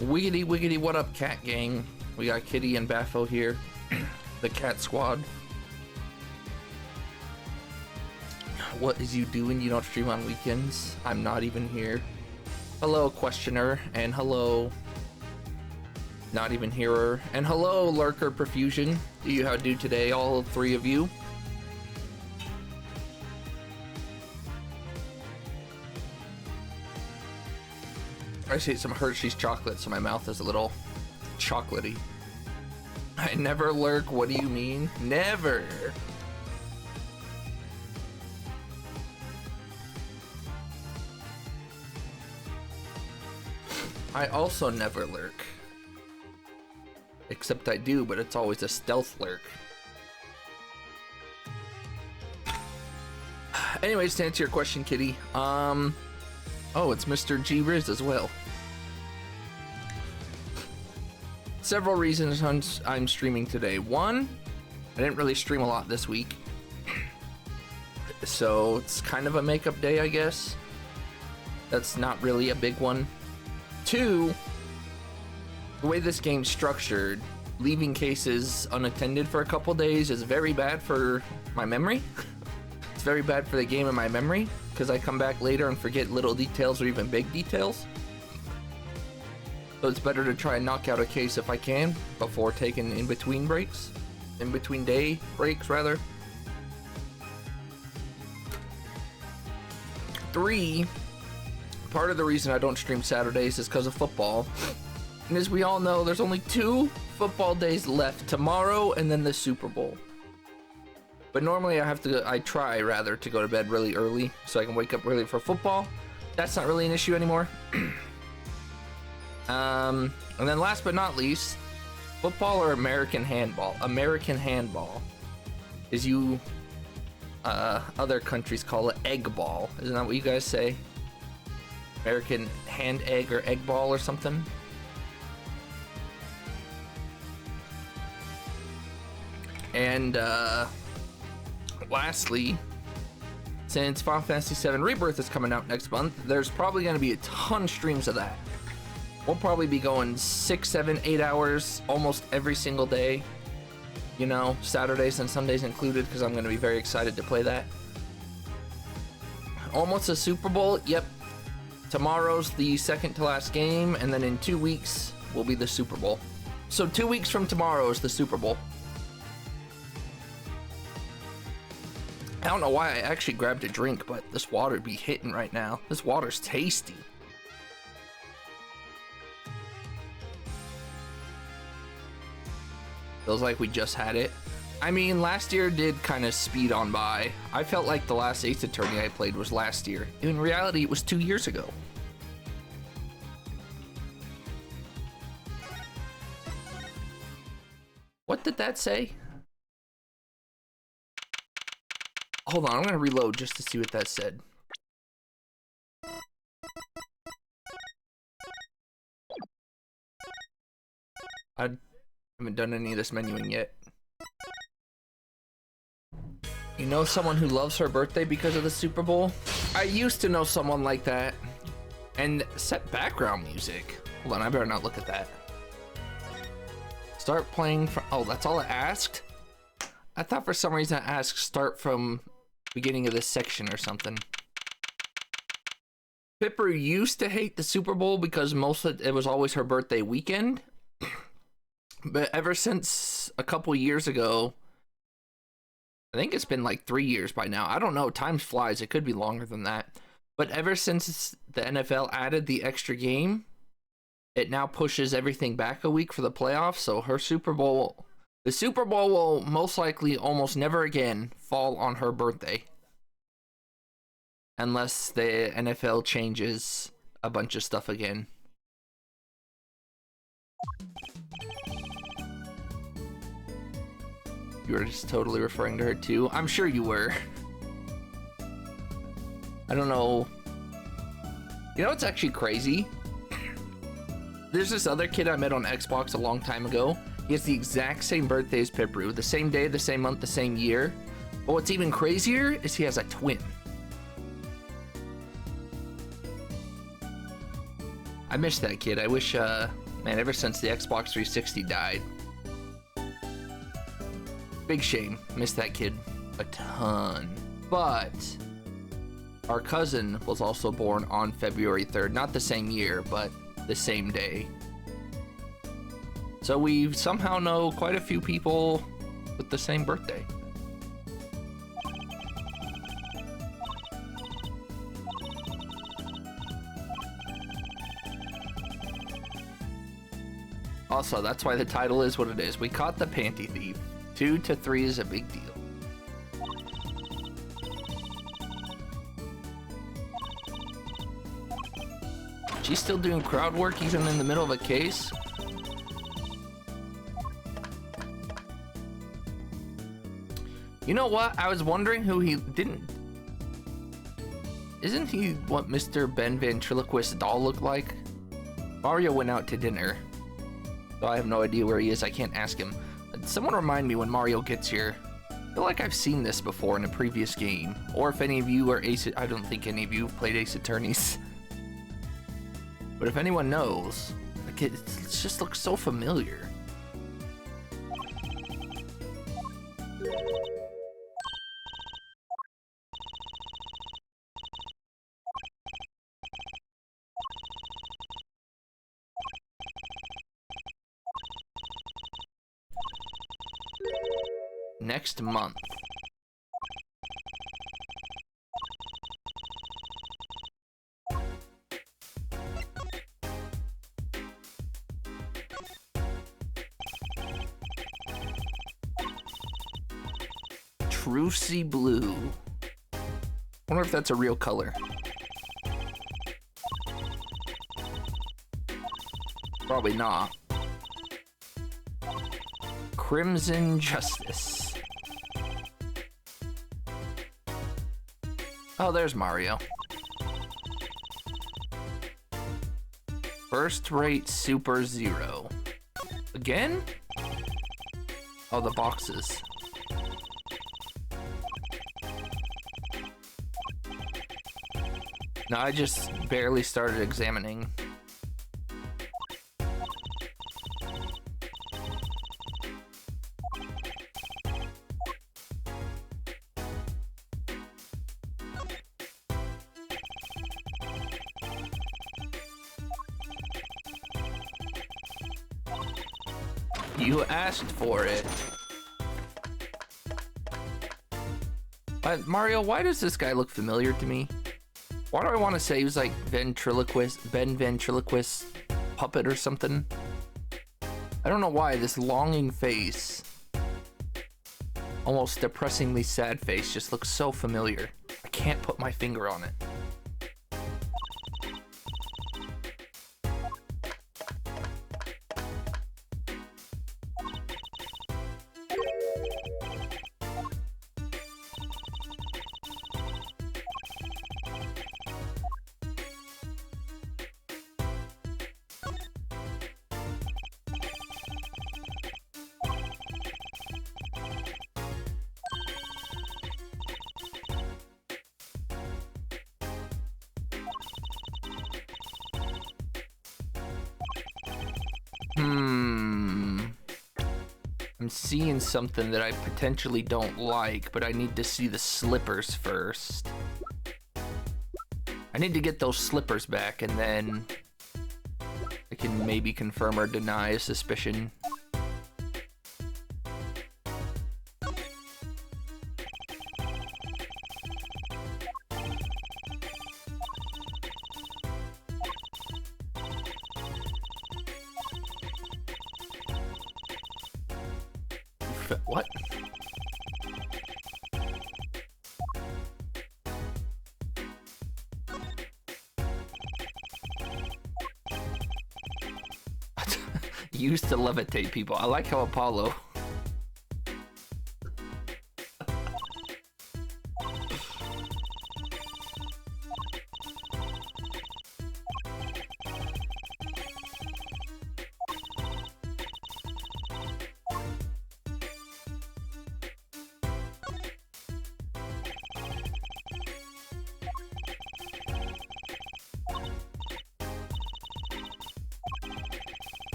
Wiggity wiggity, what up, cat gang? We got Kitty and Baffo here, the cat squad. What is you doing? You don't stream on weekends? I'm not even here. Hello, questioner, and hello, not even hearer, and hello, lurker profusion. Do you how do today, all three of you? I just ate some Hershey's chocolate, so my mouth is a little chocolatey. I never lurk. What do you mean? Never. I also never lurk. Except I do, but it's always a stealth lurk. Anyways, to answer your question, Kitty, oh, it's Mr. G Riz as well. Several reasons I'm streaming today. One, I didn't really stream a lot this week, so it's kind of a makeup day, I guess. That's not really a big one. Two, the way this game's structured, leaving cases unattended for a couple days is very bad for my memory. It's very bad for the game and my memory, because I come back later and forget little details or even big details. So it's better to try and knock out a case if I can before taking in-between breaks. In-between day breaks, rather. 3, part of the reason I don't stream Saturdays is because of football. And as we all know, there's only 2 football days left, tomorrow and then the Super Bowl. But normally I try rather to go to bed really early so I can wake up early for football. That's not really an issue anymore. And then last but not least, football or American handball. American handball is other countries call it egg ball. Isn't that what you guys say? American hand egg or egg ball or something? And lastly, since Final Fantasy VII Rebirth is coming out next month, there's probably going to be a ton of streams of that. We'll probably be going 6, 7, 8 hours almost every single day. You know, Saturdays and Sundays included, because I'm going to be very excited to play that. Almost a Super Bowl, yep. Tomorrow's the second to last game, and then in 2 weeks will be the Super Bowl. So 2 weeks from tomorrow is the Super Bowl. I don't know why I actually grabbed a drink, but this water be hitting right now. This water's tasty. Feels like we just had it. I mean, last year did kind of speed on by. I felt like the last Ace Attorney I played was last year. In reality, it was 2 years ago. What did that say? Hold on, I'm gonna reload just to see what that said. I haven't done any of this menuing yet. You know someone who loves her birthday because of the Super Bowl? I used to know someone like that. And set background music. Hold on, I better not look at that. Start playing from, oh, that's all it asked? I thought for some reason it asked start from beginning of this section or something. Pipper used to hate the Super Bowl because it was always her birthday weekend. But ever since a couple years ago, I think it's been like 3 years by now. I don't know, time flies, it could be longer than that. But ever since the NFL added the extra game, it now pushes everything back a week for the playoffs. So her the Super Bowl will most likely almost never again fall on her birthday. Unless the NFL changes a bunch of stuff again. You were just totally referring to her too. I'm sure you were. I don't know. You know what's actually crazy? There's this other kid I met on Xbox a long time ago. He has the exact same birthday as Pipru. The same day, the same month, the same year. But what's even crazier is he has a twin. I miss that kid. I wish, man, ever since the Xbox 360 died. Big shame. Miss that kid a ton. But our cousin was also born on February 3rd. Not the same year, but the same day. So we somehow know quite a few people with the same birthday. Also, that's why the title is what it is. We caught the panty thief. 2 to 3 is a big deal. She's still doing crowd work even in the middle of a case? You know what? I was wondering who he didn't... Isn't he what Mr. Ben Ventriloquist's doll looked like? Mario went out to dinner. So I have no idea where he is. I can't ask him. Someone remind me when Mario gets here. I feel like I've seen this before in a previous game. Or if any of you are Ace... I don't think any of you have played Ace Attorneys. But if anyone knows, like it just looks so familiar. Next month. Trucy Blue. Wonder if that's a real color. Probably not. Crimson Justice. Oh, there's Mario. First Rate Super Zero. Again? Oh, the boxes. No, I just barely started examining. You asked for it. Mario, why does this guy look familiar to me? Why do I want to say he was like Ben Ventriloquist puppet or something? I don't know why this longing face, almost depressingly sad face, just looks so familiar. I can't put my finger on it. I'm seeing something that I potentially don't like, but I need to see the slippers first. I need to get those slippers back, and then I can maybe confirm or deny a suspicion. What? Used to levitate people. I like how Apollo.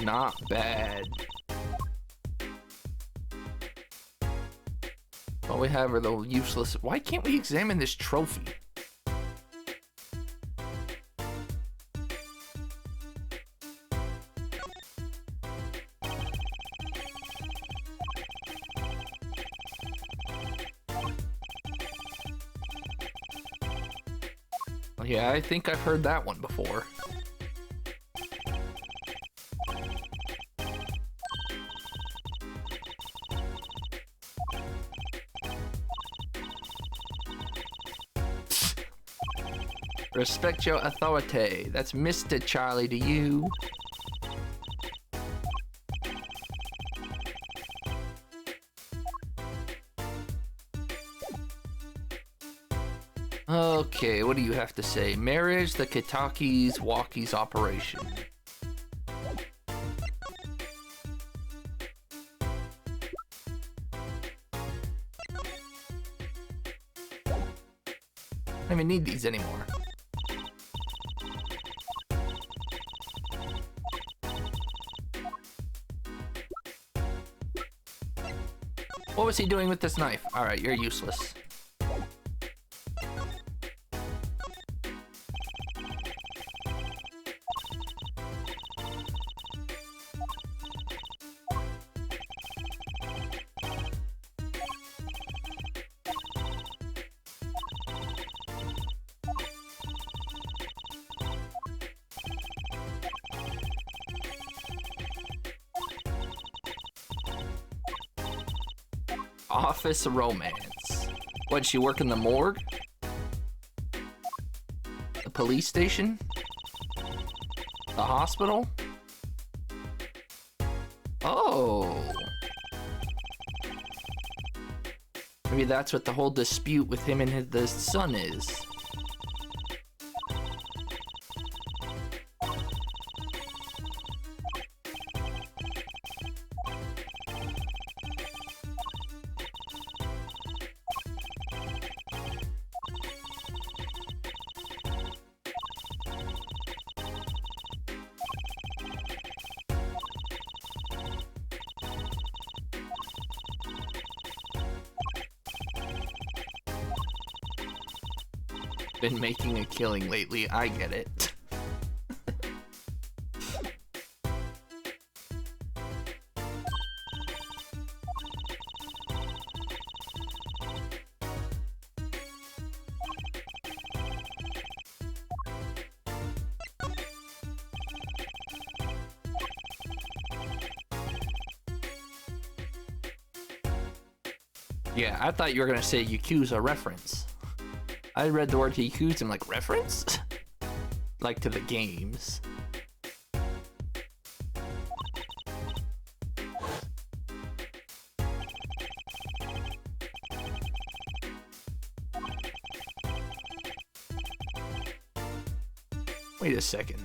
Not bad. All we have are the useless. Why can't we examine this trophy? Yeah, I think I've heard that one before. Respect your authority. That's Mr. Charlie to you. Okay, what do you have to say? Marriage, the Kitaki's Walkies operation. I don't even need these anymore. What was he doing with this knife? Alright, you're useless. Office romance. What'd she work in the morgue? The police station? The hospital? Oh. Maybe that's what the whole dispute with him and the son is. Been making a killing lately, I get it. Yeah, I thought you were gonna say Yakuza reference. I read the word Yakuza, I'm like, reference? Like to the games. Wait a second.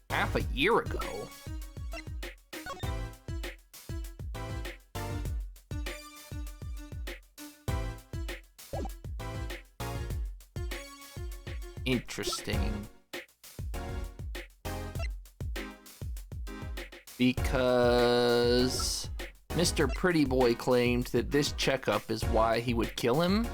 Half a year ago? Interesting. Because Mr. Pretty Boy claimed that this checkup is why he would kill him.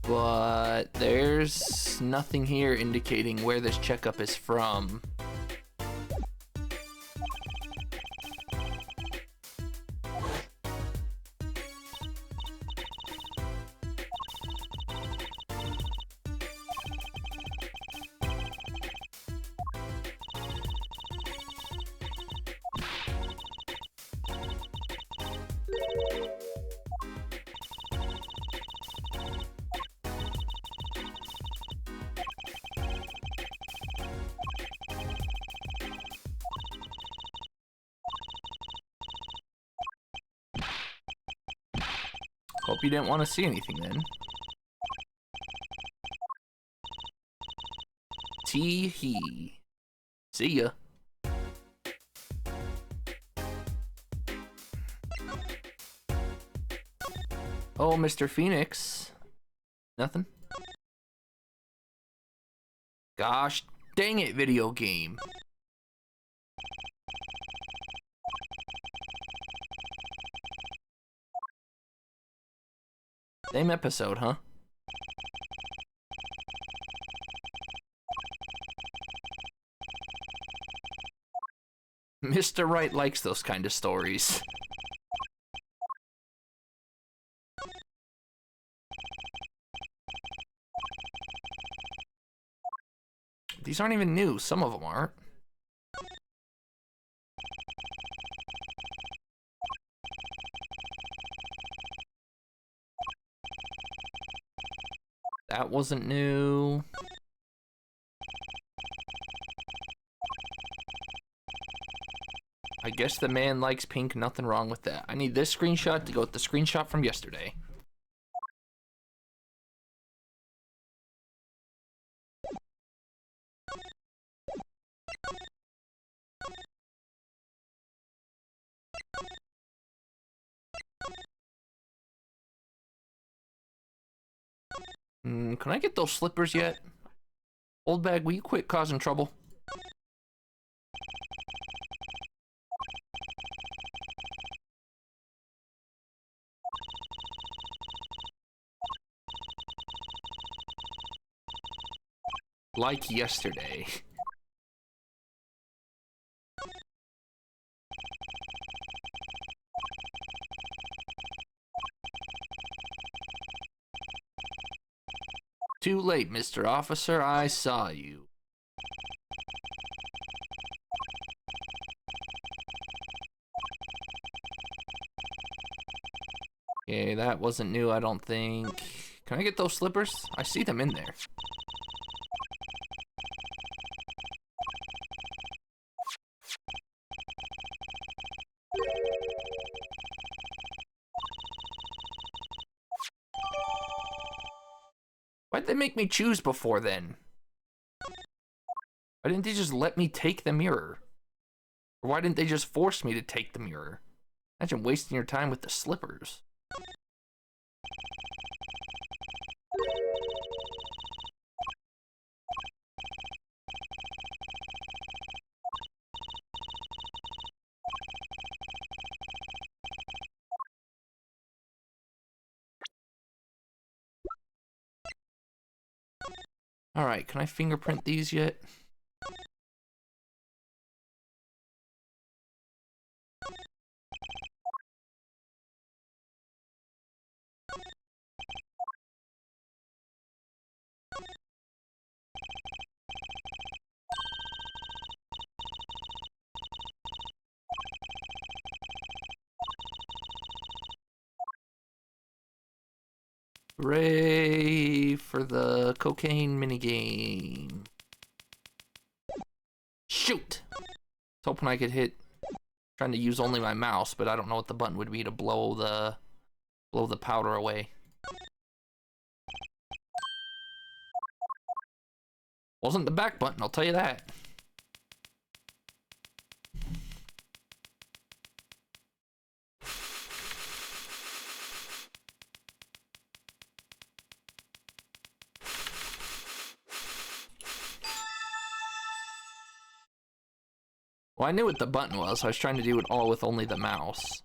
But there's nothing here indicating where this checkup is from. Hope you didn't want to see anything then. Tee-hee. See ya. Oh, Mr. Phoenix. Nothing? Gosh dang it, video game. Same episode, huh? Mr. Right likes those kind of stories. These aren't even new. Some of them aren't. That wasn't new. I guess the man likes pink. Nothing wrong with that. I need this screenshot to go with the screenshot from yesterday. Can I get those slippers yet? Old bag, will you quit causing trouble? Like yesterday. Too late, Mr. Officer. I saw you. Okay, that wasn't new, I don't think. Can I get those slippers? I see them in there. Why'd they make me choose before then? Why didn't they just let me take the mirror? Or why didn't they just force me to take the mirror? Imagine wasting your time with the slippers. Alright, can I fingerprint these yet? Hooray for the cocaine minigame. Shoot! I was hoping I could hit, trying to use only my mouse, but I don't know what the button would be to blow the powder away. Wasn't the back button, I'll tell you that. Well, I knew what the button was, so I was trying to do it all with only the mouse.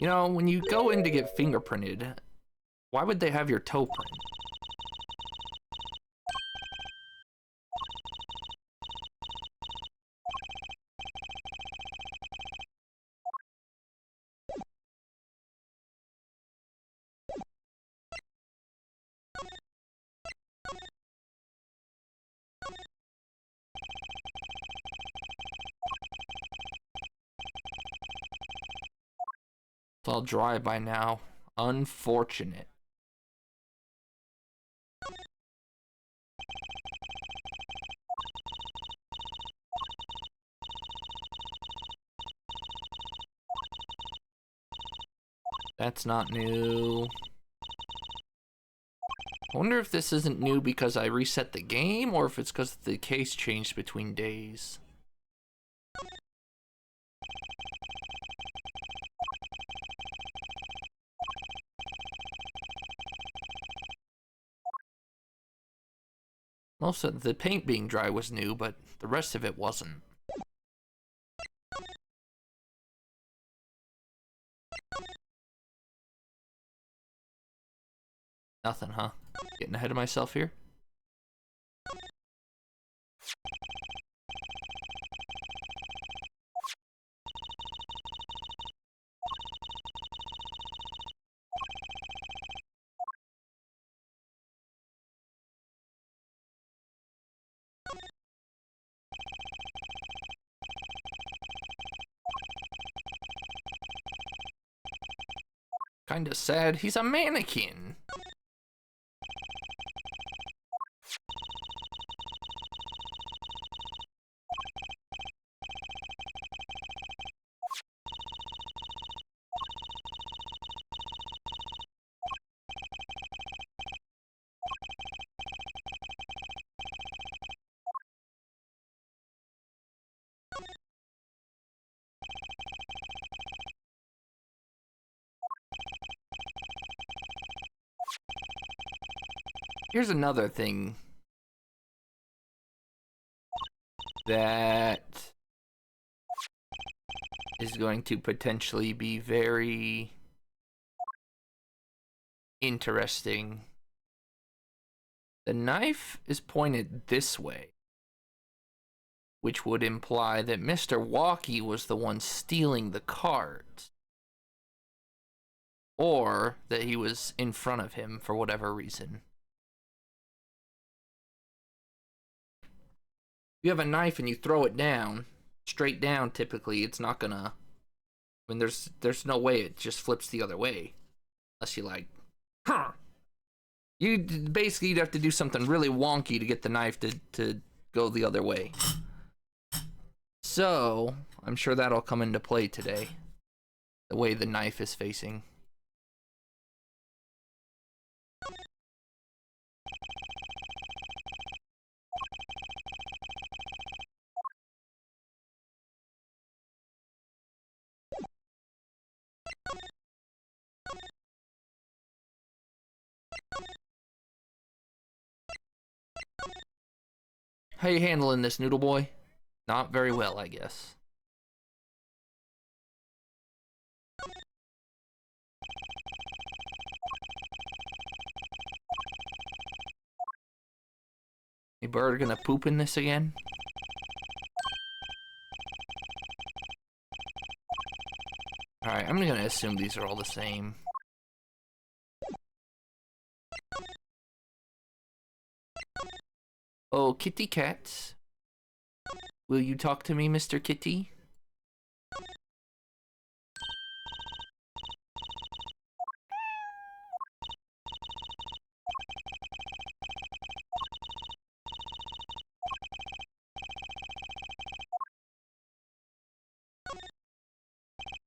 You know, when you go in to get fingerprinted, why would they have your toe print? It's all dry by now. Unfortunate. That's not new. I wonder if this isn't new because I reset the game, or if it's because the case changed between days. Most of the paint being dry was new, but the rest of it wasn't. Nothing, huh? Getting ahead of myself here? Kinda sad he's a mannequin. Here's another thing that is going to potentially be very interesting. The knife is pointed this way, which would imply that Mr. Walkie was the one stealing the cards. Or that he was in front of him for whatever reason. You have a knife and you throw it down, straight down typically, it's not gonna... I mean, there's no way it just flips the other way. Unless you like... Huh! Basically, you'd have to do something really wonky to get the knife to go the other way. So, I'm sure that'll come into play today. The way the knife is facing. How you handling this, Noodle Boy? Not very well, I guess. A bird gonna poop in this again? Alright, I'm gonna assume these are all the same. Oh, kitty cat. Will you talk to me, Mr. Kitty?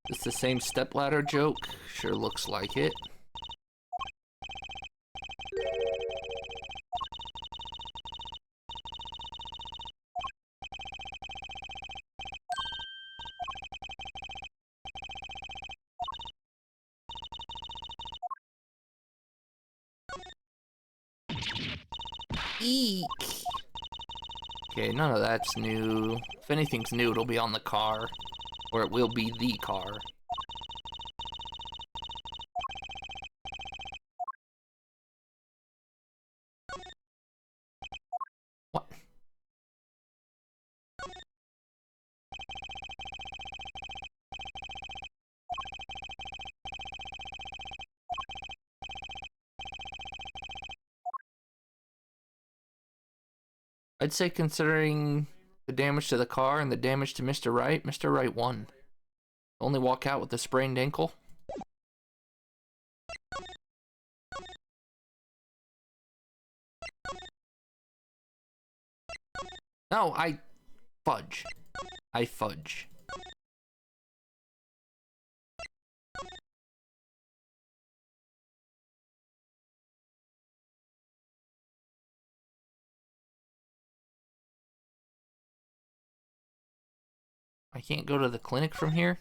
Is the same stepladder joke? Sure looks like it. Eek. Okay, none of that's new. If anything's new, it'll be on the car. Or it will be the car. What? I'd say considering the damage to the car and the damage to Mr. Wright won. Only walk out with a sprained ankle. No, I fudge. I fudge. I can't go to the clinic from here?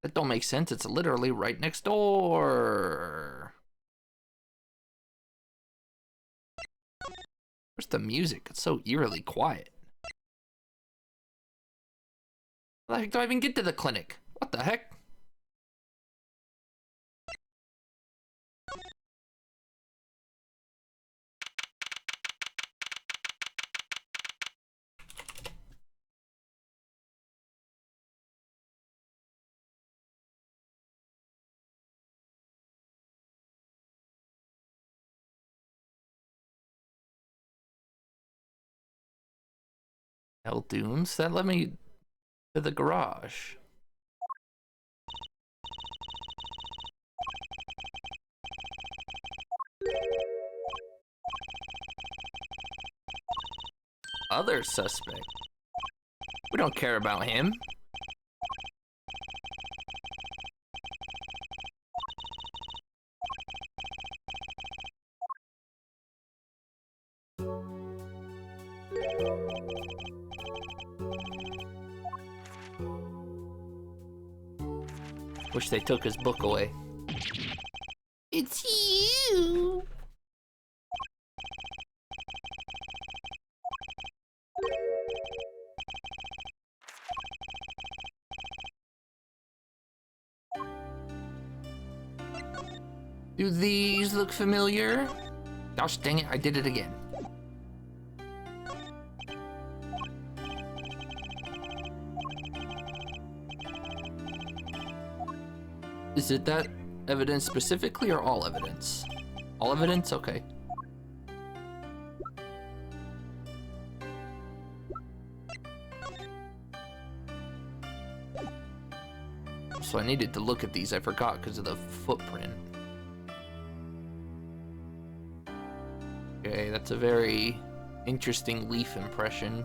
That don't make sense. It's literally right next door. Where's the music? It's so eerily quiet. How the heck do I even get to the clinic? What the heck? Hell Dunes? That led me to the garage. Other suspect. We don't care about him. Wish they took his book away. It's you. Do these look familiar? Gosh dang it, I did it again. Is it that evidence specifically or all evidence? All evidence? Okay. So I needed to look at these. I forgot because of the footprint. Okay, that's a very interesting leaf impression.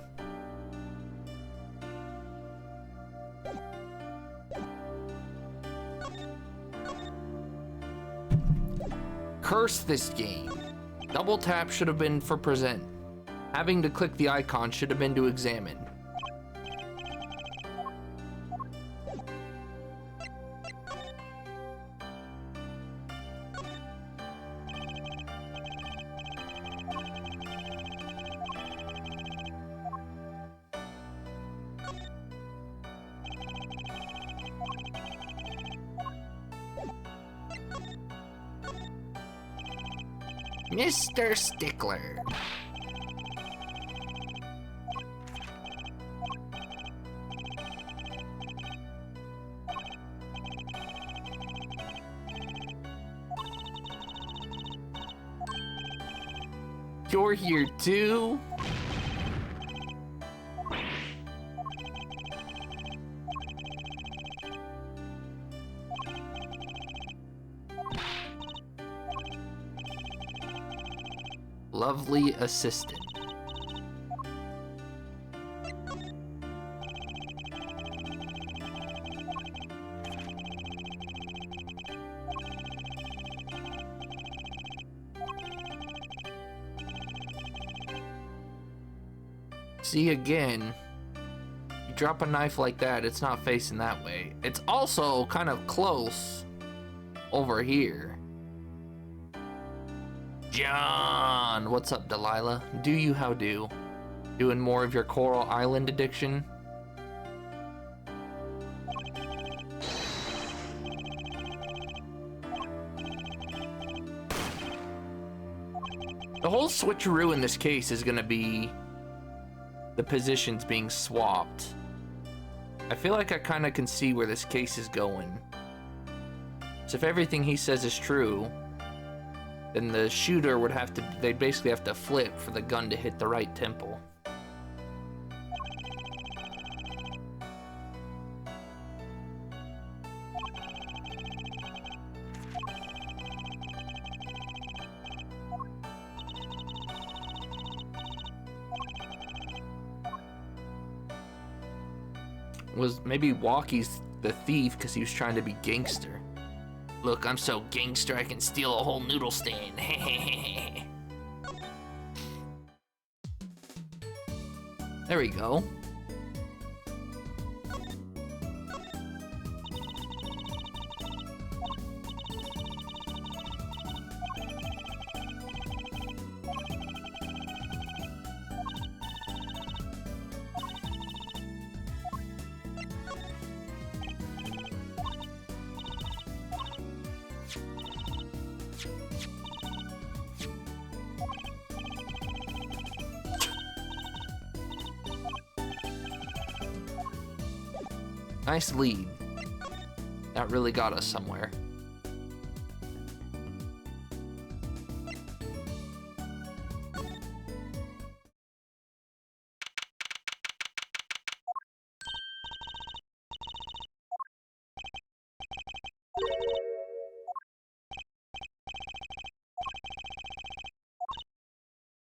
Curse this game. Double tap should have been for present. Having to click the icon should have been to examine. Mr. Stickler. You're here too? Lovely assistant. See again, you drop a knife like that, it's not facing that way. It's also kind of close over here. John! What's up, Delilah? Do you how do? Doing more of your Coral Island addiction? The whole switcheroo in this case is gonna be the positions being swapped. I feel like I kinda can see where this case is going. So if everything he says is true, then the shooter would have to, they'd basically have to flip for the gun to hit the right temple. Was maybe Walkie's the thief because he was trying to be gangster. Look, I'm so gangster I can steal a whole noodle stand. There we go. Nice lead. That really got us somewhere.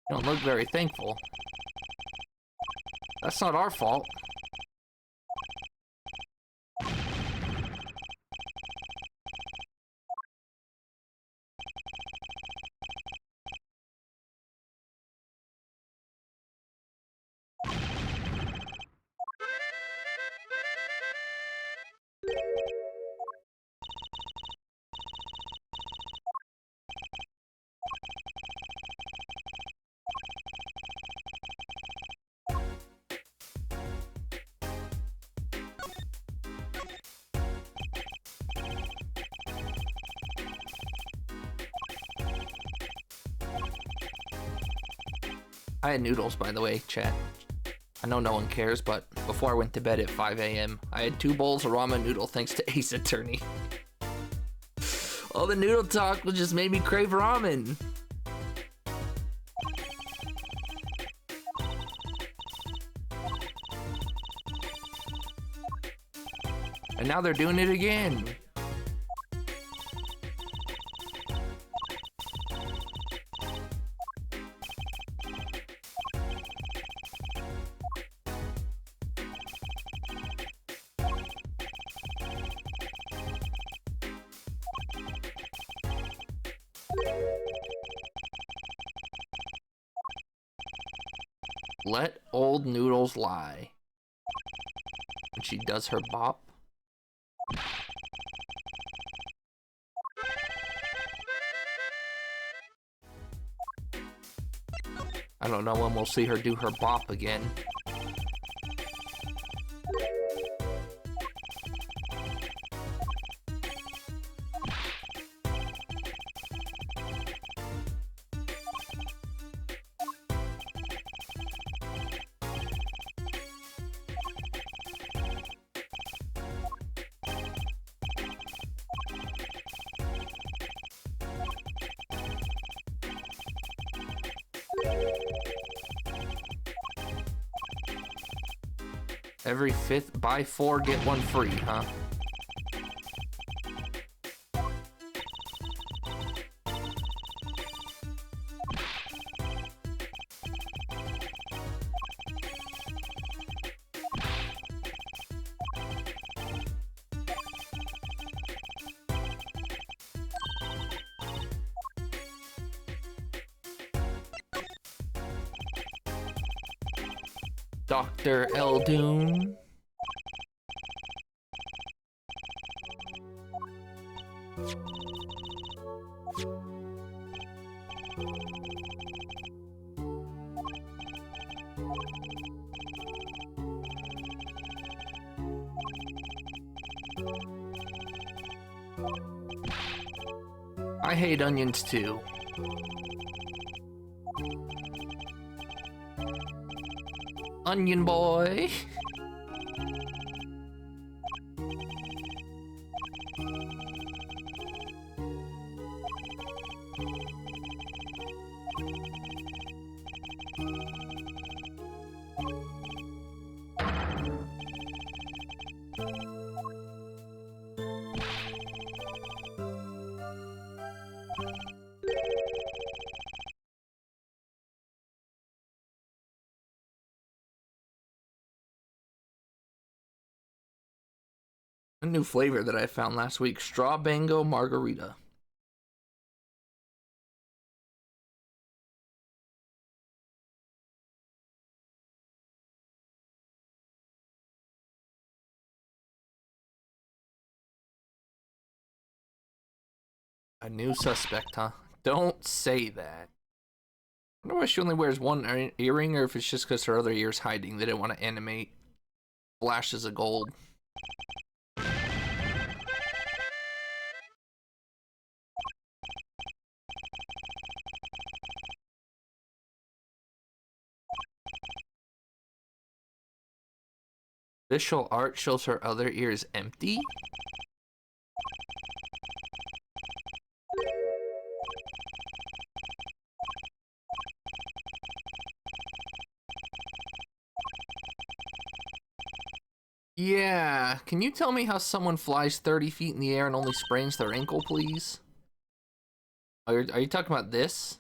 You don't look very thankful. That's not our fault. I had noodles, by the way, chat. I know no one cares, but before I went to bed at 5 a.m., I had 2 bowls of ramen noodle thanks to Ace Attorney. All the noodle talk just made me crave ramen. And now they're doing it again. Let old noodles lie. When she does her bop. I don't know when we'll see her do her bop again. Every 5th, buy 4, get 1 free, huh? Dr. Eldoon. I hate onions too. Onion boy. A new flavor that I found last week, Straw Bango Margarita. A new suspect, huh? Don't say that. I wonder why she only wears 1 earring, or if it's just because her other ear's hiding. They didn't want to animate flashes of gold. Visual art shows her other ear is empty. Yeah, can you tell me how someone flies 30 feet in the air and only sprains their ankle, please? Are you talking about this?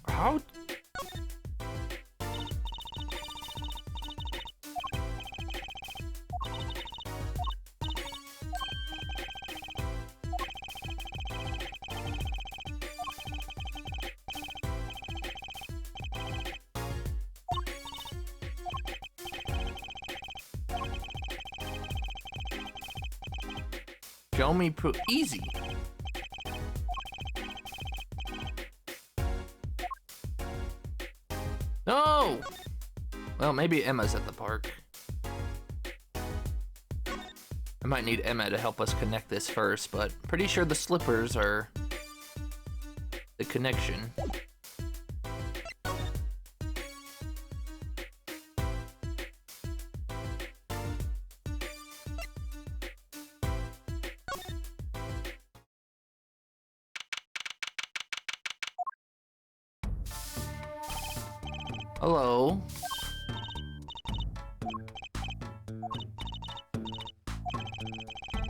How? Show me proof. Easy. No! Well, maybe Emma's at the park. I might need Emma to help us connect this first, but pretty sure the slippers are the connection. Hello.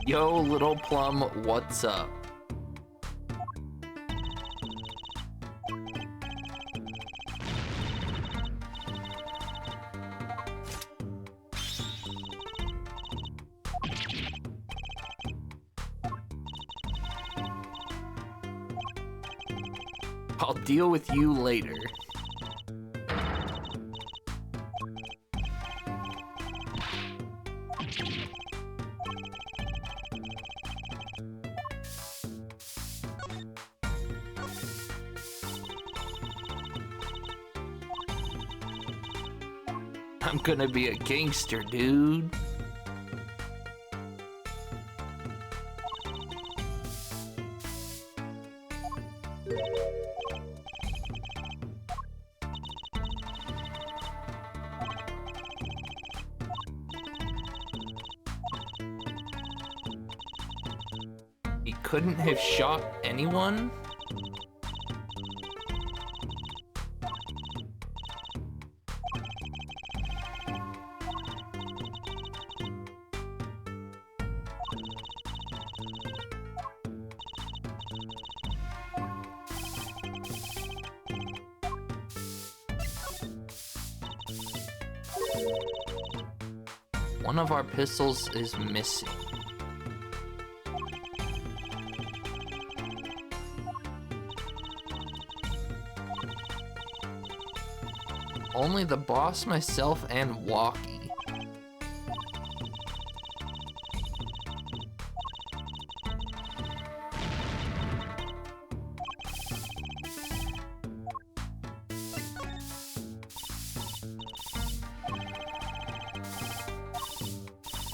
Yo, little plum, what's up? I'll deal with you later. I'm gonna be a gangster, dude. He couldn't have shot anyone? One of our pistols is missing. Only the boss, myself, and Walkie.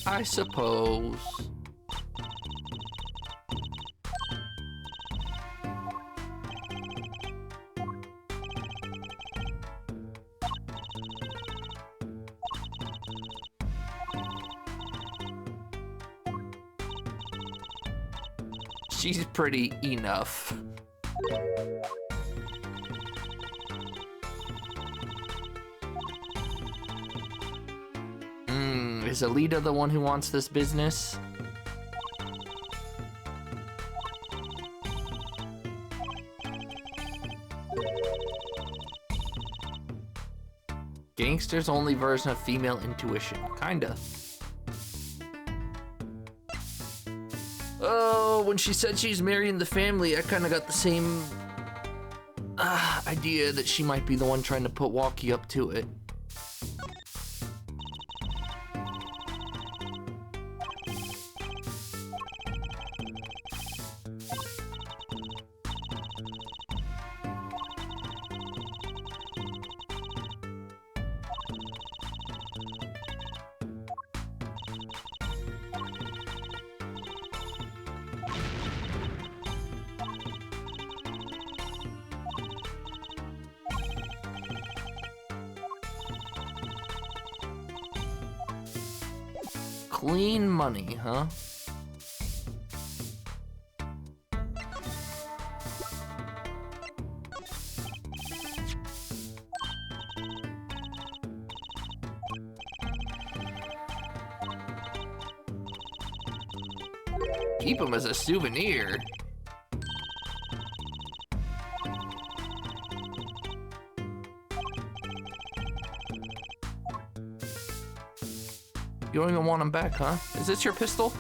I suppose. She's pretty enough. Is Alita the one who wants this business? Gangster's only version of female intuition. Kinda. Oh, when she said she's marrying the family, I kinda got the same idea that she might be the one trying to put Walkie up to it. Clean money, huh? Keep them as a souvenir. You don't even want them back, huh? Is this your pistol?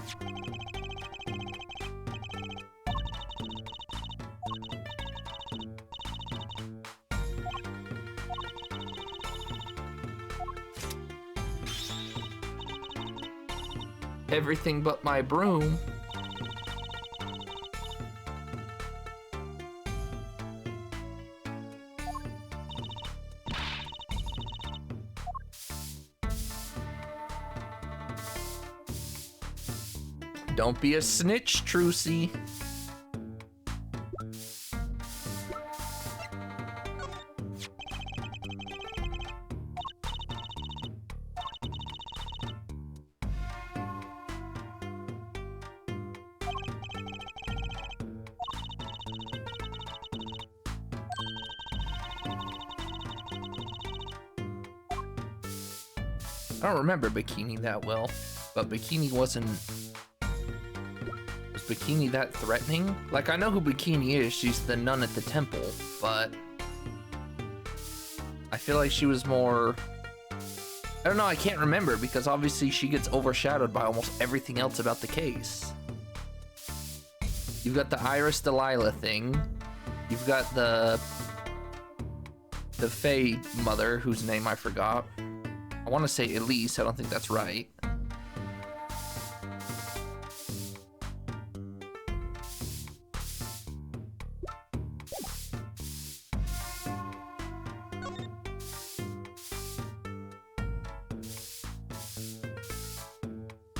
Everything but my broom. Don't be a snitch, Trucy. I don't remember Bikini that well, but Bikini wasn't... Was Bikini that threatening? Like, I know who Bikini is, she's the nun at the temple, but... I feel like she was more... I don't know, I can't remember, because obviously she gets overshadowed by almost everything else about the case. You've got the Iris Delilah thing. You've got the Fae mother, whose name I forgot. I want to say Elise, I don't think that's right.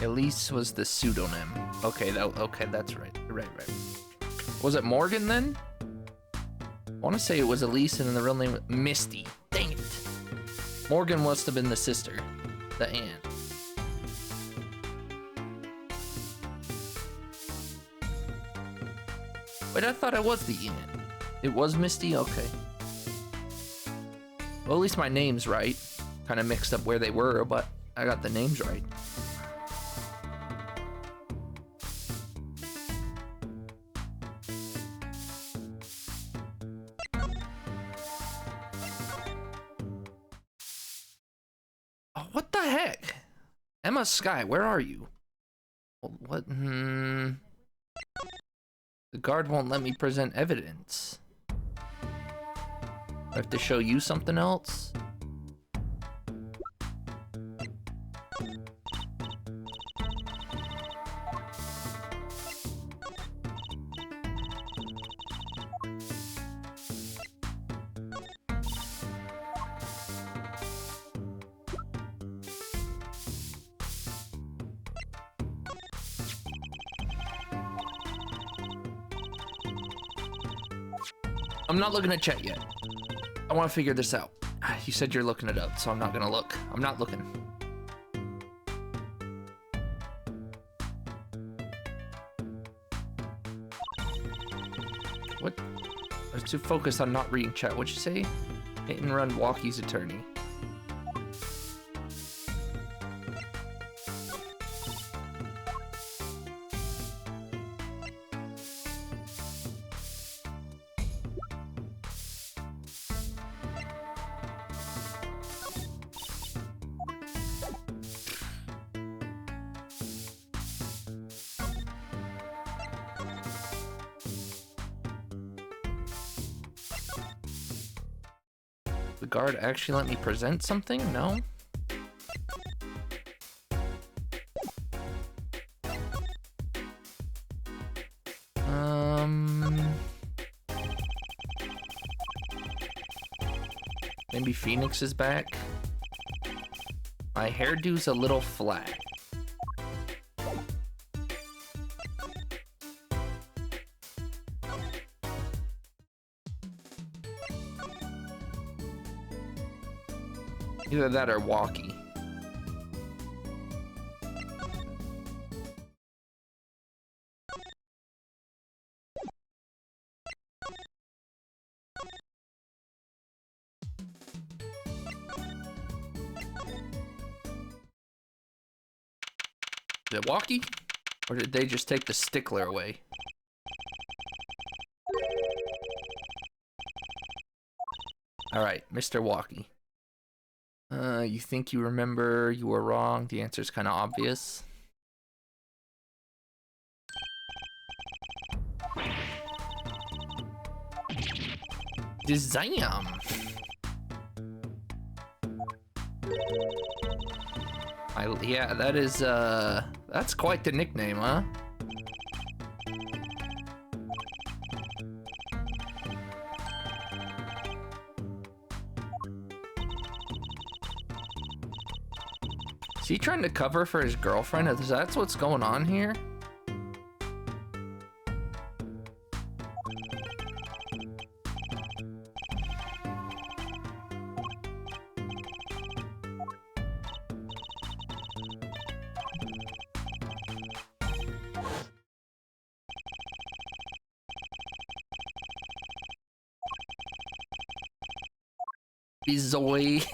Elise was the pseudonym. Okay, that's right. Right. Was it Morgan then? I want to say it was Elise and then the real name Misty. Dang it. Morgan must have been the sister, the aunt. Wait, I thought it was the aunt. It was Misty? Okay. Well, at least my name's right. Kind of mixed up where they were, but I got the names right. What the heck? Emma Skye, where are you? What? The guard won't let me present evidence. I have to show you something else? I'm not looking at chat yet. I want to figure this out. You said you're looking it up, so I'm not gonna look. I'm not looking. What? I was too focused on not reading chat. What'd you say? Hit and run Walkie's attorney. The guard actually let me present something? No? Maybe Phoenix is back. My hairdo's a little flat. Either that or Walkie. it Walkie? Or did they just take the stickler away? Alright, Mr. Walkie. You think you remember you were wrong? The answer's kind of obvious. Design. Yeah, that is, that's quite the nickname, huh? Is he trying to cover for his girlfriend? Is that what's going on here? Bizoy.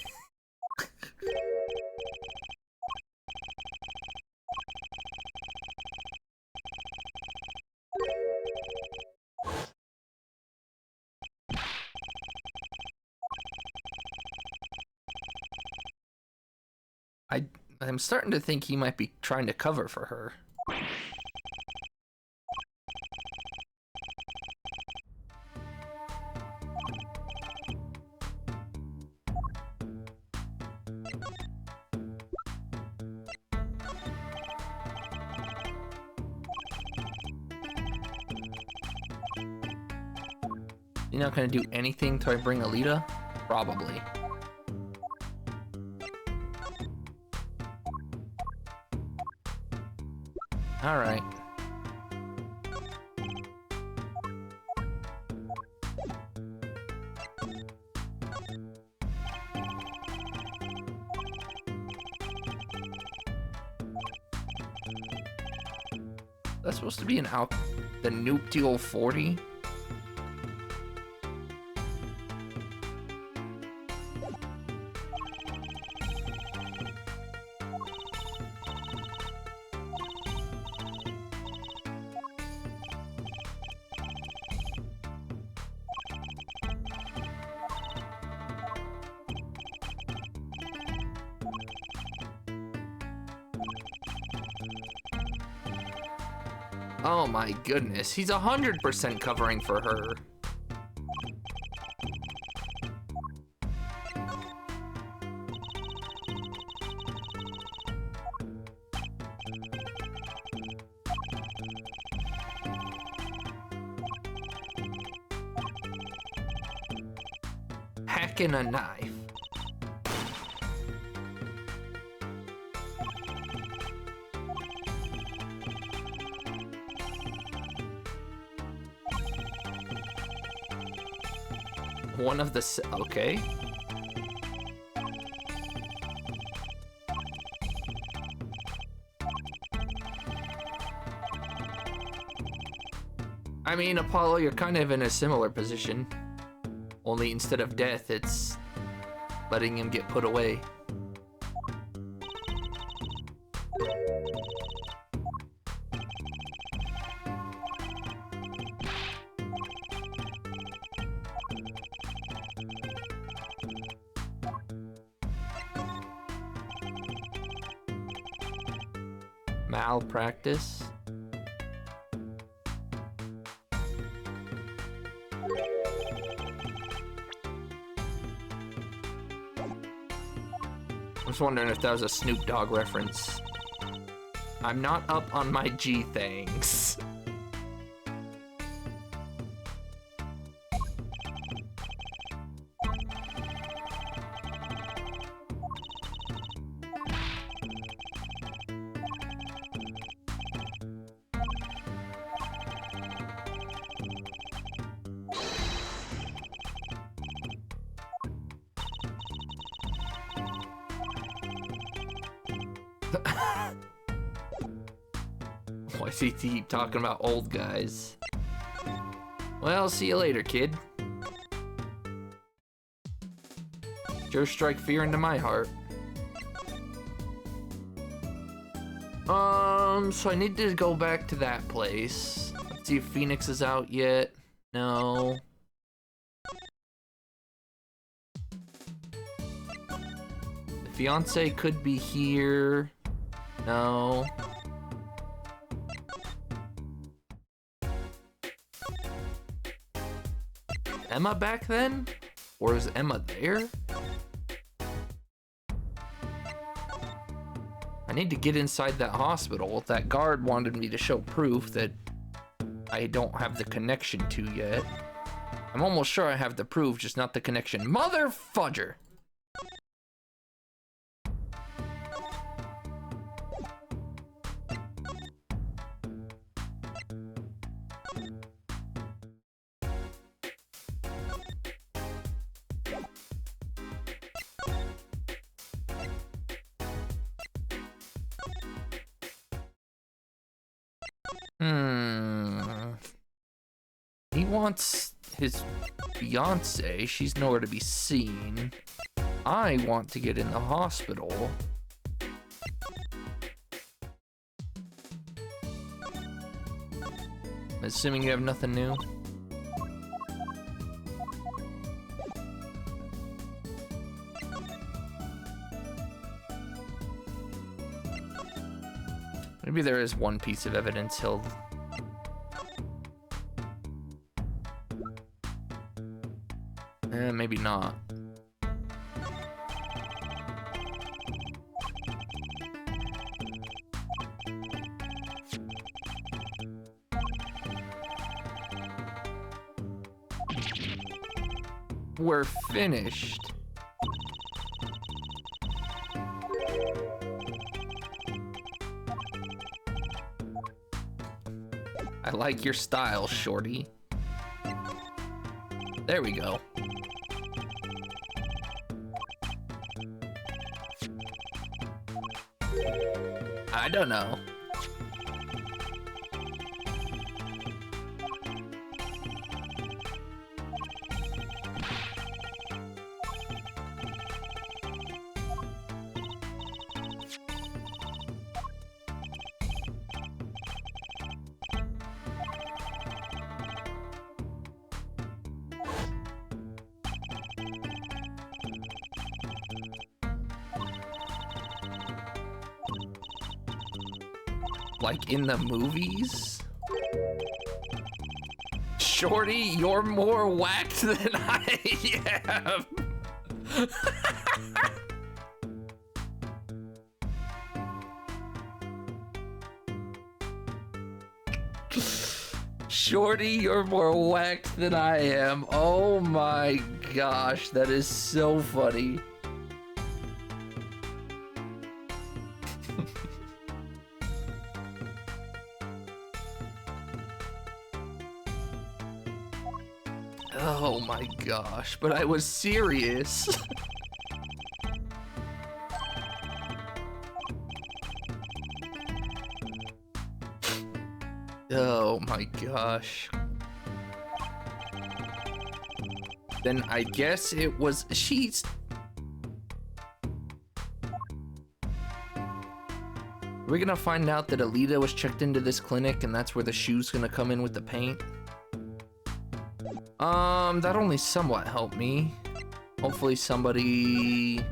I'm starting to think he might be trying to cover for her. You're not gonna do anything till I bring Alita? Probably. Alright. That's supposed to be the Nuptial 40? Oh my goodness, he's 100% covering for her. Hacking a knife. One of the okay. I mean, Apollo, you're kind of in a similar position. Only instead of death, it's letting him get put away. Malpractice. I was wondering if that was a Snoop Dogg reference. I'm not up on my G things. Why does he keep talking about old guys? Well, see you later, kid. Sure strike fear into my heart. So I need to go back to that place. Let's see if Phoenix is out yet. No. The fiance could be here. No. Emma back then? Or is Emma there? I need to get inside that hospital. That guard wanted me to show proof that I don't have the connection to yet. I'm almost sure I have the proof, just not the connection. Mother fudger! He wants his fiance. She's nowhere to be seen. I want to get in the hospital. Assuming you have nothing new. Maybe there is one piece of evidence he'll... maybe not. We're finished. I like your style, shorty. There we go. I don't know. Like in the movies? Shorty, you're more whacked than I am. Shorty, you're more whacked than I am. Oh my gosh, that is so funny. Oh my gosh, but I was serious. Oh my gosh. Then I guess it was she's. We're gonna find out that Alita was checked into this clinic and that's where the shoe's gonna come in with the paint. That only somewhat helped me. Hopefully somebody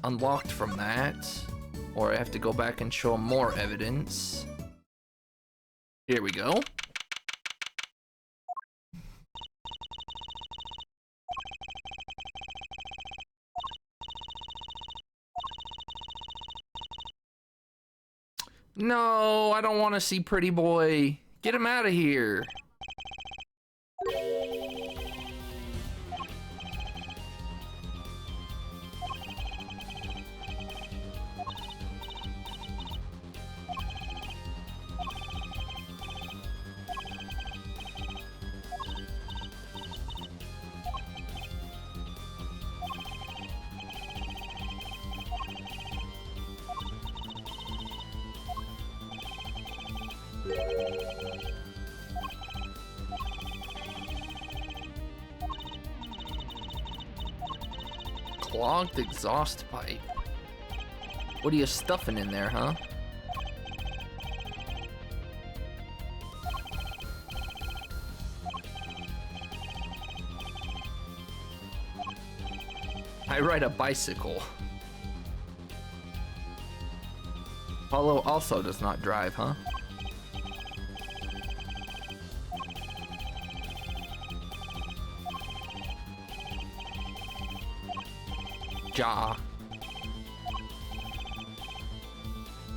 unlocked from that. Or I have to go back and show them more evidence. Here we go. No, I don't want to see Pretty Boy. Get him out of here. Clogged exhaust pipe. What are you stuffing in there, huh? I ride a bicycle. Apollo also does not drive, huh? Ja.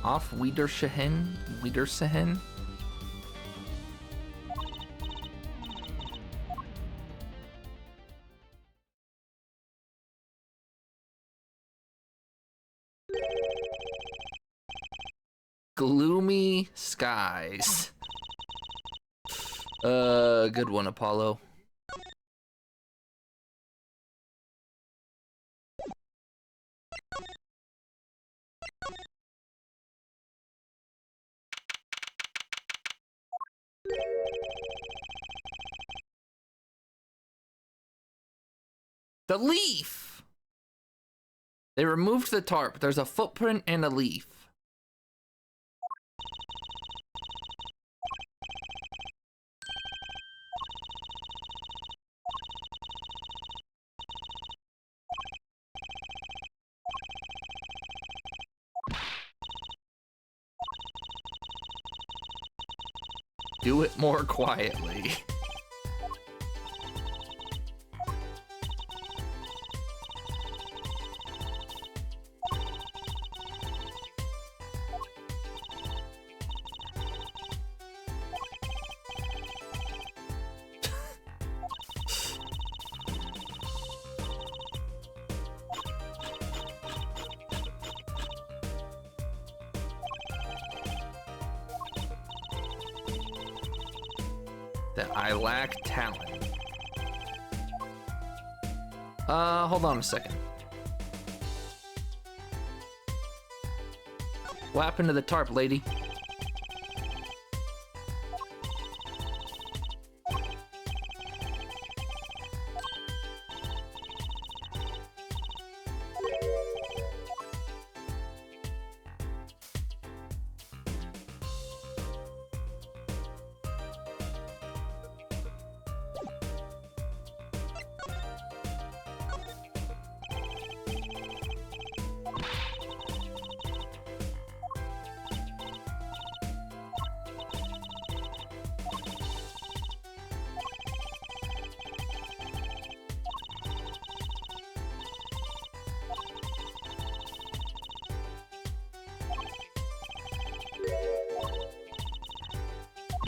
Off Wiedersehen? Wiedersehen? Gloomy skies. Good one, Apollo. The leaf! They removed the tarp. There's a footprint and a leaf. Do it more quietly. That I lack talent. Hold on a second. What happened to the tarp, lady?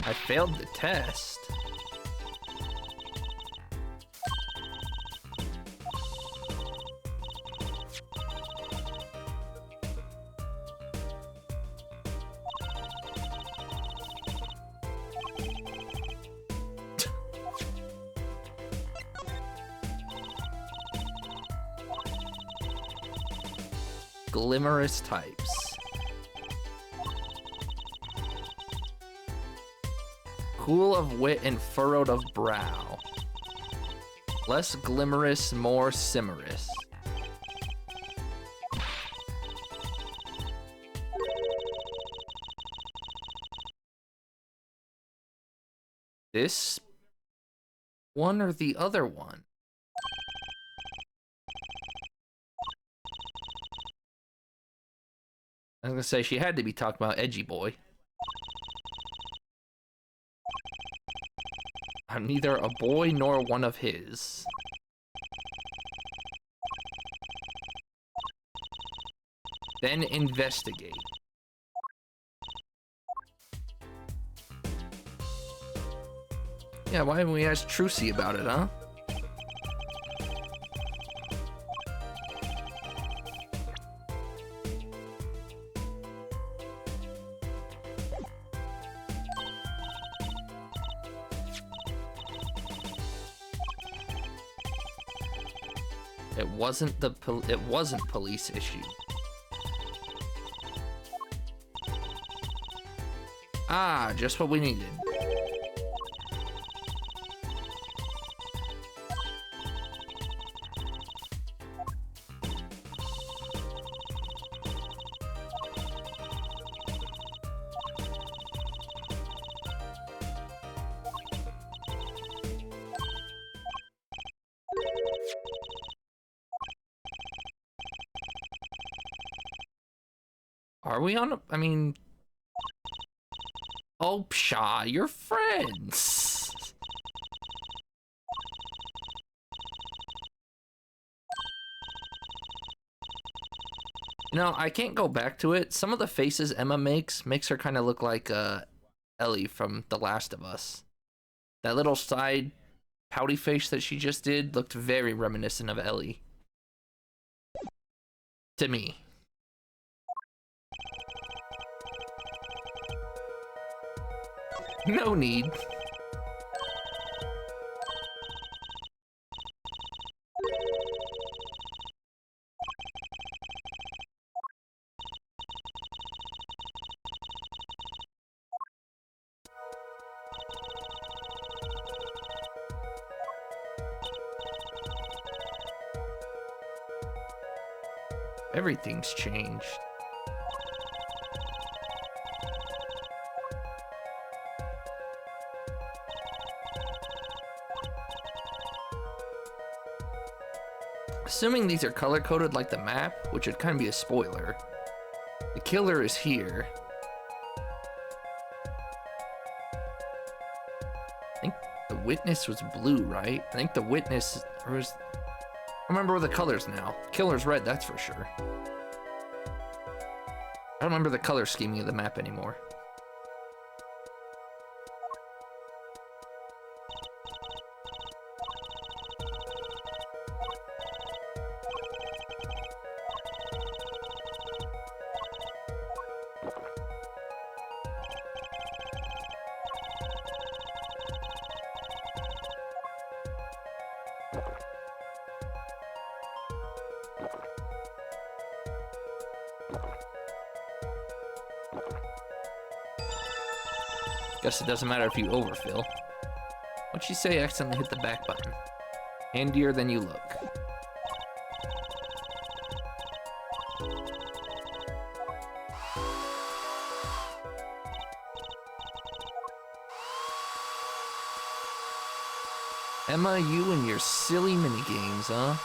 I failed the test. Glimmerous types. Cool of wit and furrowed of brow. Less glimmerous, more simmerous. This one or the other one? I was gonna say she had to be talking about Edgy Boy. I'm neither a boy nor one of his. Then investigate. Yeah, why haven't we asked Trucy about it, huh? It wasn't police issue. Ah, just what we needed. Are we on a... I mean... Oh, pshaw, you're friends. No, I can't go back to it. Some of the faces Emma makes her kind of look like Ellie from The Last of Us. That little side pouty face that she just did looked very reminiscent of Ellie. To me. No need. Everything's changed. Assuming these are color-coded like the map, which would kind of be a spoiler. The killer is here. I think the witness was blue, right? I think the witness was... I remember the colors now. Killer's red, that's for sure. I don't remember the color scheming of the map anymore. Guess it doesn't matter if you overfill. What'd she say? Accidentally hit the back button. Handier than you look. Emma, you and your silly minigames, huh?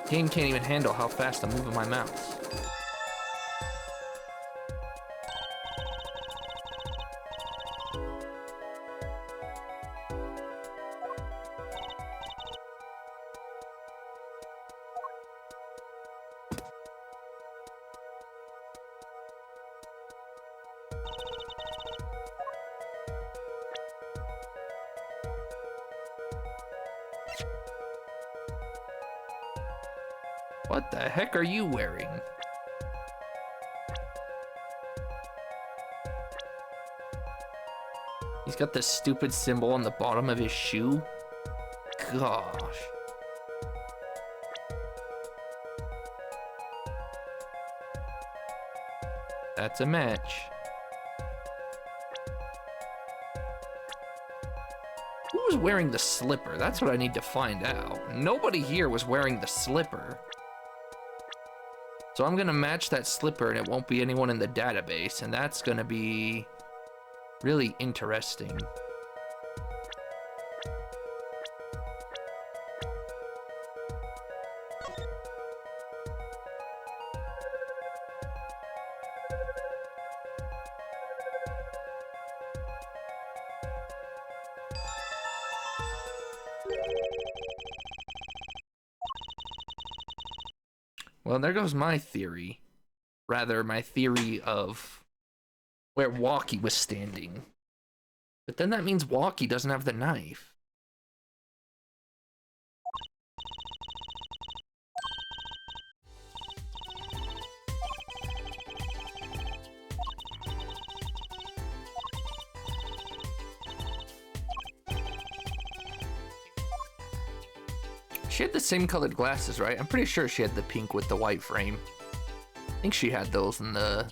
Game can't even handle how fast I'm moving my mouse. What the heck are you wearing? He's got this stupid symbol on the bottom of his shoe. Gosh. That's a match. Who was wearing the slipper? That's what I need to find out. Nobody here was wearing the slipper. So I'm gonna match that slipper and it won't be anyone in the database, and that's gonna be really interesting. Well, there goes my theory. Rather, my theory of where Walkie was standing. But then that means Walkie doesn't have the knife. She had the same colored glasses, right? I'm pretty sure she had the pink with the white frame. I think she had those in the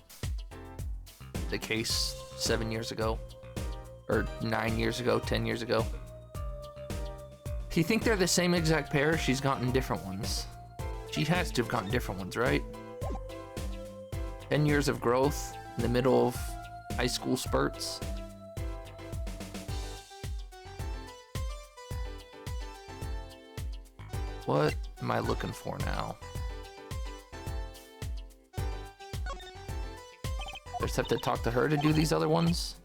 case 7 years ago. Or 9 years ago, 10 years ago. Do you think they're the same exact pair? She's gotten different ones. She has to have gotten different ones, right? 10 years of growth in the middle of high school spurts. What am I looking for now? I just have to talk to her to do these other ones?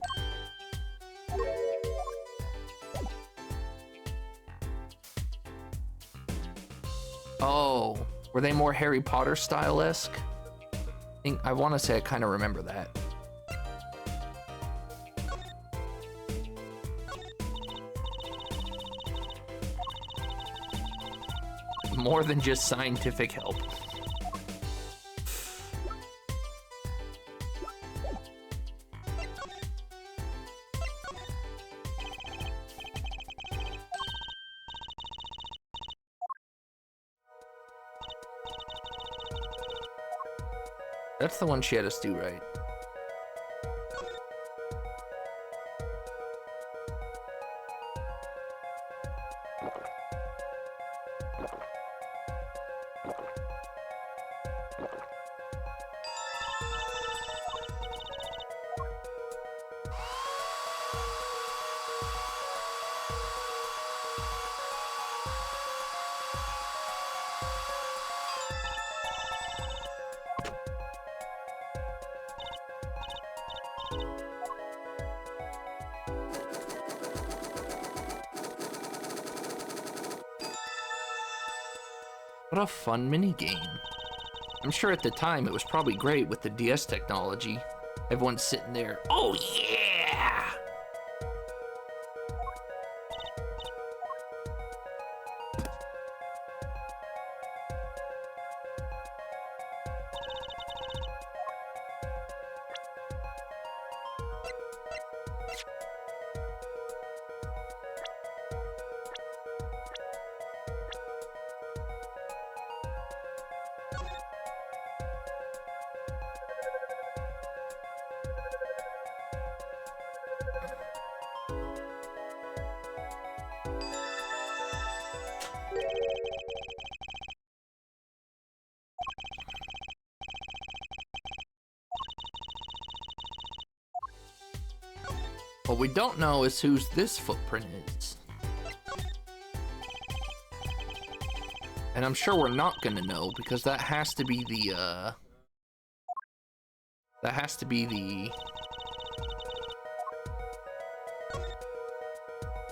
Oh, were they more Harry Potter style-esque? I want to say I kind of remember that. More than just scientific help. That's the one she had us do, right? What a fun minigame. I'm sure at the time it was probably great with the DS technology. Everyone's sitting there, oh yeah! What we don't know is whose this footprint is. And I'm sure we're not gonna know because that has to be the,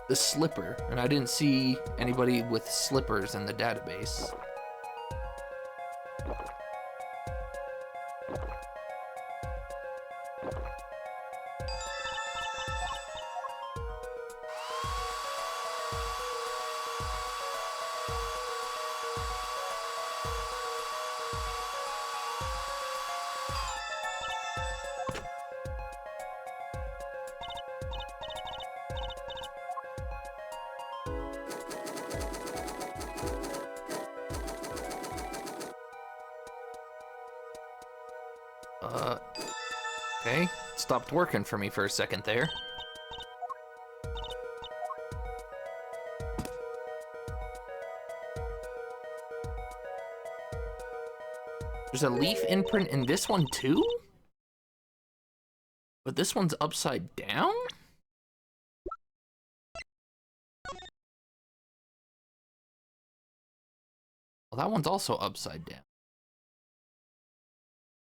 the slipper. And I didn't see anybody with slippers in the database. Okay, stopped working for me for a second there. There's a leaf imprint in this one too? But this one's upside down? Well, that one's also upside down.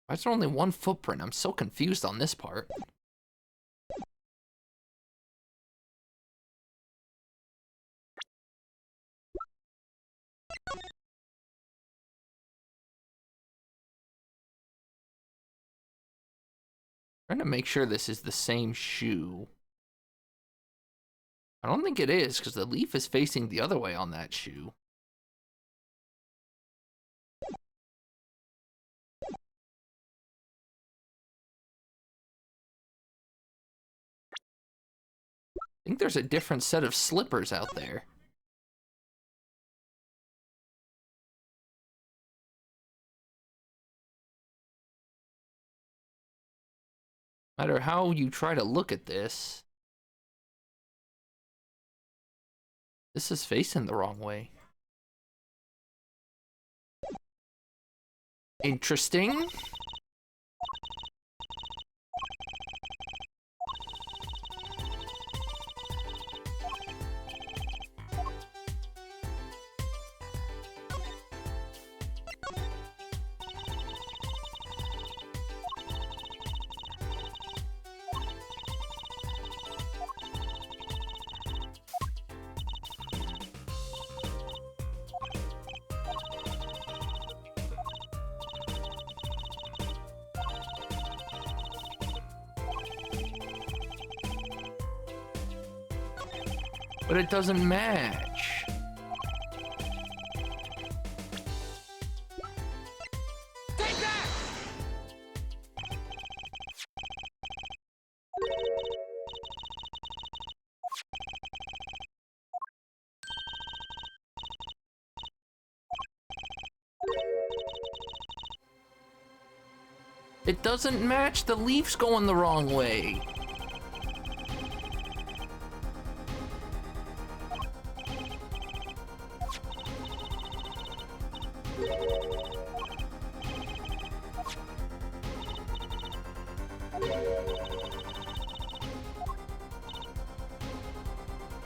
Why is there only one footprint? I'm so confused on this part. Trying to make sure this is the same shoe. I don't think it is, because the leaf is facing the other way on that shoe. I think there's a different set of slippers out there. No matter how you try to look at this, this is facing the wrong way. Interesting. But it doesn't match. Take that! It doesn't match. The leaf's going the wrong way.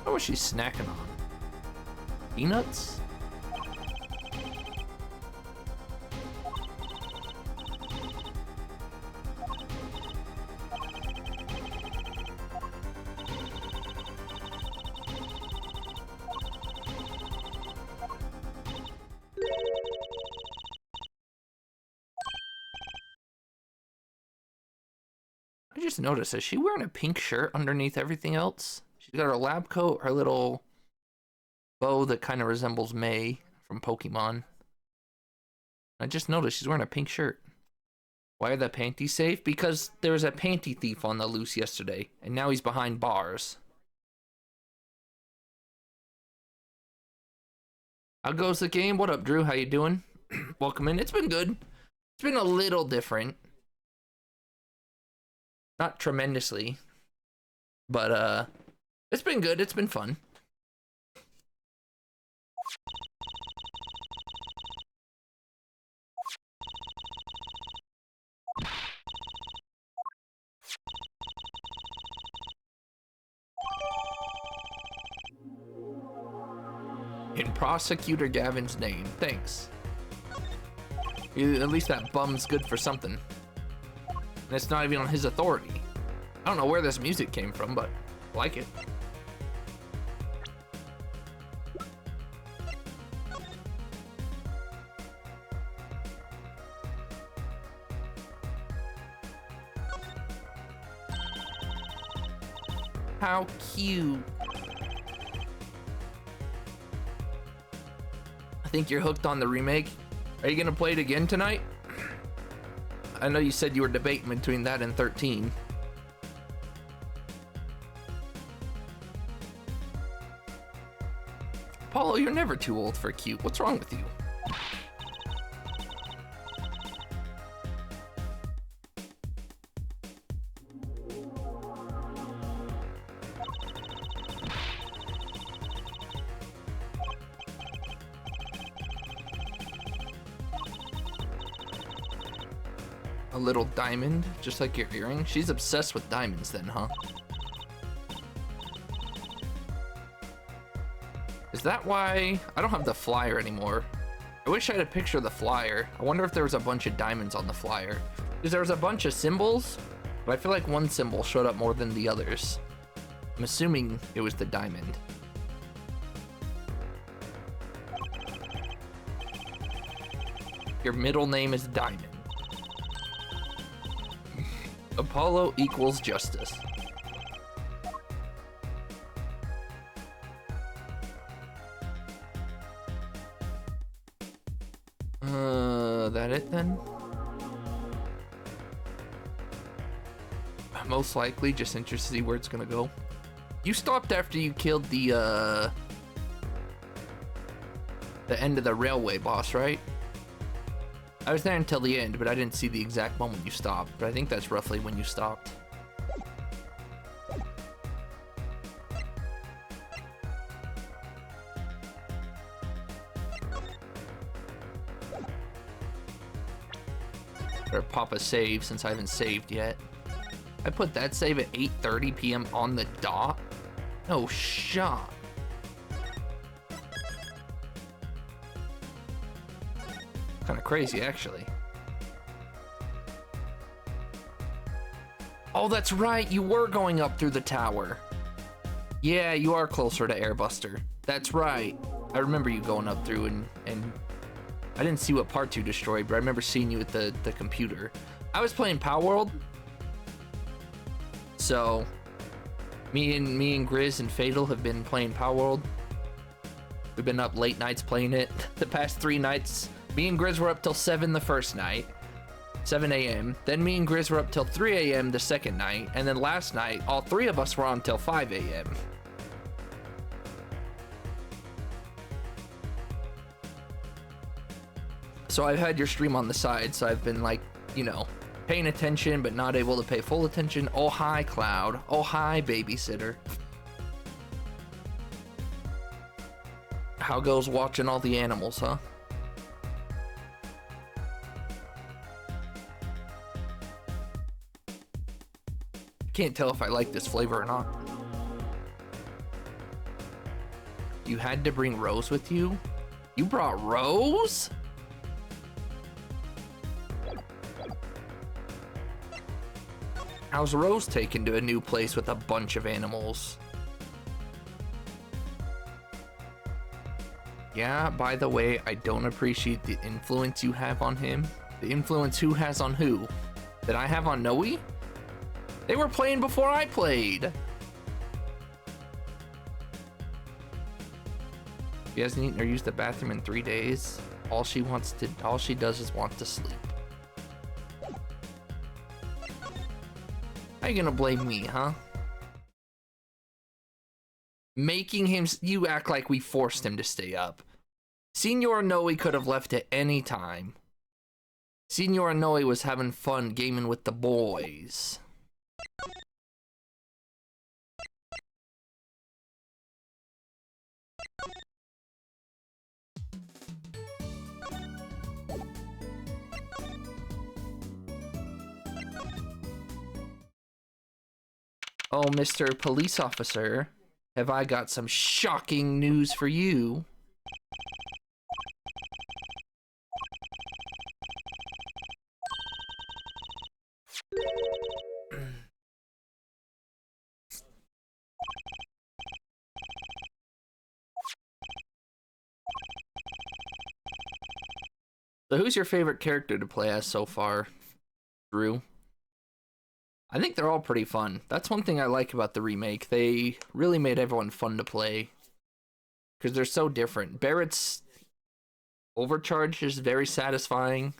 What was she snacking on? Peanuts? I just noticed, is she wearing a pink shirt underneath everything else? She's got her lab coat, her little bow that kind of resembles May from Pokemon. I just noticed she's wearing a pink shirt. Why are the panties safe? Because there was a panty thief on the loose yesterday, and now he's behind bars. How goes the game? What up, Drew? How you doing? Welcome in. It's been good. It's been a little different. Not tremendously, but it's been good. It's been fun. In Prosecutor Gavin's name, thanks. At least that bum's good for something. And it's not even on his authority. I don't know where this music came from, but I like it. How cute. I think you're hooked on the remake. Are you gonna play it again tonight? I know you said you were debating between that and 13. Paulo, you're never too old for cute. What's wrong with you? A little diamond, just like your earring? She's obsessed with diamonds then, huh? Is that why I don't have the flyer anymore? I wish I had a picture of the flyer. I wonder if there was a bunch of diamonds on the flyer. Because there was a bunch of symbols, but I feel like one symbol showed up more than the others. I'm assuming it was the diamond. Your middle name is Diamond. Apollo equals justice. That it then? Most likely, just interested to see where it's gonna go. You stopped after you killed the end of the railway boss, right? I was there until the end, but I didn't see the exact moment you stopped. But I think that's roughly when you stopped. pop a save since I haven't saved yet. I put that save at 8:30 p.m. on the dot. No shot. Kind of crazy, actually. Oh, that's right. You were going up through the tower. Yeah, you are closer to Airbuster. That's right. I remember you going up through and I didn't see what parts you destroyed, but I remember seeing you at the computer. I was playing Power World. So me and Grizz and Fatal have been playing Power World. We've been up late nights playing it. The past 3 nights, me and Grizz were up till 7 the first night. 7 a.m. Then me and Grizz were up till 3 a.m. the second night. And then last night, all 3 of us were on till 5 a.m. So I've had your stream on the side, so I've been like, you know, paying attention, but not able to pay full attention. Oh, hi, Cloud. Oh, hi, babysitter. How goes watching all the animals, huh? Can't tell if I like this flavor or not. You had to bring Rose with you? You brought Rose? How's Rose taken to a new place with a bunch of animals? Yeah, by the way, I don't appreciate the influence you have on him. The influence who has on who? That I have on Noe? They were playing before I played. She hasn't eaten or used the bathroom in 3 days. All she does is want to sleep. How you gonna blame me, huh? Making him, you act like we forced him to stay up. Senor Noe could have left at any time. Senor Noe was having fun gaming with the boys. Oh, Mr. Police Officer, have I got some shocking news for you? So who's your favorite character to play as so far, Drew? I think they're all pretty fun. That's one thing I like about the remake. They really made everyone fun to play. Because they're so different. Barrett's overcharge is very satisfying.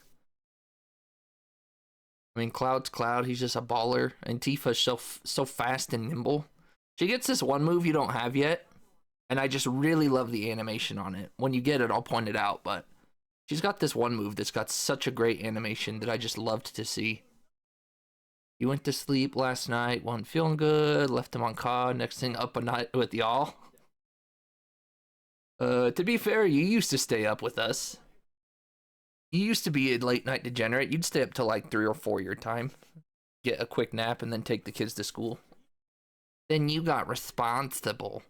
I mean, Cloud's Cloud, he's just a baller. And Tifa's so fast and nimble. She gets this one move you don't have yet. And I just really love the animation on it. When you get it, I'll point it out. But she's got this one move that's got such a great animation that I just loved to see. You went to sleep last night, wasn't feeling good, left him on COD, next thing up a night with y'all. To be fair, you used to stay up with us. You used to be a late night degenerate. You'd stay up till like 3 or 4 your time. Get a quick nap and then take the kids to school. Then you got responsible.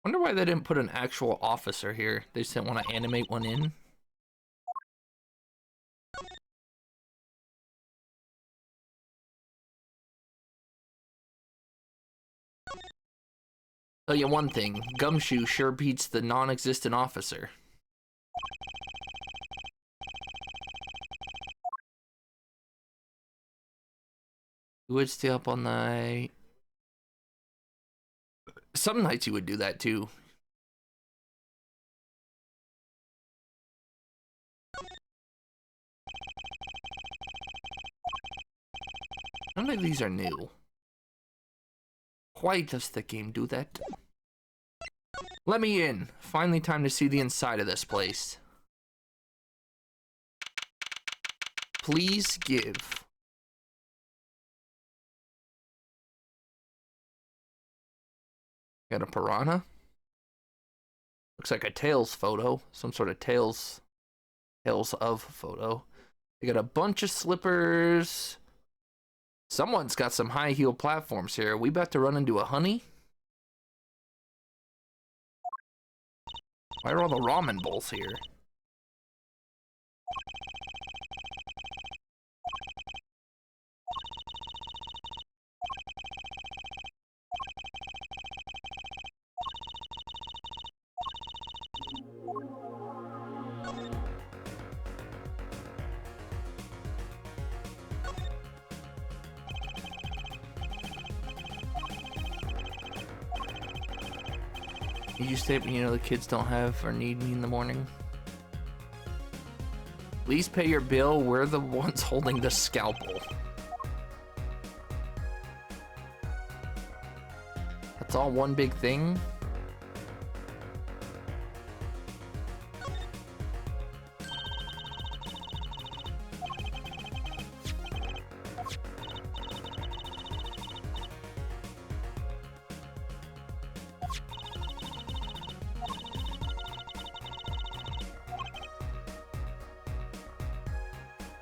Wonder why they didn't put an actual officer here. They just didn't want to animate one in. Tell you one thing, Gumshoe sure beats the non-existent officer. You would stay up all night. Some nights you would do that too. None of these are new. Why does the game do that? Let me in. Finally time to see the inside of this place. Please give. Got a piranha. Looks like a Tails photo. Some sort of Tails of photo. They got a bunch of slippers. Someone's got some high heel platforms here. Are we about to run into a honey? Why are all the ramen bowls here? You state when you know the kids don't have or need me in the morning. Please pay your bill. We're the ones holding the scalpel. That's all one big thing.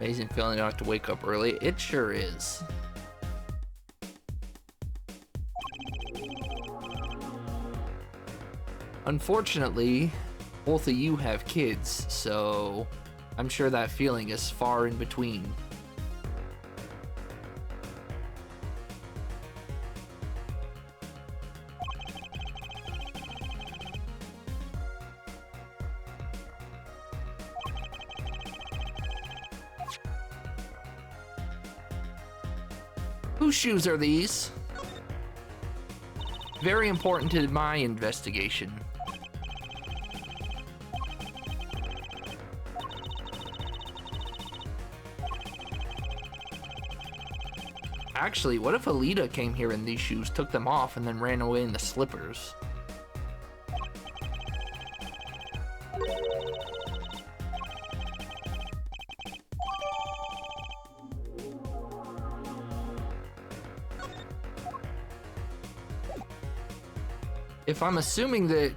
Amazing feeling you don't have to wake up early. It sure is. Unfortunately, both of you have kids, so I'm sure that feeling is far in between. Whose shoes are these? Very important to my investigation. Actually, what if Alita came here in these shoes, took them off, and then ran away in the slippers? If I'm assuming that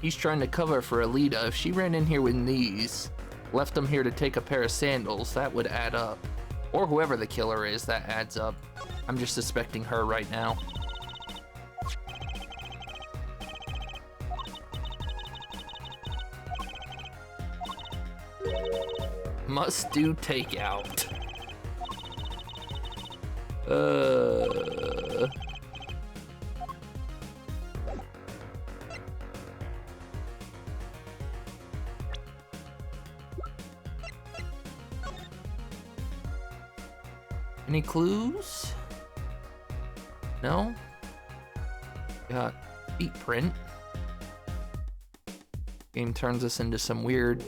he's trying to cover for Alita, if she ran in here with these, left them here to take a pair of sandals, that would add up. Or whoever the killer is, that adds up. I'm just suspecting her right now. Must do takeout. Any clues? No? Got feet print. Game turns us into some weird...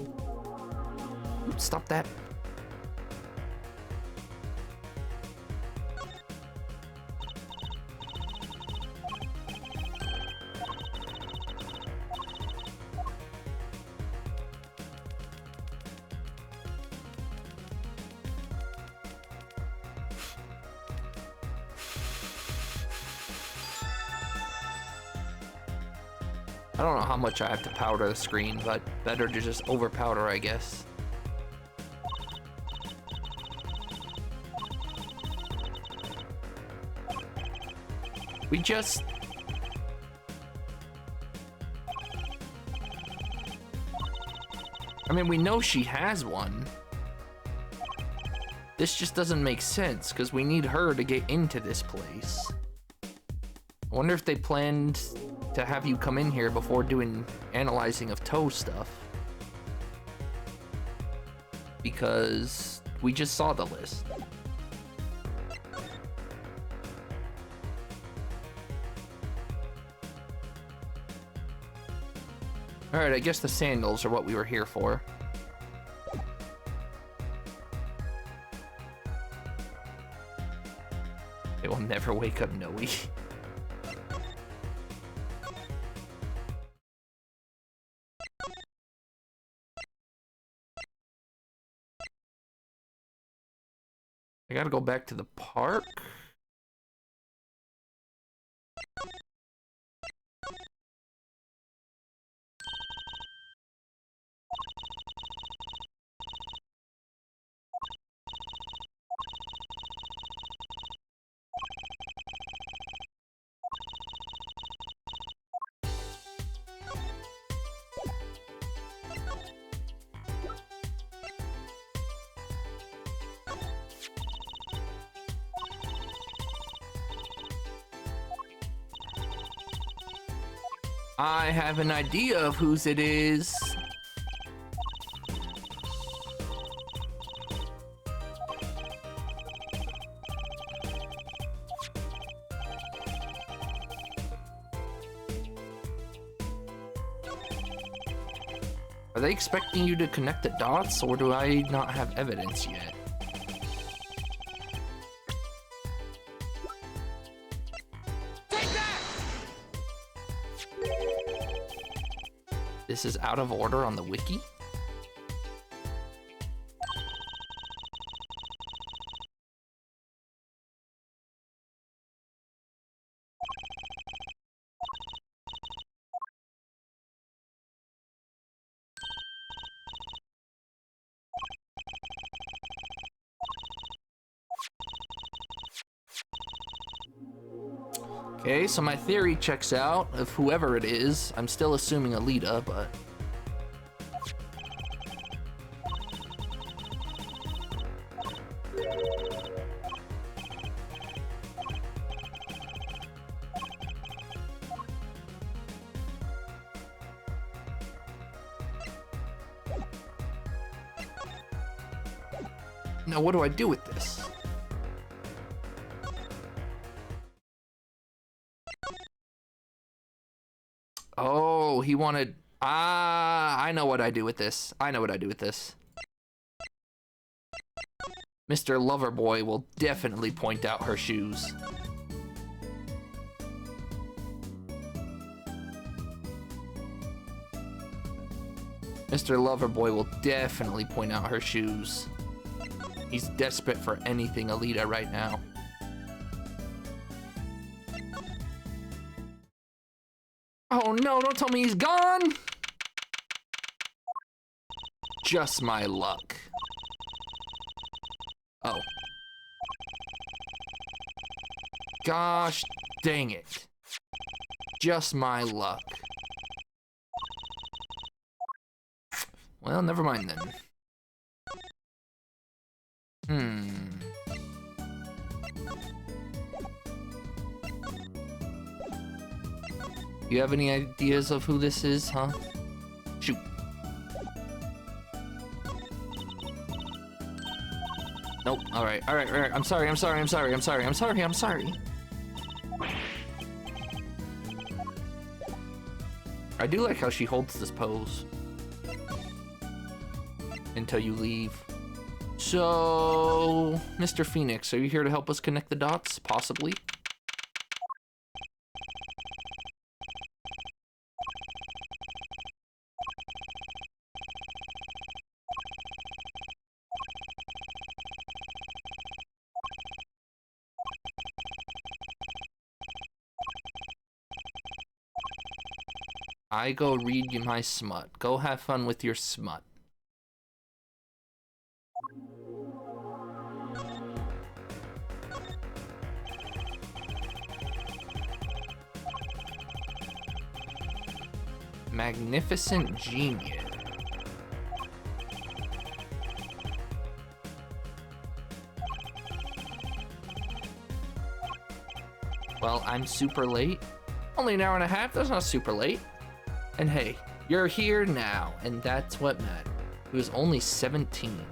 Oops, stop that. I don't know how much I have to powder the screen, but better to just over powder, I guess. We just... I mean, we know she has one. This just doesn't make sense, because we need her to get into this place. I wonder if they planned to have you come in here before doing analyzing of toe stuff. Because we just saw the list. Alright, I guess the sandals are what we were here for. They will never wake up Noe. I gotta go back to the park. I have an idea of whose it is. Are they expecting you to connect the dots, or do I not have evidence yet? Take that! This is out of order on the wiki? Okay, so my theory checks out of whoever it is. I'm still assuming Alita, but... Now what do I do with this? Oh, he wanted... I know what I do with this. I know what I do with this. Mr. Loverboy will definitely point out her shoes. Mr. Loverboy will definitely point out her shoes. He's desperate for anything Alita right now. Oh no, don't tell me he's gone! Just my luck. Oh. Gosh dang it. Just my luck. Well, never mind then. You have any ideas of who this is, huh? Shoot. Nope. Alright. I'm sorry. I do like how she holds this pose. Until you leave. So, Mr. Phoenix, are you here to help us connect the dots? Possibly. I go read you my smut. Go have fun with your smut. Magnificent Genius. Well, I'm super late. Only an hour and a half, that's not super late. And hey, you're here now, and that's what mattered. He was only 17.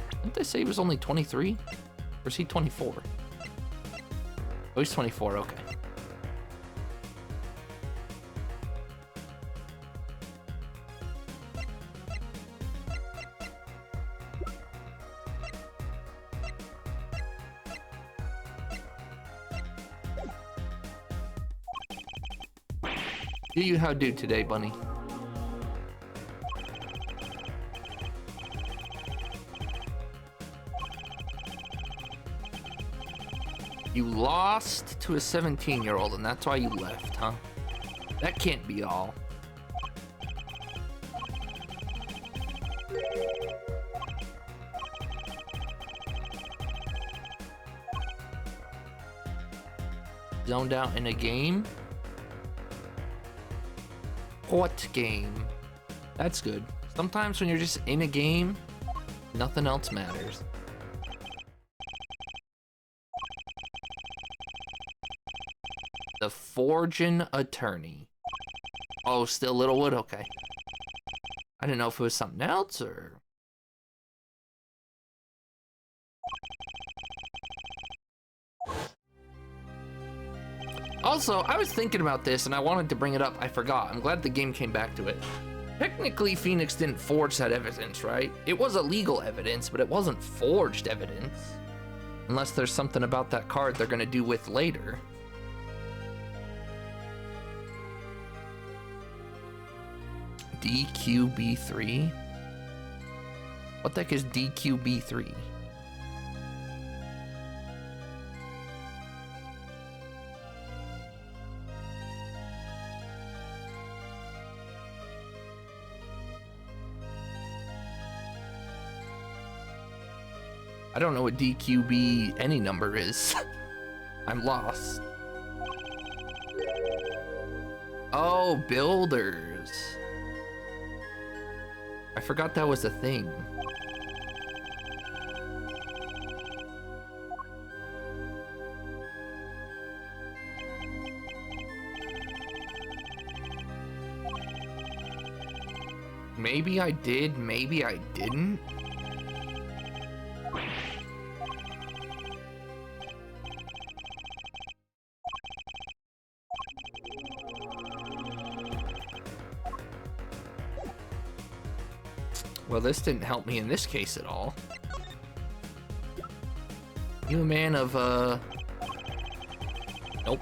Didn't they say he was only 23? Or is he 24? Oh, he's 24, okay. Do you how do today, bunny? You lost to a 17-year-old and that's why you left, huh? That can't be all. Zoned out in a game? What game? That's good. Sometimes when you're just in a game, nothing else matters. The Forging Attorney. Oh, still Littlewood? Okay. I didn't know if it was something else or... Also, I was thinking about this and I wanted to bring it up. I forgot. I'm glad the game came back to it. Technically, Phoenix didn't forge that evidence, right? It was illegal evidence, but it wasn't forged evidence. Unless there's something about that card they're gonna do with later. DQB3? What the heck is DQB3? I don't know what DQB any number is. I'm lost. Oh, builders. I forgot that was a thing. Maybe I did, maybe I didn't. Well, this didn't help me in this case at all. You a man of, Nope.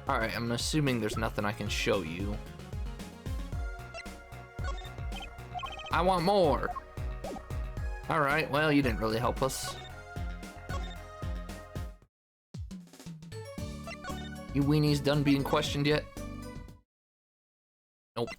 Alright, I'm assuming there's nothing I can show you. I want more! Alright, well, you didn't really help us. You weenies done being questioned yet? Nope.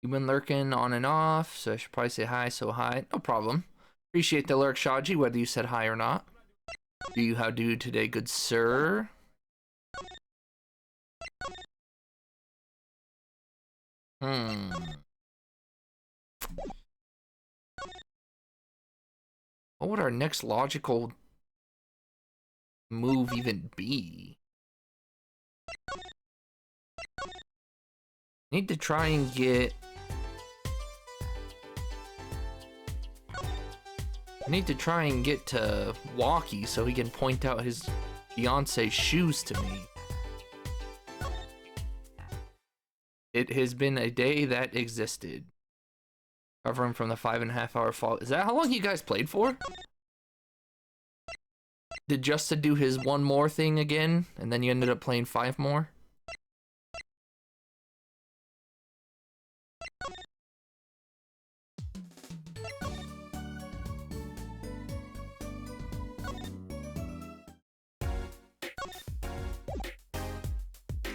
You've been lurking on and off, so I should probably say hi, so hi. No problem. Appreciate the lurk, Shaji, whether you said hi or not. Do you how do today, good sir? What would our next logical move even be? Need to try and get... I need to try and get to Walkie so he can point out his fiance's shoes to me. It has been a day that existed. Recovering from the 5.5 hour fall. Is that how long you guys played for? Did Justin do his one more thing again, and then you ended up playing 5 more?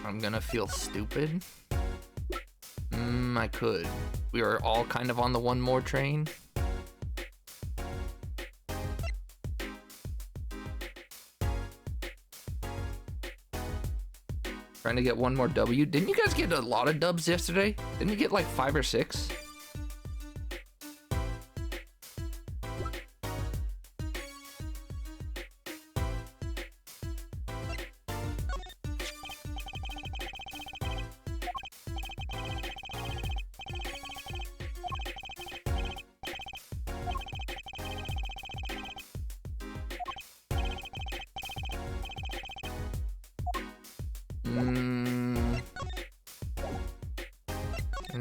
I'm gonna feel stupid. I could. We are all kind of on the one more train. Trying to get one more W. Didn't you guys get a lot of dubs yesterday? Didn't you get like 5 or 6?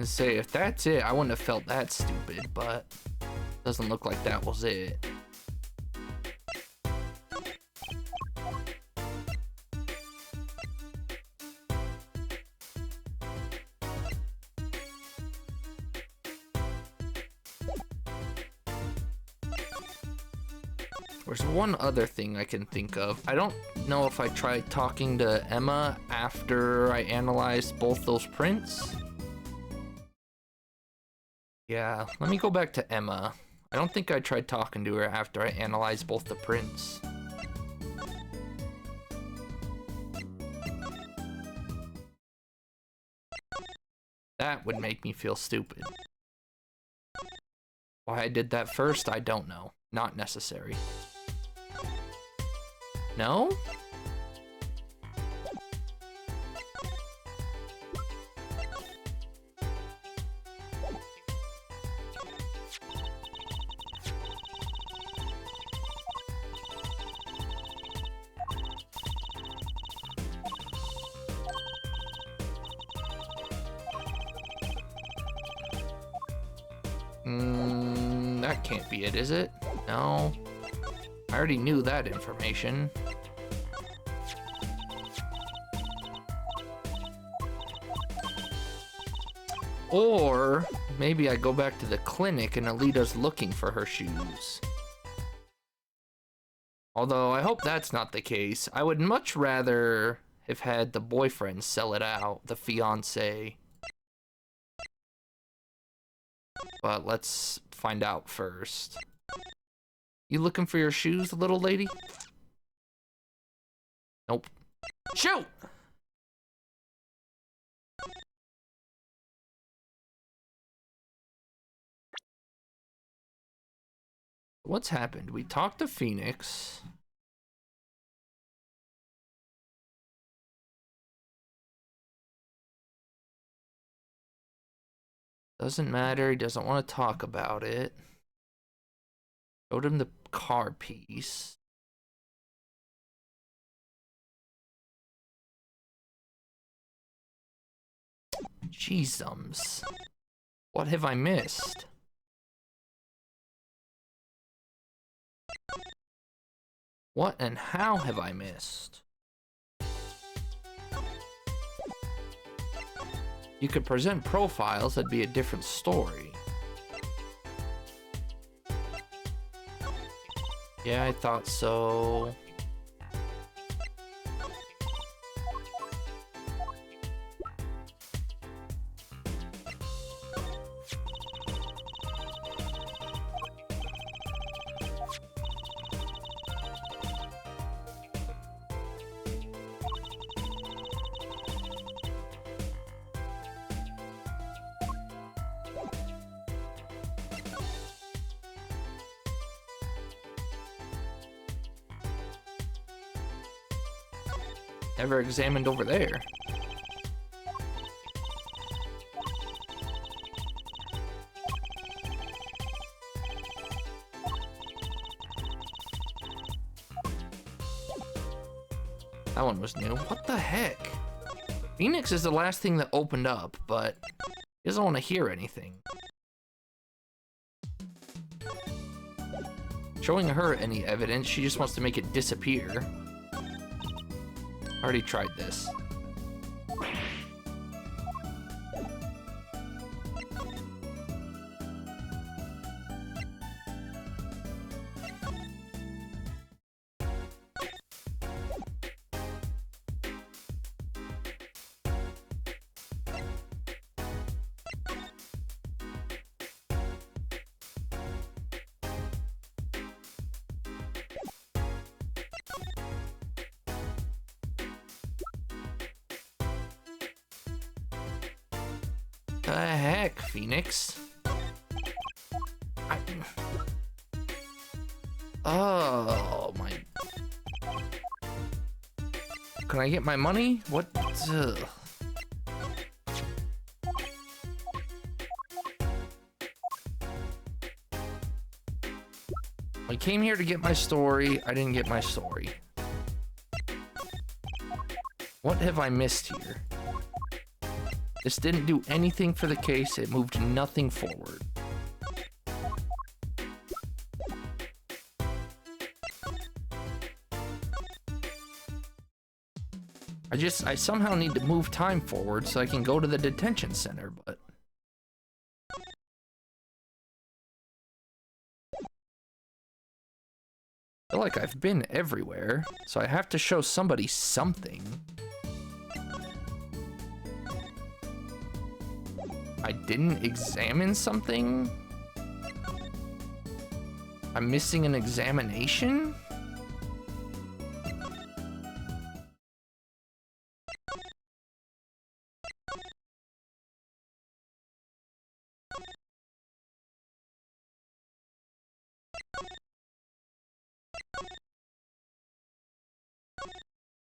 Say if that's it, I wouldn't have felt that stupid, but doesn't look like that was it. There's one other thing I can think of. I don't know if I tried talking to Emma after I analyzed both those prints. Yeah, let me go back to Emma. I don't think I tried talking to her after I analyzed both the prints. That would make me feel stupid. Why I did that first, I don't know. Not necessary. No? That can't be it, is it? No. I already knew that information. Or maybe I go back to the clinic and Alita's looking for her shoes. Although I hope that's not the case. I would much rather have had the boyfriend sell it out, the fiance. But let's find out first. You looking for your shoes, little lady? Nope. Shoot! What's happened? We talked to Phoenix. Doesn't matter, he doesn't want to talk about it. Showed him the car piece. Jeezums. What have I missed? What and how have I missed? You could present profiles, that'd be a different story. Yeah, I thought so. Never examined over there. That one was new. What the heck? Phoenix is the last thing that opened up, but he doesn't want to hear anything. Showing her any evidence, she just wants to make it disappear. Already tried this. The heck, Phoenix? Oh my. Can I get my money? What? Ugh. I came here to get my story. I didn't get my story. What have I missed here? This didn't do anything for the case. It moved nothing forward. I somehow need to move time forward so I can go to the detention center, but... I feel like I've been everywhere, so I have to show somebody something. I didn't examine something? I'm missing an examination?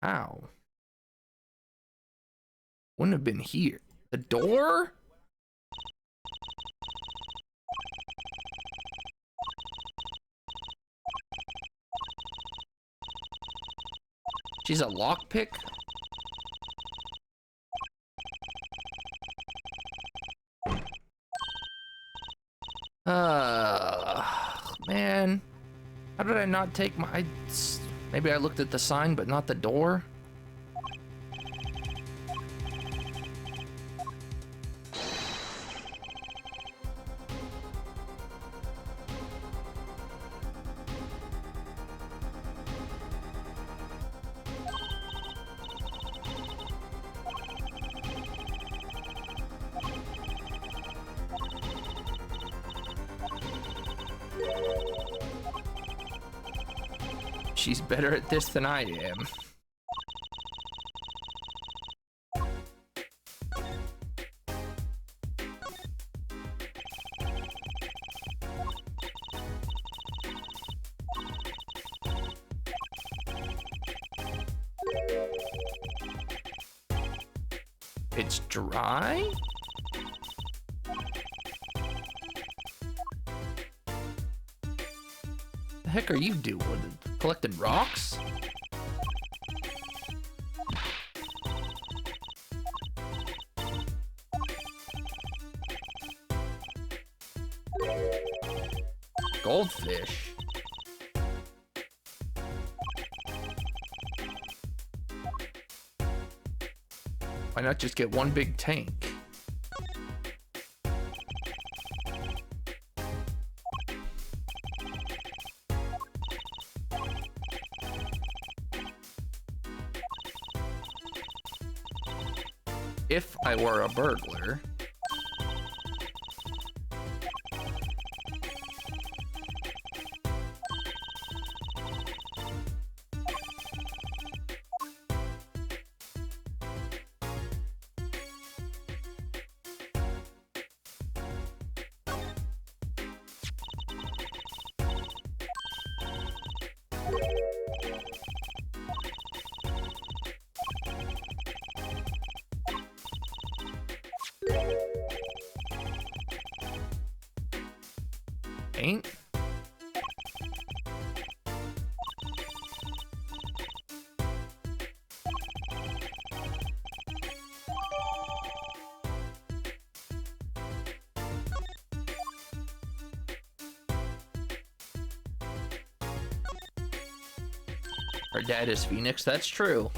How? Wouldn't have been here. The door? She's a lockpick? Man. How did I not take my... Maybe I looked at the sign, but not the door? She's better at this than I am. It's dry? The heck are you doing? Collecting rocks? Goldfish? Why not just get one big tank? If I were a burglar. Ain't. Her dad is Phoenix, that's true.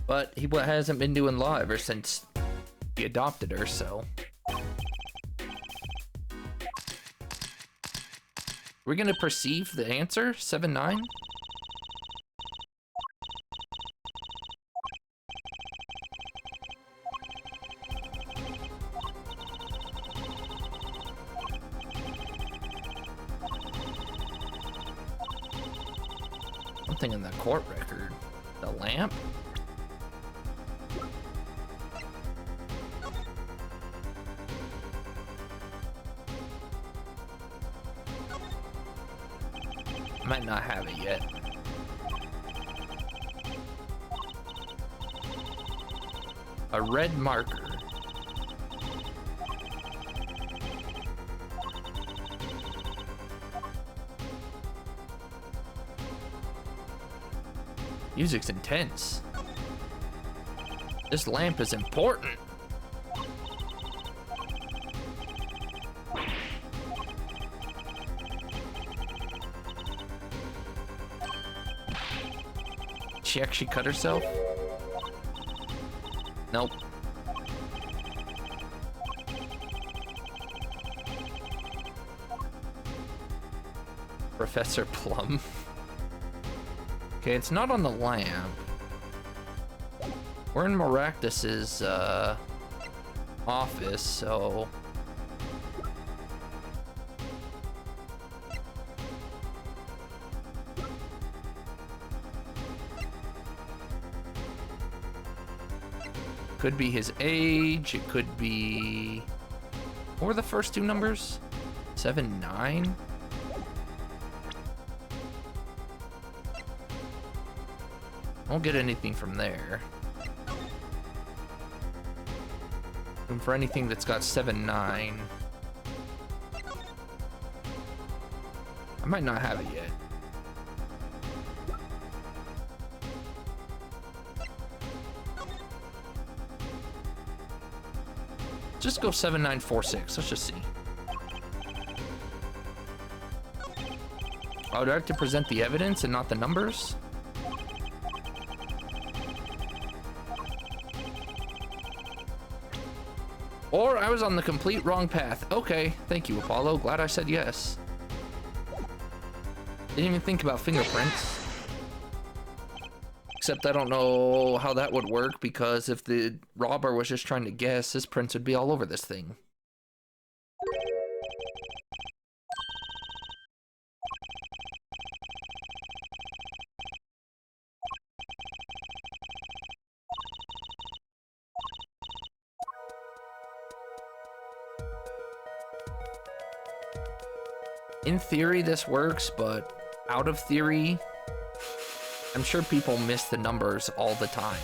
But he hasn't been doing law ever since he adopted her, so. We're gonna perceive the answer? 7-9? Something in the court record. The lamp? Might not have it yet. A red marker. Music's intense. This lamp is important. She actually cut herself? Nope. Professor Plum. Okay, it's not on the lamp. We're in Maractus's office, so... Could be his age, it could be... What were the first two numbers? 7, 9? I won't get anything from there. And for anything that's got 7-9, I might not have it yet. Just go 7946. Let's just see. Oh, do I have to present the evidence and not the numbers? Or I was on the complete wrong path. Okay, thank you, Apollo. Glad I said yes. Didn't even think about fingerprints. Except I don't know how that would work, because if the robber was just trying to guess, his prints would be all over this thing. In theory, this works, but out of theory, I'm sure people miss the numbers all the time.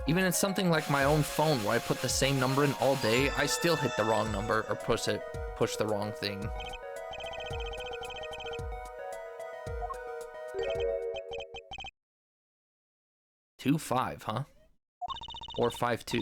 Even in something like my own phone, where I put the same number in all day, I still hit the wrong number or push the wrong thing. Two 5, huh? Or 5-2.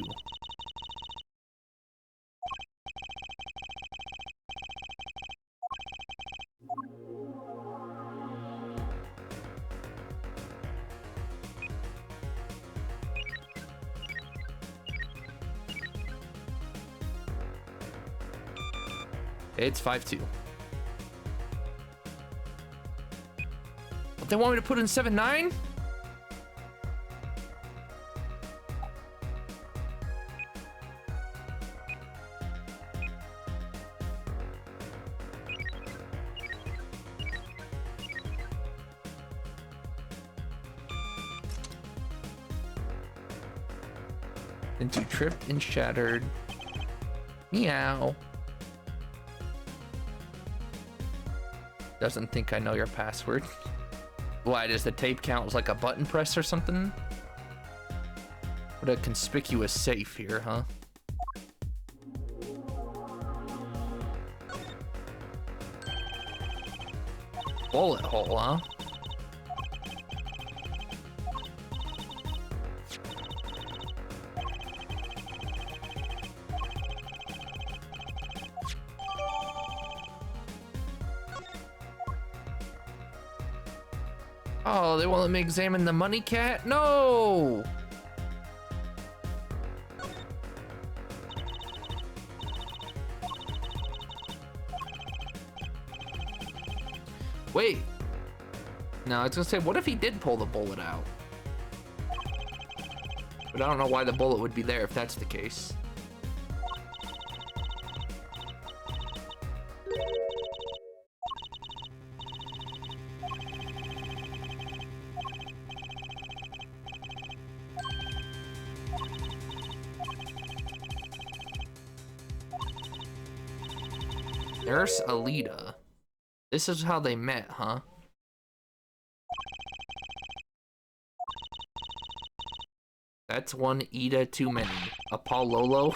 It's 5-2. But they want me to put in 7-9? Into tripped and shattered. Meow. Doesn't think I know your password. Why, does the tape count as like a button press or something? What a conspicuous safe here, huh? Bullet hole, huh? Oh, they won't let me examine the money cat? No! Wait. No, I was gonna say, what if he did pull the bullet out? But I don't know why the bullet would be there if that's the case. Nurse Alita. This is how they met, huh? That's one Ida too many. Apollo.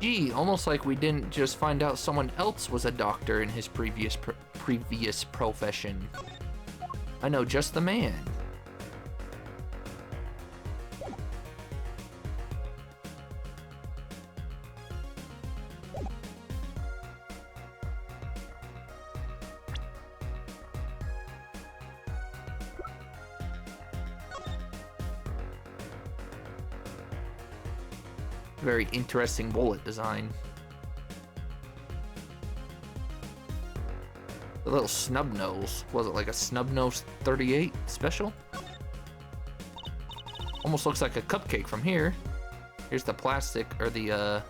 Gee, almost like we didn't just find out someone else was a doctor in his previous profession. I know just the man. Very interesting bullet design. The little snub nose. Was it like a snub nose 38 special? Almost looks like a cupcake from here. Here's the plastic, or the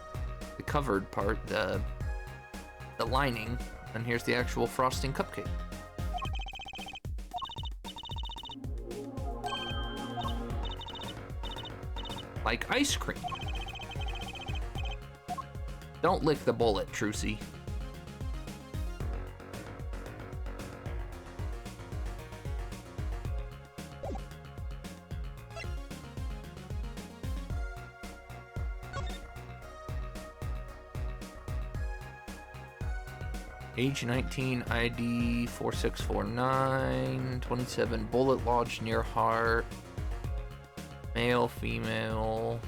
covered part, the lining, and here's the actual frosting cupcake. Like ice cream. Don't lick the bullet, Trucy. Age 19, ID 4649, 27, bullet lodged near heart. Male, female.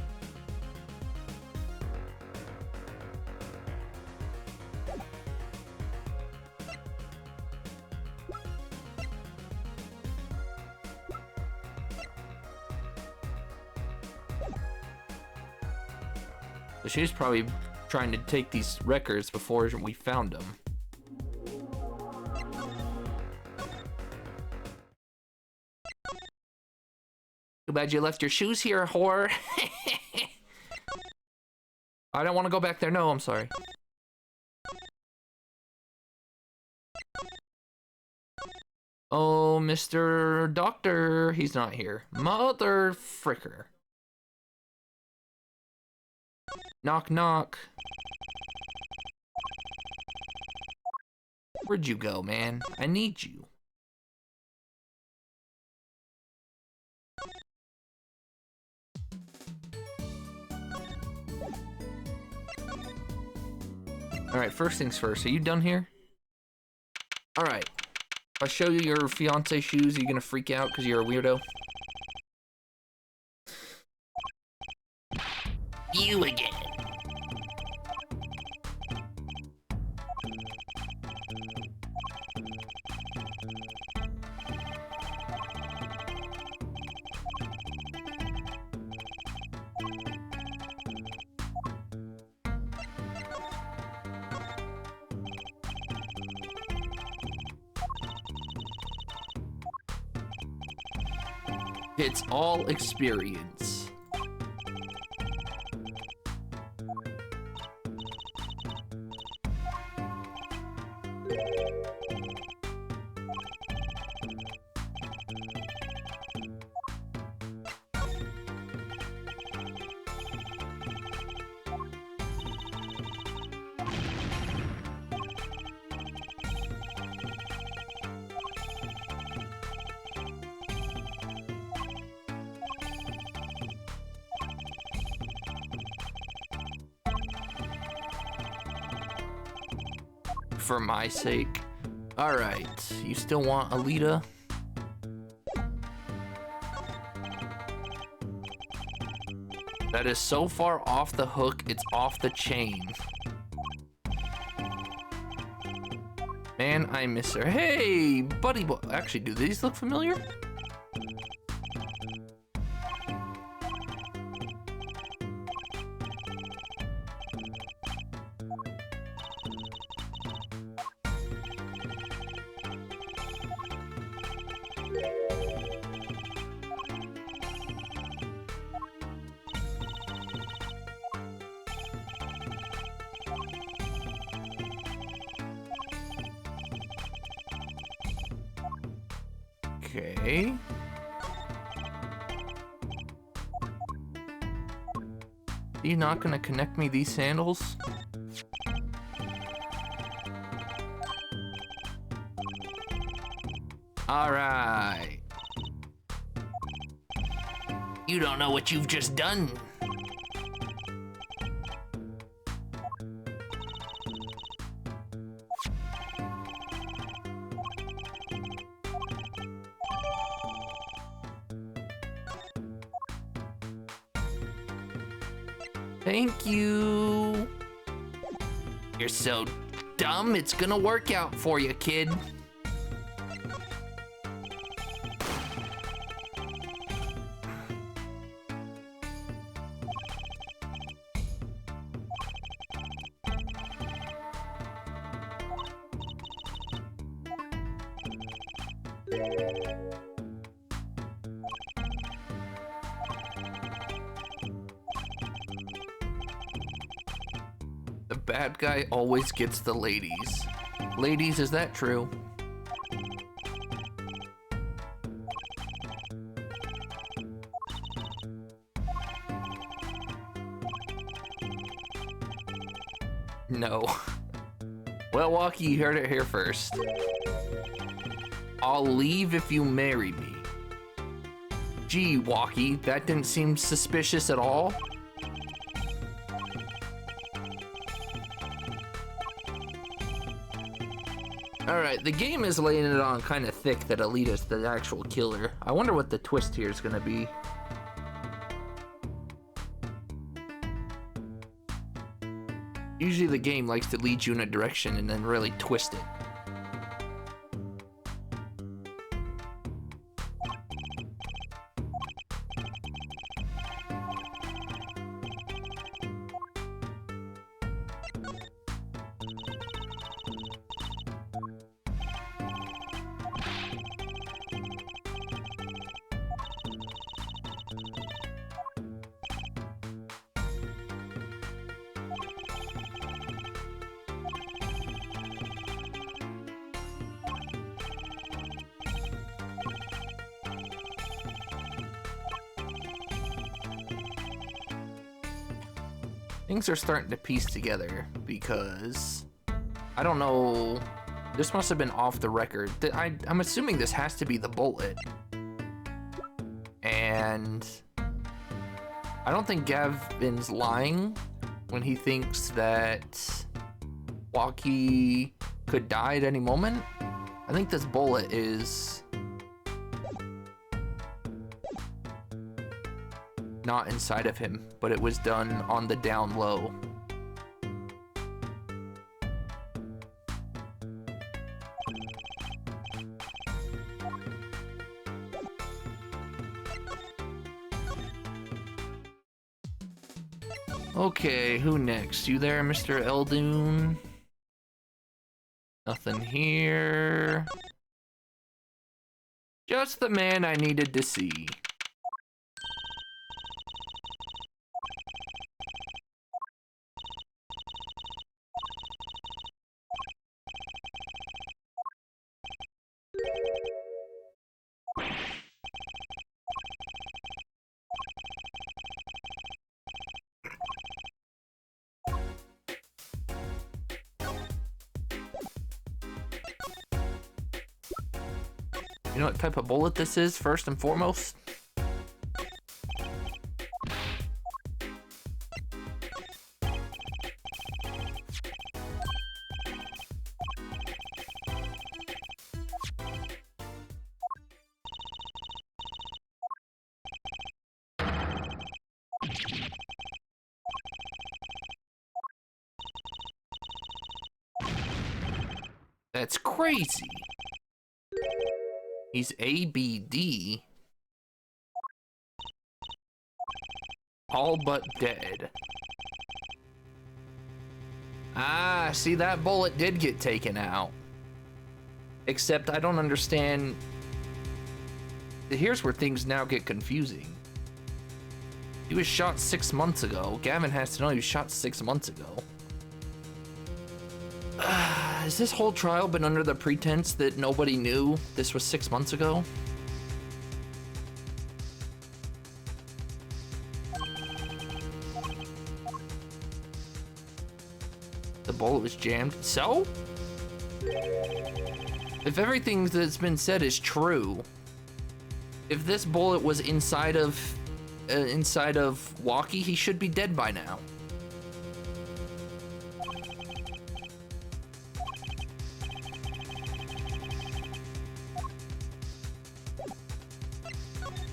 So she was probably trying to take these records before we found them. Too bad you left your shoes here, whore. I don't want to go back there. No, I'm sorry. Oh, Mr. Doctor. He's not here. Mother fricker. Knock, knock. Where'd you go, man? I need you. Alright, first things first. Are you done here? Alright. If I show you your fiance shoes, are you gonna freak out because you're a weirdo? You again. It's all experience. For my sake. Alright, you still want Alita? That is so far off the hook, it's off the chain. Man, I miss her. Hey, buddy boy. Actually, do these look familiar? Okay. Are you not gonna connect me these sandals? Alright. You don't know what you've just done. Thank you. You're so dumb, it's gonna work out for you, kid. bad guy always gets the ladies. Ladies, is that true? No. Well, Walkie, you heard it here first. I'll leave if you marry me. Gee, Walkie, that didn't seem suspicious at all. Alright, the game is laying it on kind of thick that Alita's the actual killer. I wonder what the twist here is gonna be. Usually the game likes to lead you in a direction and then really twist it. Things are starting to piece together because I don't know. This must have been off the record. I'm assuming this has to be the bullet. And I don't think Gavin's lying when he thinks that Walkie could die at any moment. I think this bullet is not inside of him, but it was done on the down low. Okay, who next? You there, Mr. Eldoon? Nothing here. Just the man I needed to see. You know what type of bullet this is, first and foremost? That's crazy. He's ABD. All but dead. Ah, see, that bullet did get taken out. Except I don't understand. Here's where things now get confusing. He was shot 6 months ago. Gavin has to know he was shot 6 months ago. Has this whole trial been under the pretense that nobody knew this was 6 months ago? The bullet was jammed. So? If everything that's been said is true, if this bullet was inside of Walkie, he should be dead by now.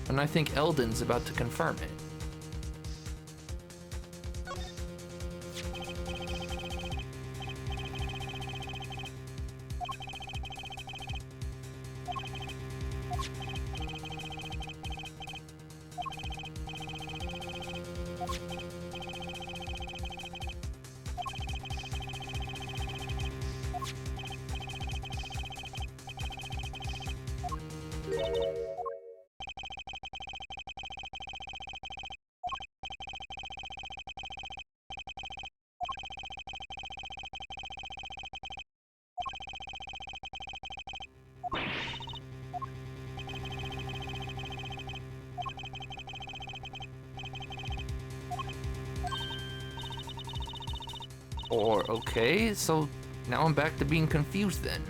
And I think Eldon's about to confirm it. Or, okay, so now I'm back to being confused then.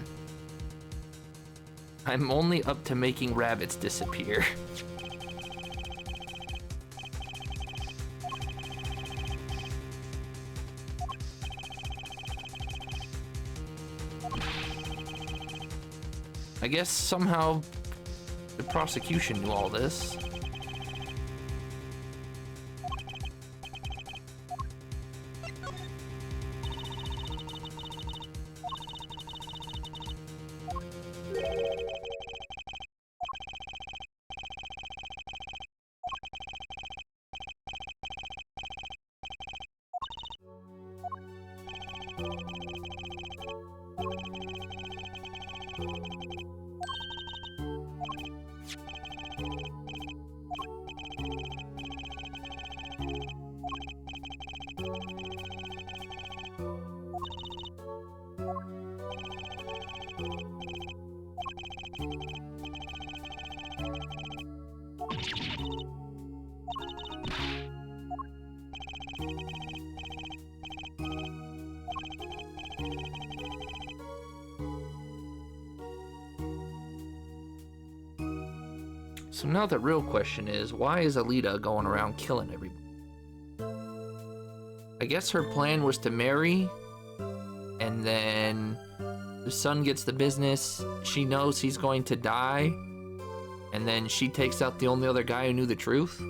I'm only up to making rabbits disappear. I guess somehow the prosecution knew all this. So now the real question is, why is Alita going around killing everybody? I guess her plan was to marry, and then the son gets the business, she knows he's going to die, and then she takes out the only other guy who knew the truth?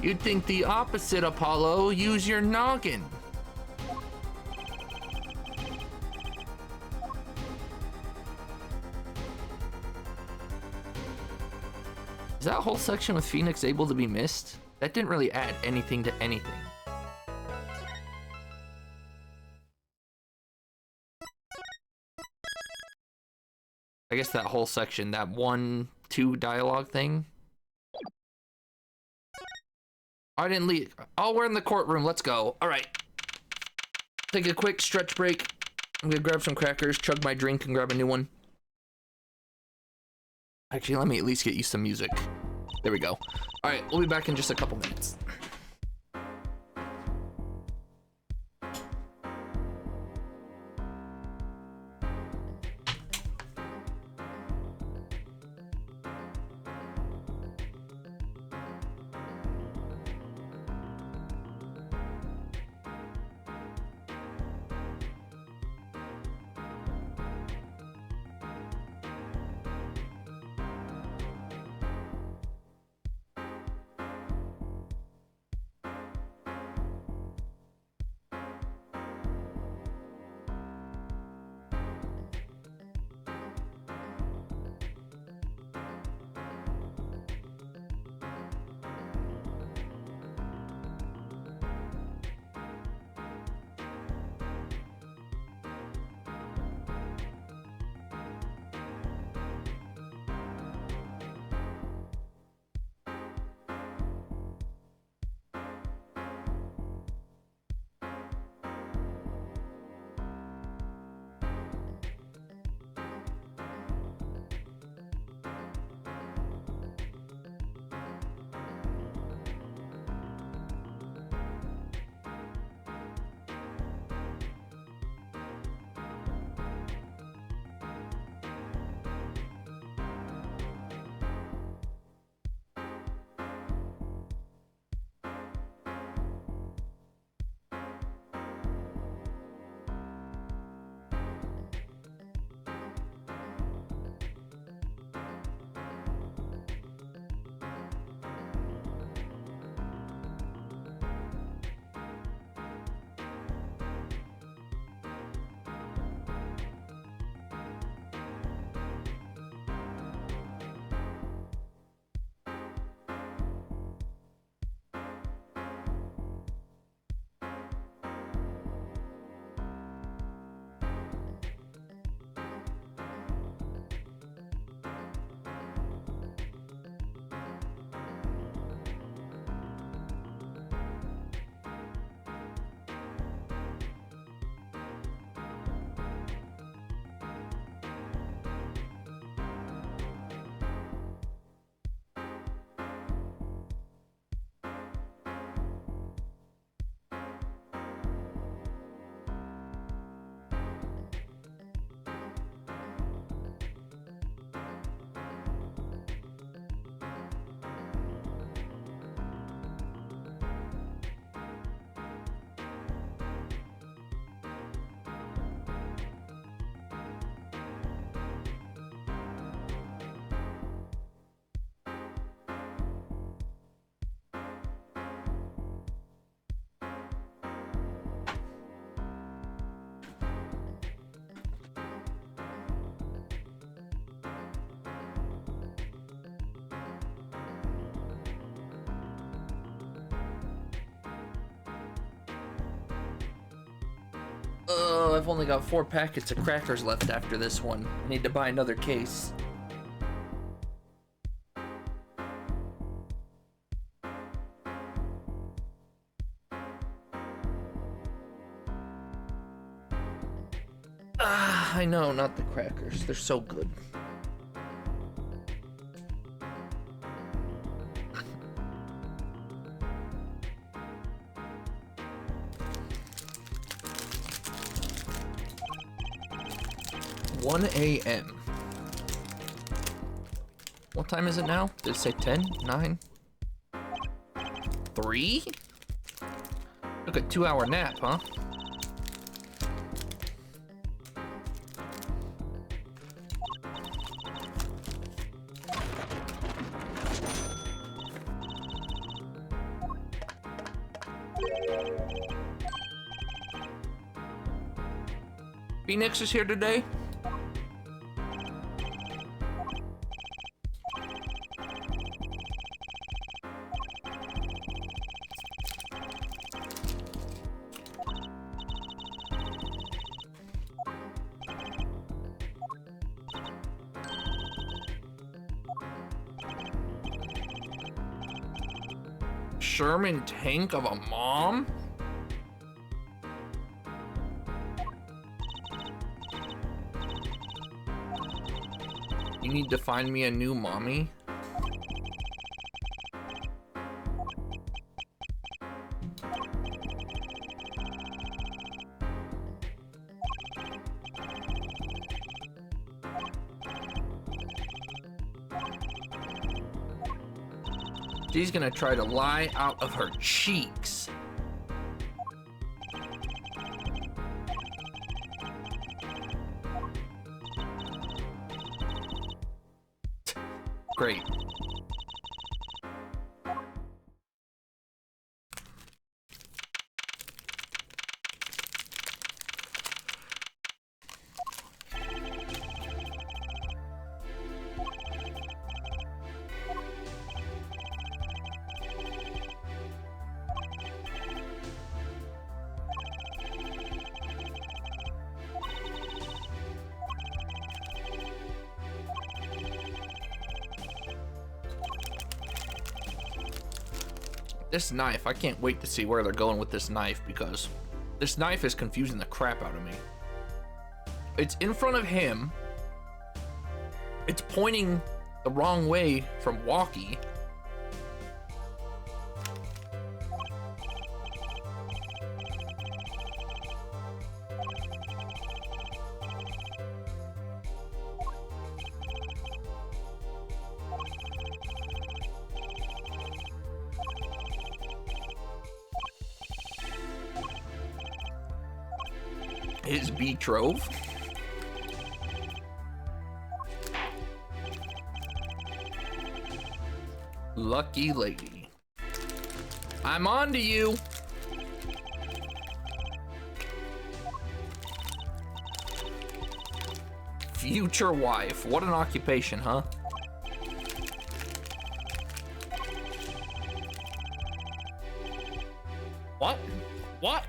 You'd think the opposite, Apollo. Use your noggin. Is that whole section with Phoenix able to be missed? That didn't really add anything to anything. I guess that whole section, that 1-2 dialogue thing. I didn't leave. Oh, we're in the courtroom. Let's go. All right. Take a quick stretch break. I'm gonna grab some crackers, chug my drink, and grab a new one. Actually, let me at least get you some music. There we go. All right, we'll be back in just a couple minutes. I've only got 4 packets of crackers left after this one. I need to buy another case. I know, not the crackers. They're so good. $1 a.m. What time is it now? Did it say 10? 9? 3? Took a 2-hour nap, huh? Phoenix is here today. Sherman tank of a mom? You need to find me a new mommy? She's gonna try to lie out of her cheeks. Great. This knife, I can't wait to see where they're going with this knife, because this knife is confusing the crap out of me. It's in front of him. It's pointing the wrong way from Walkie. His betrothed. Lucky lady. I'm on to you. Future wife. What an occupation, huh? What? What?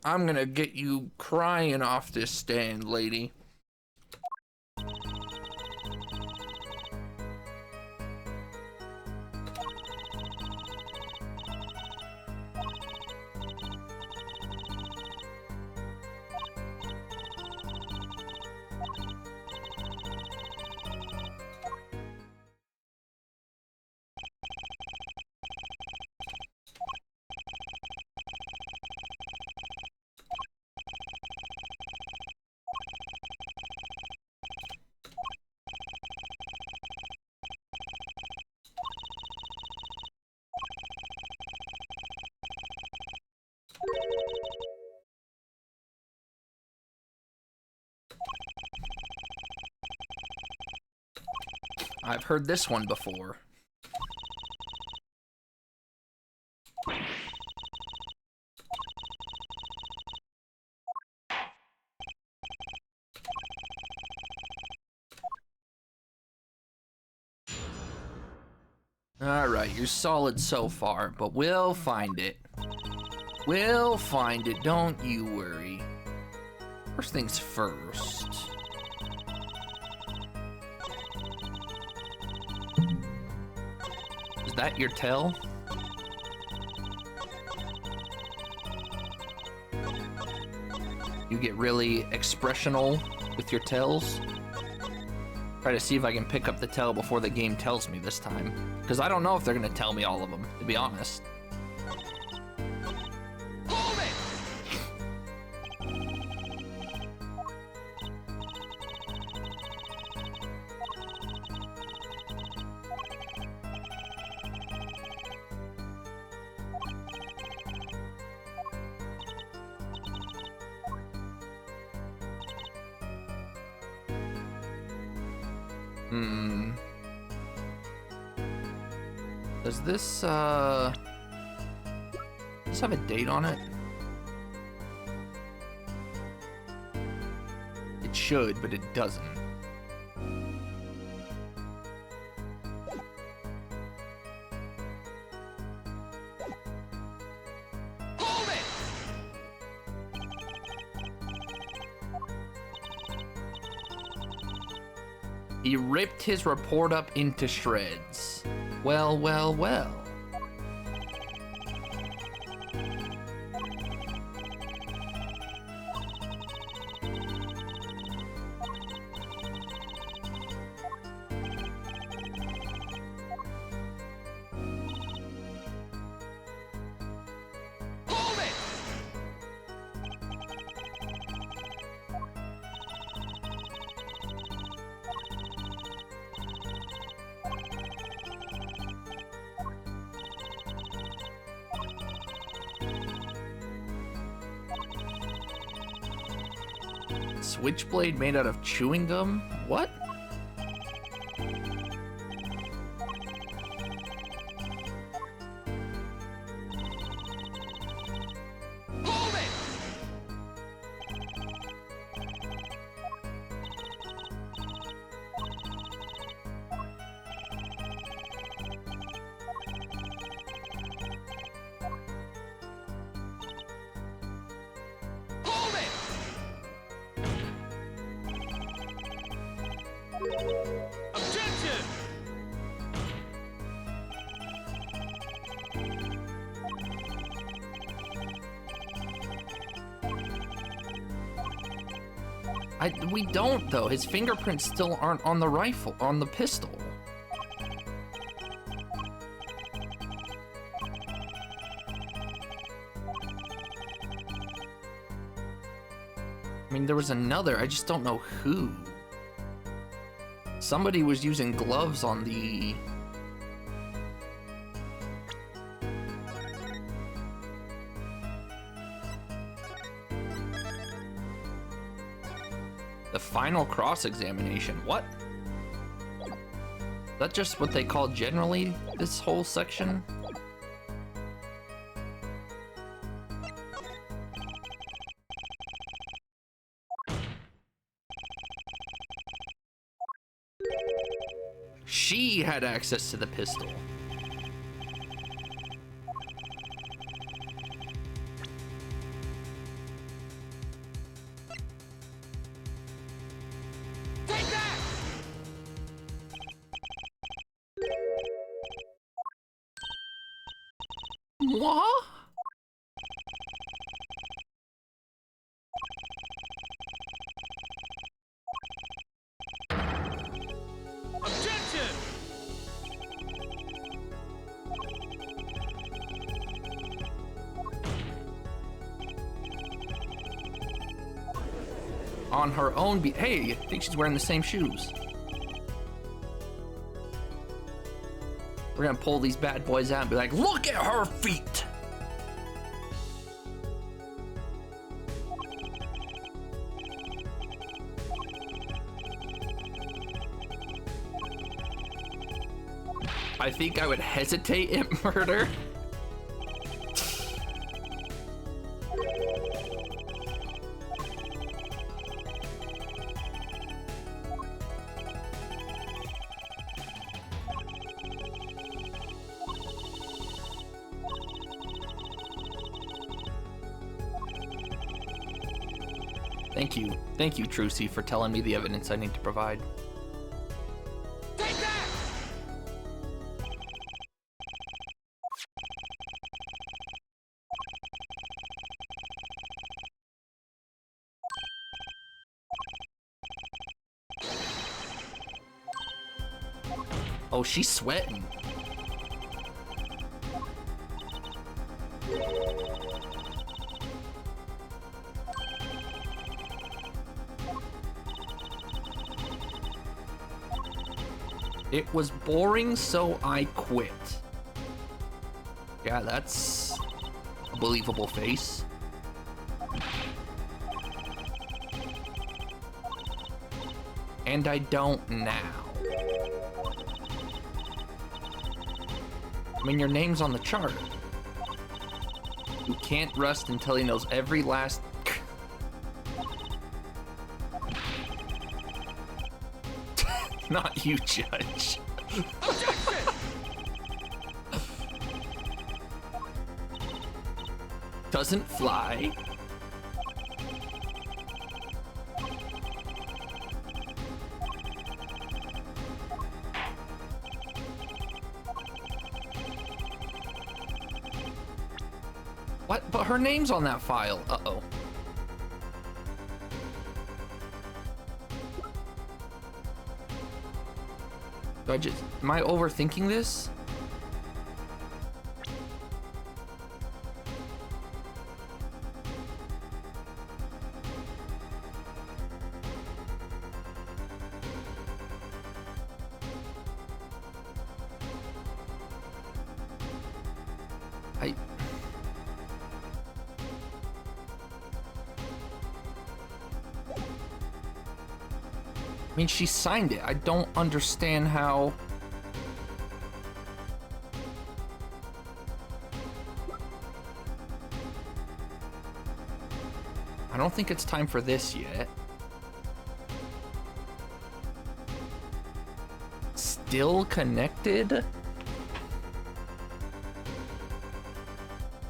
I'm gonna get you crying off this stand, lady. I've heard this one before. Alright, you're solid so far, but we'll find it. We'll find it, don't you worry. First things first. Is that your tail? You get really expressional with your tails. Try to see if I can pick up the tail before the game tells me this time. Because I don't know if they're gonna tell me all of them, to be honest. Hold it! Does this have a date on it? It should, but it doesn't. Hold it! He ripped his report up into shreds. Well, well, well. Hold it! Switchblade made out of chewing gum? What? Hold it! Hold it! Objection! We don't, though. His fingerprints still aren't on the rifle, on the pistol. I mean, there was another, I just don't know who. Somebody was using gloves on the... The final cross-examination. What? Is that just what they call generally this whole section? She had access to the pistol. Take that! What? Objection! On her own hey, I think she's wearing the same shoes. We're gonna pull these bad boys out and be like, look at her feet! I think I would hesitate at murder. Thank you, Trucy, for telling me the evidence I need to provide. Take that! Oh, she's sweating. It was boring, so I quit. Yeah, that's a believable face. And I don't now. I mean, your name's on the chart. You can't rest until he knows every last... Not you, Judge. Objection! Doesn't fly. What? But her name's on that file. Uh-oh. Am I overthinking this? I mean, she signed it. I don't understand how... I don't think it's time for this yet. Still connected?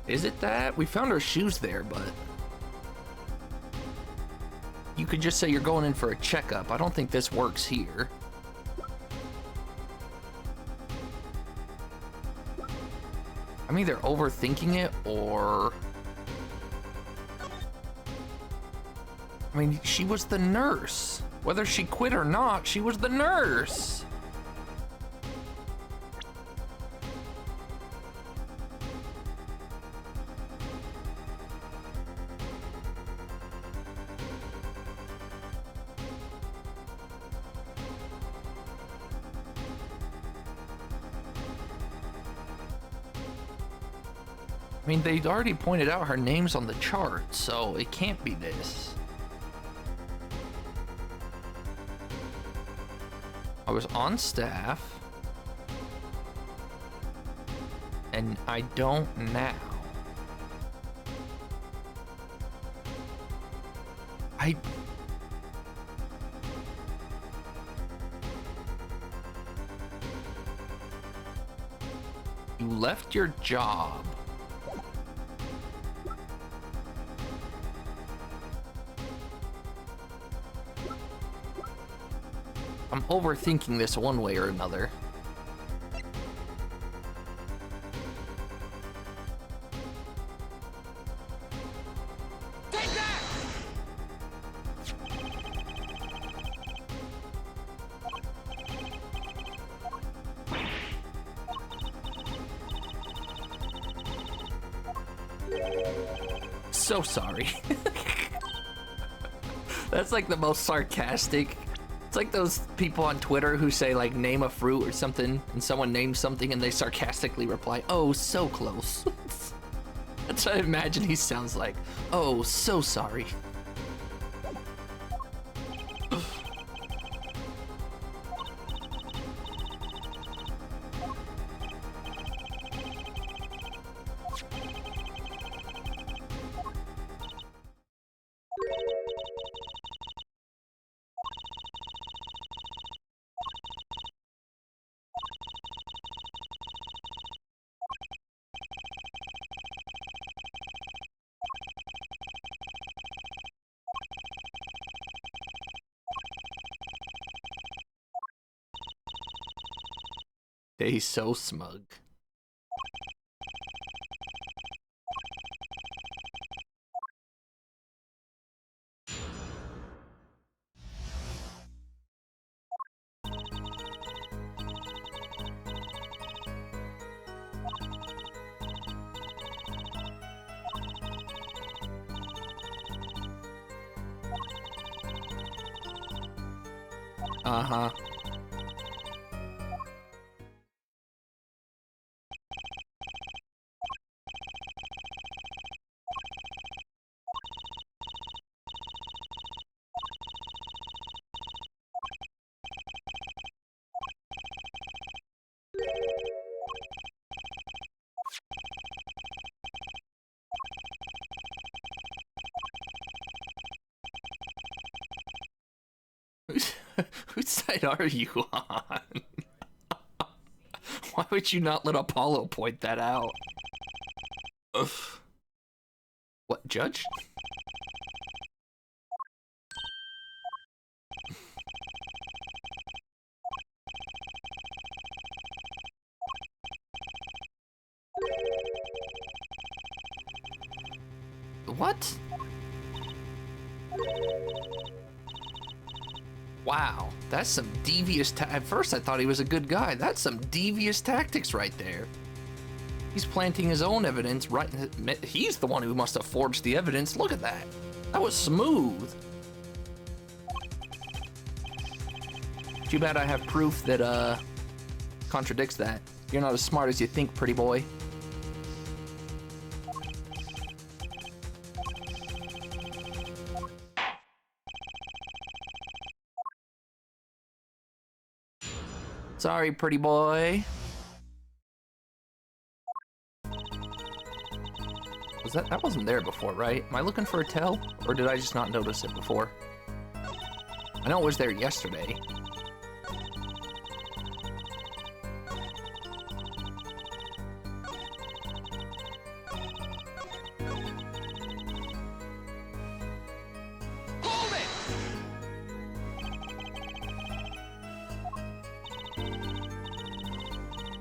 Is it that? We found her shoes there, but... You could just say you're going in for a checkup. I don't think this works here. I'm either overthinking it or... I mean, she was the nurse. Whether she quit or not, she was the nurse. I mean, they already pointed out her name's on the chart, so it can't be this. I was on staff, and I don't now. You left your job. I'm overthinking this one way or another. Take that! So sorry. That's like the most sarcastic. It's like those people on Twitter who say, like, name a fruit or something, and someone names something and they sarcastically reply, oh, so close. That's what I imagine he sounds like. Oh, so sorry. They so smug. Uh-huh. Whose side are you on? Why would you not let Apollo point that out? Ugh. What, Judge? What? Wow, that's some devious at first I thought he was a good guy. That's some devious tactics right there. He's planting his own evidence right. He's the one who must have forged the evidence. Look at that. That was smooth. Too bad I have proof that contradicts that. You're not as smart as you think, pretty boy. Sorry, pretty boy. Was that wasn't there before, right? Am I looking for a tell, or did I just not notice it before? I know it was there yesterday. Hold it!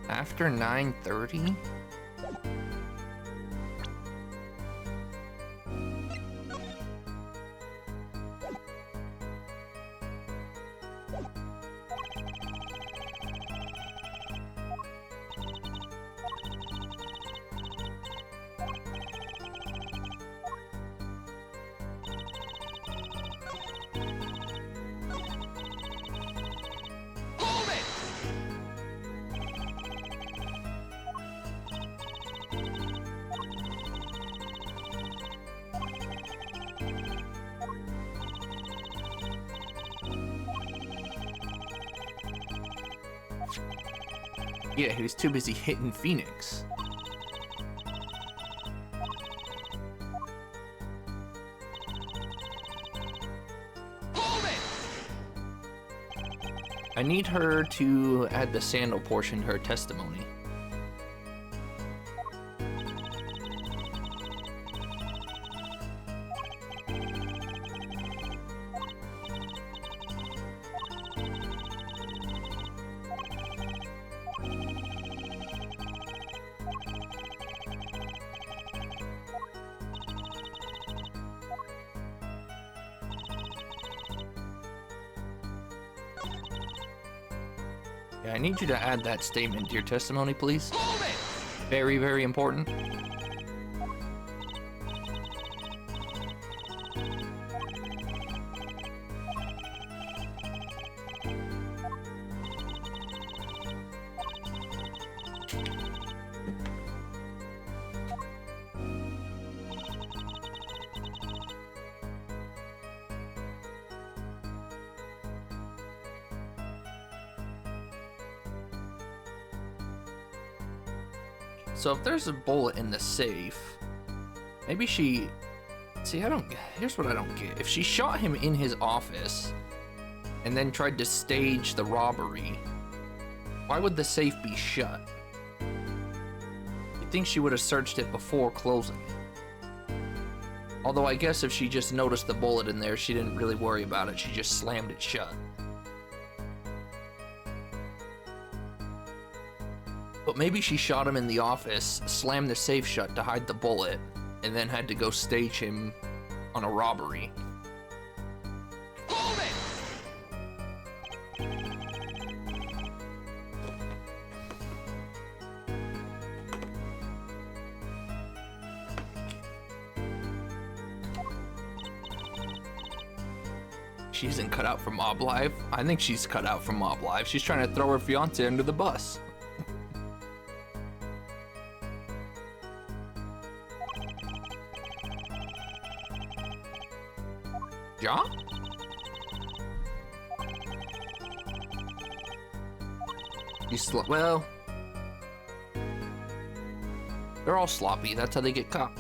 After 9:30? Hold it! Yeah, he was too busy hitting Phoenix. Hold it! I need her to add the sandal portion to her testimony. Yeah, I need you to add that statement to your testimony, please. Hold it! Very, very important. So if there's a bullet in the safe, maybe she... See, here's what I don't get. If she shot him in his office and then tried to stage the robbery, why would the safe be shut? You'd think she would have searched it before closing it. Although I guess if she just noticed the bullet in there, she didn't really worry about it. She just slammed it shut. maybe she shot him in the office, slammed the safe shut to hide the bullet, and then had to go stage him on a robbery. Hold it! She isn't cut out for Mob Life. I think she's cut out for Mob Life. She's trying to throw her fiance under the bus. Ja? Well, they're all sloppy. That's how they get caught.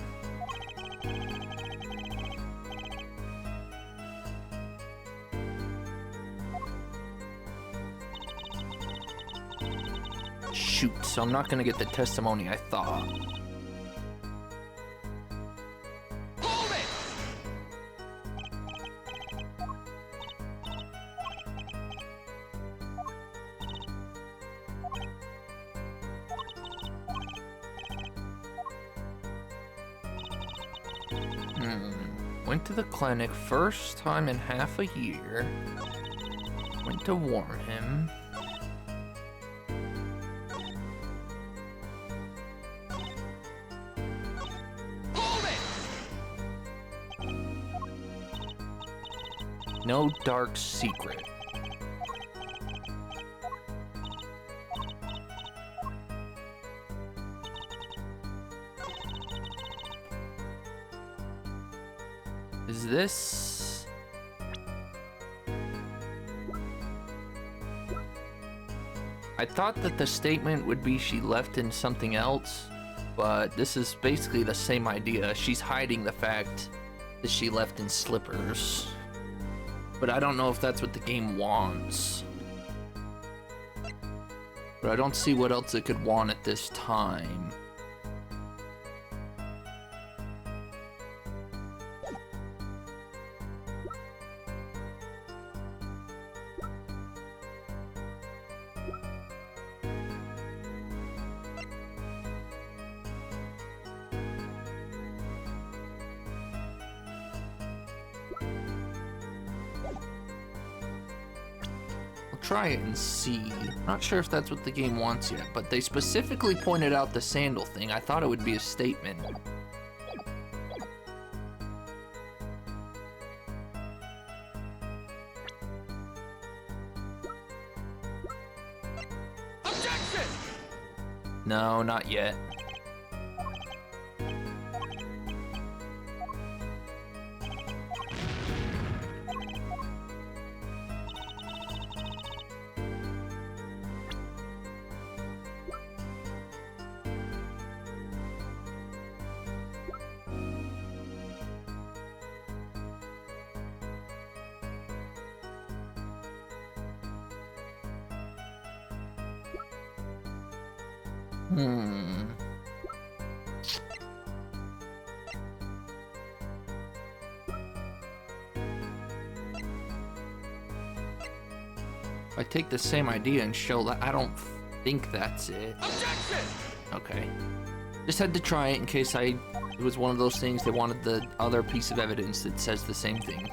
Shoot, so I'm not gonna get the testimony I thought. Hold it! Went to the clinic first time in half a year. Went to warn him. No dark secret. Is this... I thought that the statement would be she left in something else, but this is basically the same idea. She's hiding the fact that she left in slippers. But I don't know if that's what the game wants. But I don't see what else it could want at this time. Try it and see. Not sure if that's what the game wants yet, but they specifically pointed out the sandal thing. I thought it would be a statement. Objection! No, not yet. I take the same idea and show that I don't think that's it. Objection! Okay. Just had to try it in case it was one of those things they wanted the other piece of evidence that says the same thing.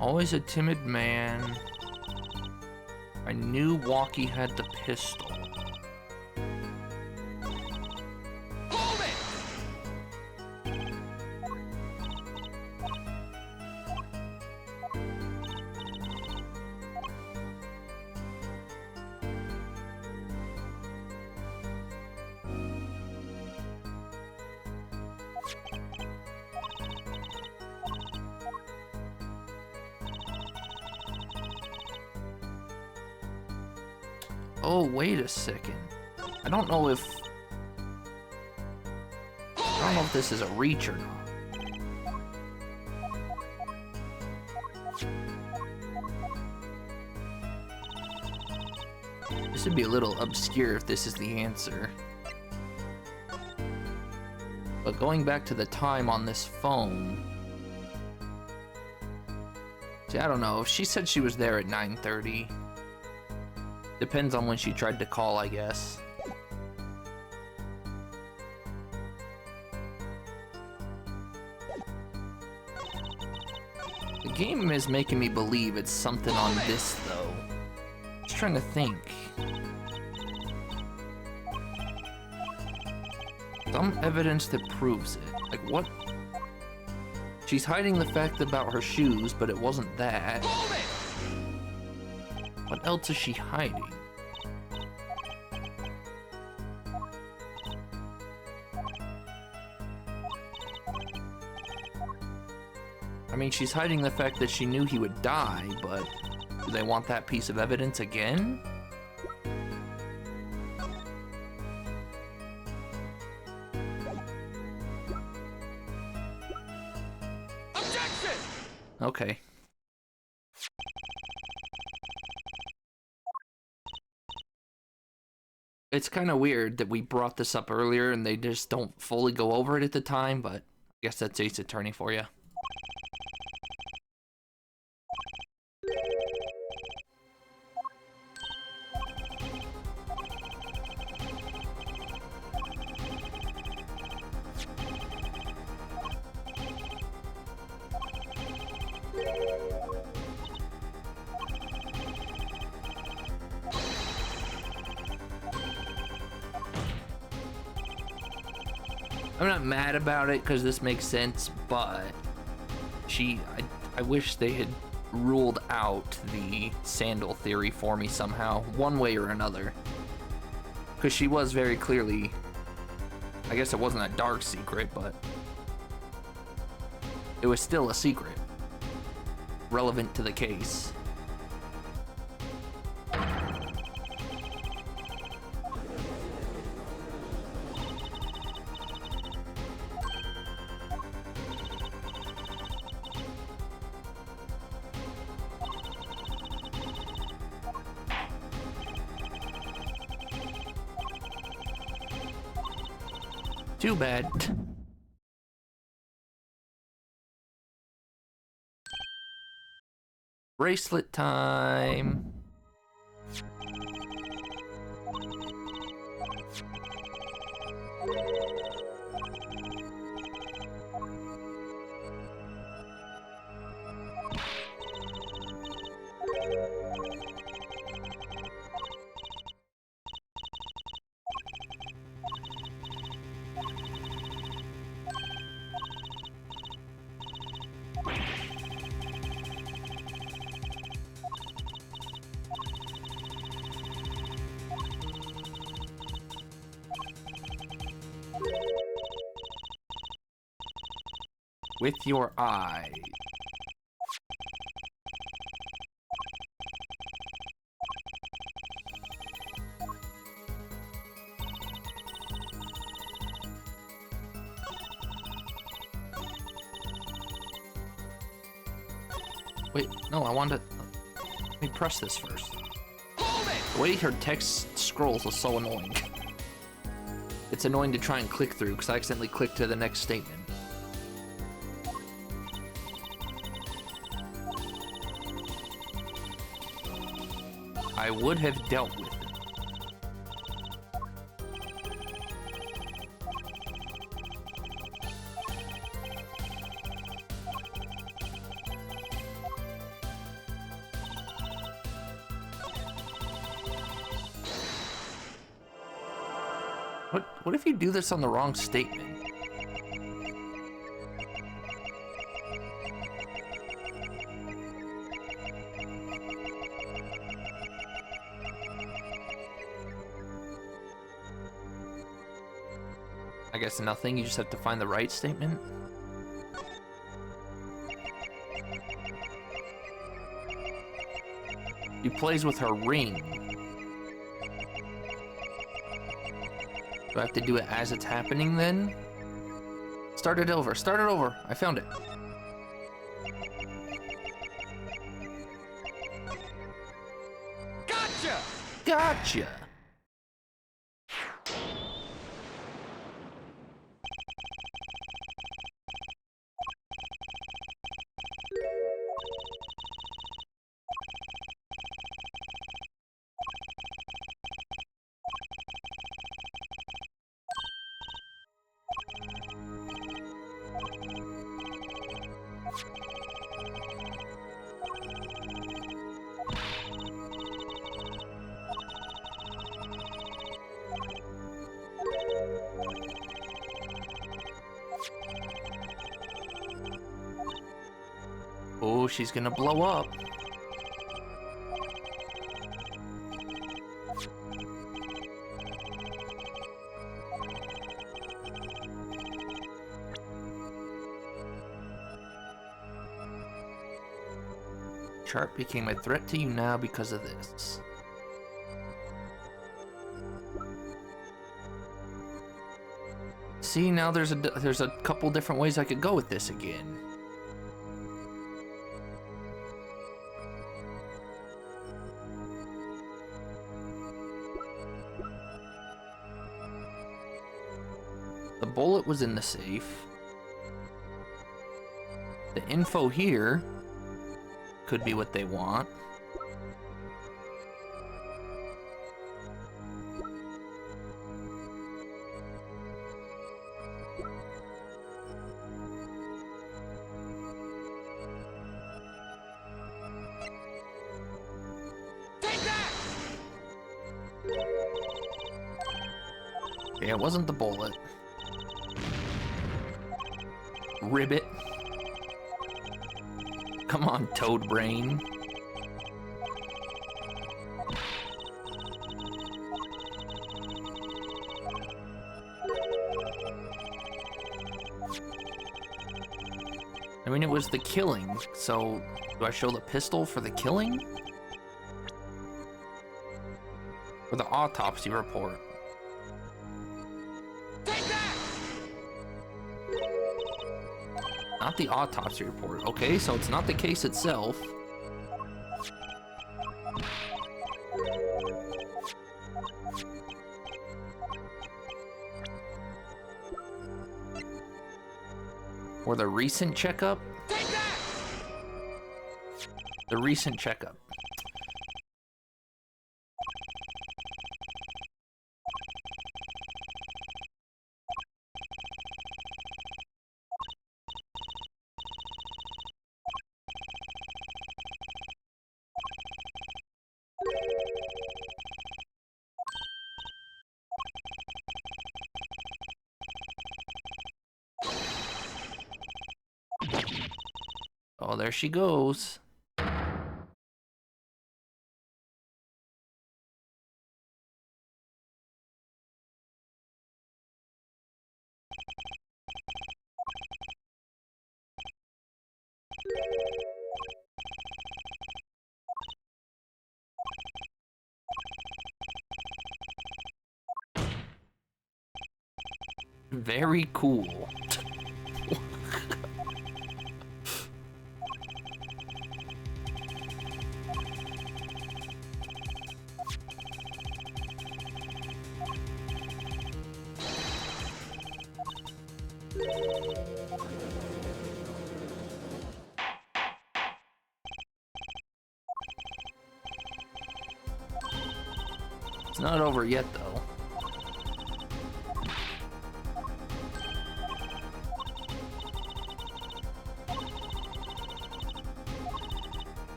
Always a timid man. I knew Walkie had the pistol. Hold it! Oh, wait a second. I don't know if this is a reach or not. This would be a little obscure if this is the answer. But going back to the time on this phone... See, I don't know. If she said she was there at 9:30... Depends on when she tried to call, I guess. The game is making me believe it's something on this, though. Just trying to think. Some evidence that proves it. Like, what? She's hiding the fact about her shoes, but it wasn't that. What else is she hiding? I mean, she's hiding the fact that she knew he would die, but do they want that piece of evidence again? Objection! Okay. It's kind of weird that we brought this up earlier and they just don't fully go over it at the time, but I guess that's Ace Attorney for you. I'm not mad about it because this makes sense, but I wish they had ruled out the sandal theory for me somehow, one way or another. Because she was very clearly, I guess it wasn't a dark secret, but it was still a secret relevant to the case. Too bad. Bracelet time. With your eye. Wait, no, I wanted to... Let me press this first. The way her text scrolls is so annoying. It's annoying to try and click through because I accidentally clicked to the next statement. I would have dealt with it. What if you do this on the wrong statement? I guess nothing, you just have to find the right statement. He plays with her ring. Do I have to do it as it's happening then? Start it over, start it over. I found it. Gotcha! Oh, she's gonna blow up. Chart became a threat to you now because of this. See, now there's a couple different ways I could go with this again. The bullet was in the safe. The info here could be what they want. Yeah, it wasn't the bullet. Ribbit. Come on, Toad Brain. I mean, it was the killing, so do I show the pistol for the killing? Or the autopsy report? Not the autopsy report. Okay, so it's not the case itself. Or the recent checkup? The recent checkup. Oh, there she goes. Very cool. It's not over yet, though.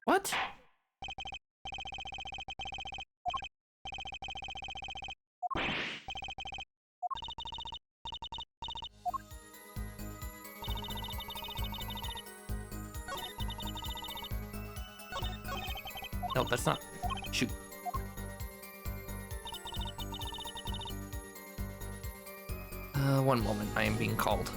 What? No, that's not. Shoot. One moment. I am being called.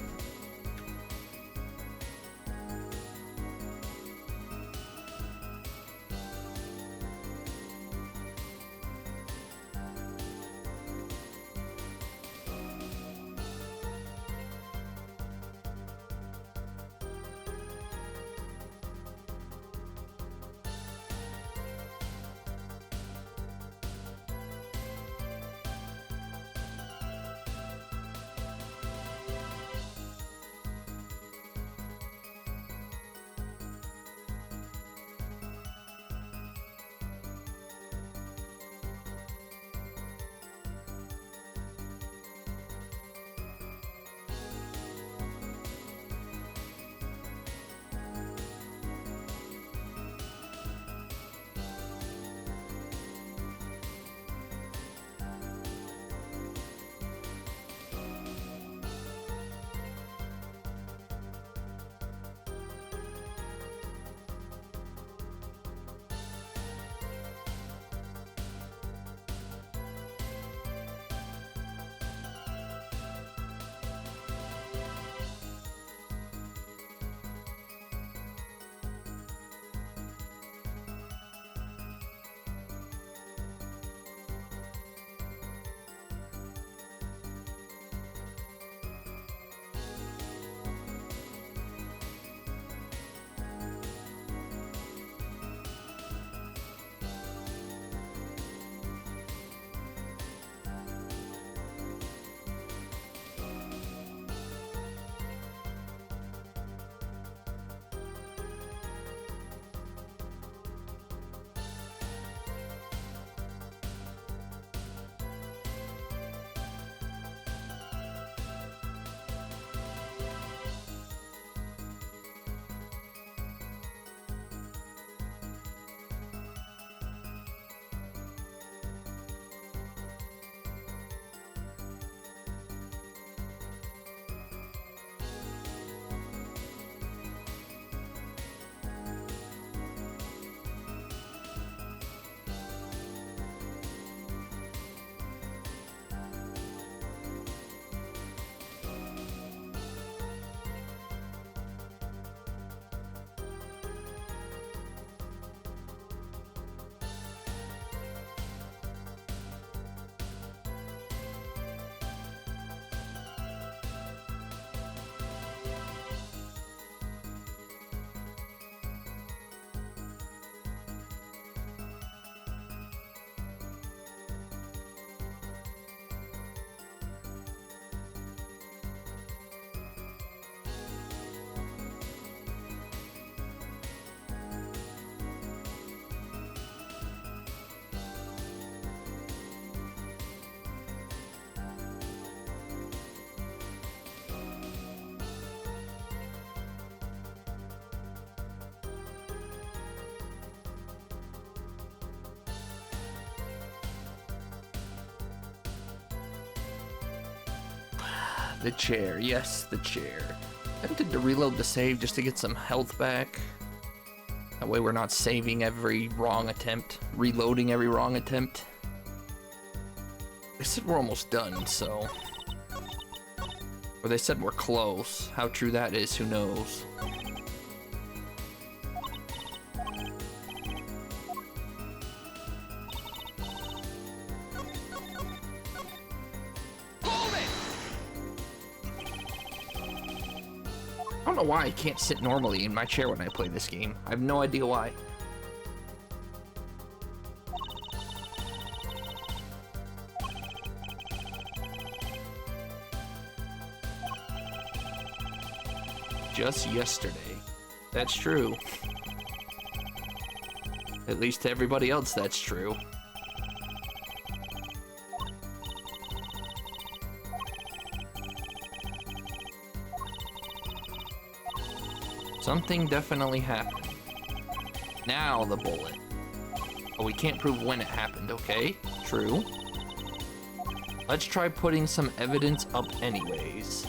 The chair, yes, the chair. Tempted to reload the save just to get some health back. That way we're not saving every wrong attempt, reloading every wrong attempt. They said we're almost done, so... Or they said we're close. How true that is, who knows? I don't know why I can't sit normally in my chair when I play this game. I have no idea why. Just yesterday. That's true. At least to everybody else, that's true. Something definitely happened. Now the bullet. But we can't prove when it happened, okay? True. Let's try putting some evidence up anyways.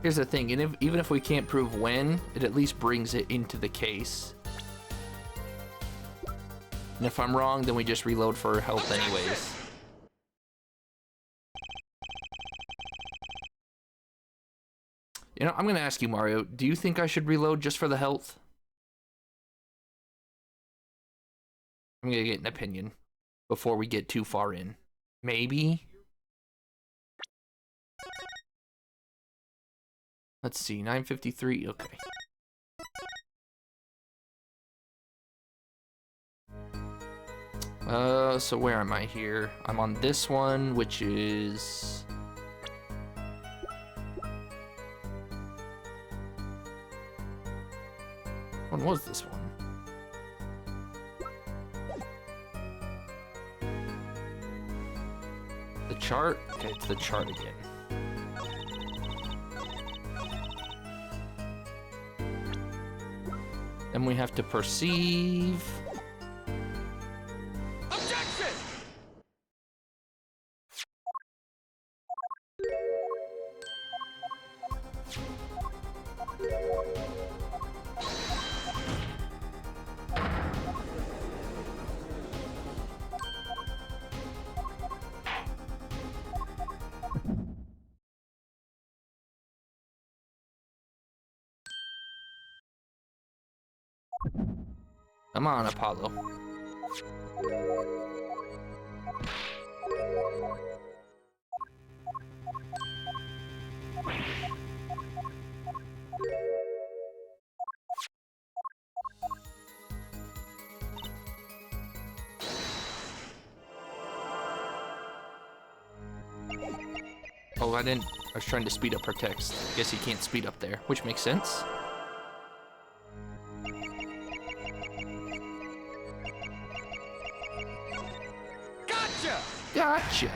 Here's the thing, and even if we can't prove when, it at least brings it into the case. And if I'm wrong, then we just reload for health anyways. You know, I'm gonna ask you, Mario, do you think I should reload just for the health? I'm gonna get an opinion before we get too far in. Maybe? Let's see, 9:53, okay. So where am I here? I'm on this one, which is... When was this one? The chart? Okay, it's the chart again. Then we have to perceive. Objection! Come on, Apollo. Oh, I didn't. I was trying to speed up her text. Guess you can't speed up there, which makes sense. Gotcha.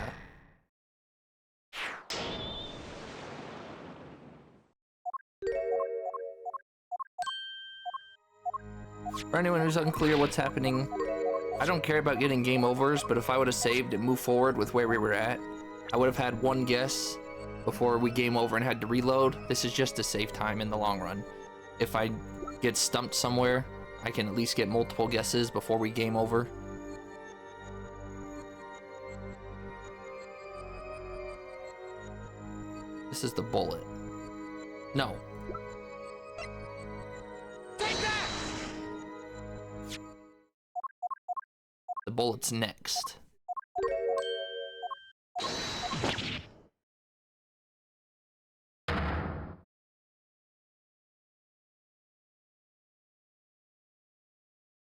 For anyone who's unclear what's happening, I don't care about getting game overs, but if I would have saved and moved forward with where we were at, I would have had one guess before we game over and had to reload. This is just to save time in the long run. If I get stumped somewhere, I can at least get multiple guesses before we game over. This is the bullet. No. Take that! The bullet's next.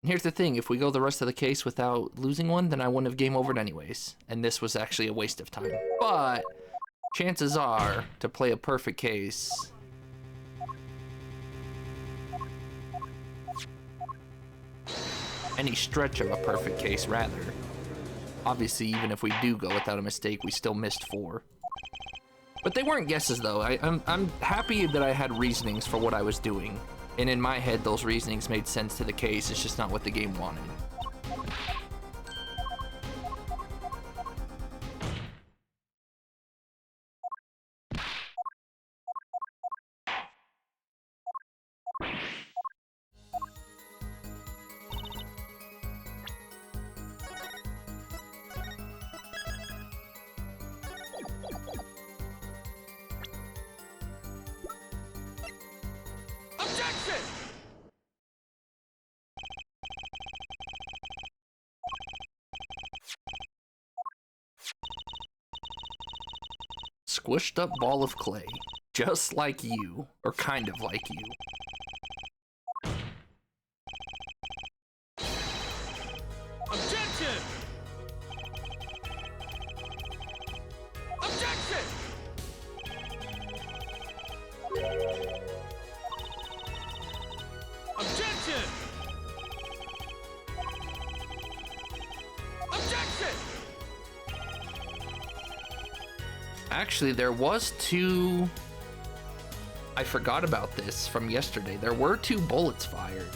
Here's the thing, if we go the rest of the case without losing one, then I wouldn't have game overed anyways. And this was actually a waste of time. But chances are, to play a perfect case, any stretch of a perfect case, rather. Obviously, even if we do go without a mistake, we still missed 4. But they weren't guesses, though. I'm happy that I had reasonings for what I was doing. And in my head, those reasonings made sense to the case. It's just not what the game wanted. squished up ball of clay, just like you, or kind of like you. Objection! Objection! Objection! Objection! Actually, there was two... I forgot about this from yesterday. There were 2 bullets fired.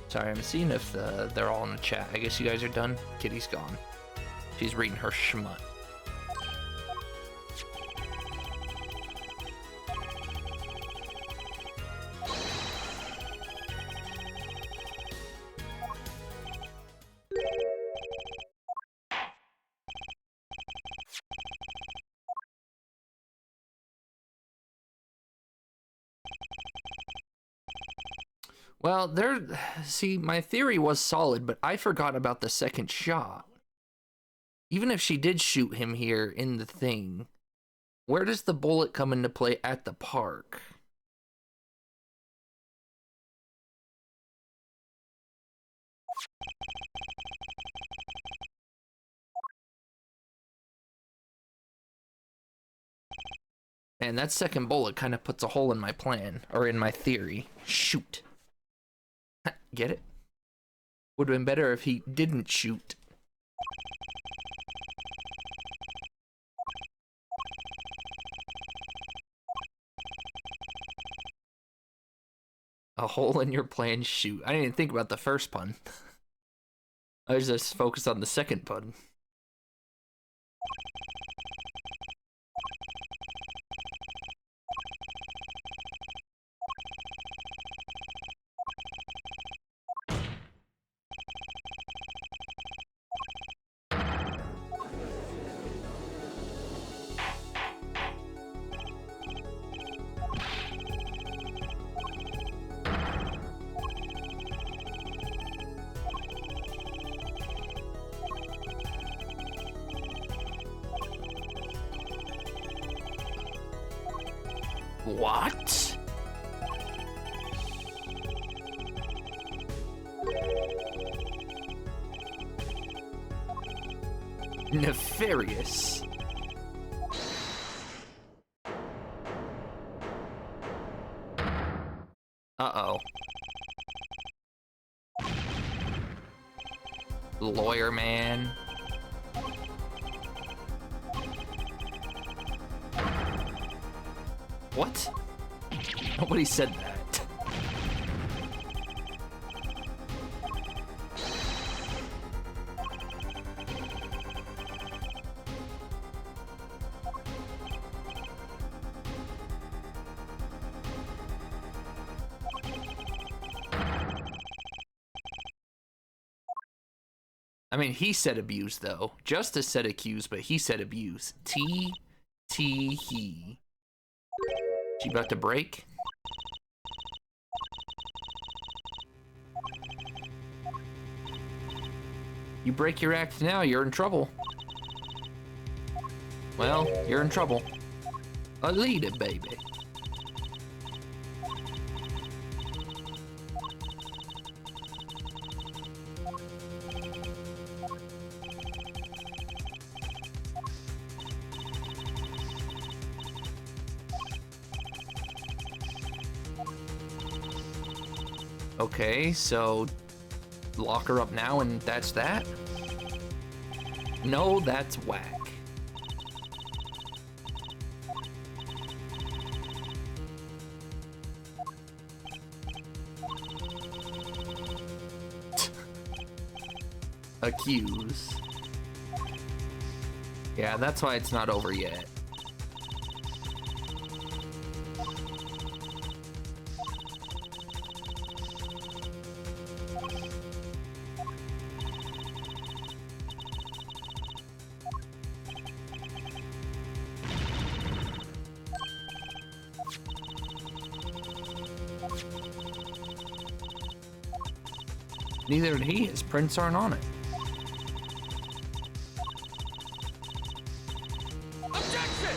Sorry, I'm seeing if they're all in the chat. I guess you guys are done. Kitty's gone. She's reading her schmut. Well, see, my theory was solid, but I forgot about the second shot. Even if she did shoot him here in the thing, where does the bullet come into play at the park? And that second bullet kind of puts a hole in my plan, or in my theory. Shoot. Get it? Would have been better if he didn't shoot. A hole in your plan, shoot. I didn't even think about the first pun. I was just focused on the second pun. What? Nefarious. Uh-oh. Lawyer man. What? Nobody said that. I mean, he said abuse, though. Justice said accuse, but he said abuse. He. She about to break? You break your act now, you're in trouble. Well, you're in trouble. A lead it, baby. Okay, so lock her up now and that's that? No, that's whack. Accuse. Yeah, that's why it's not over yet. Neither did he. His prints aren't on it. Objection!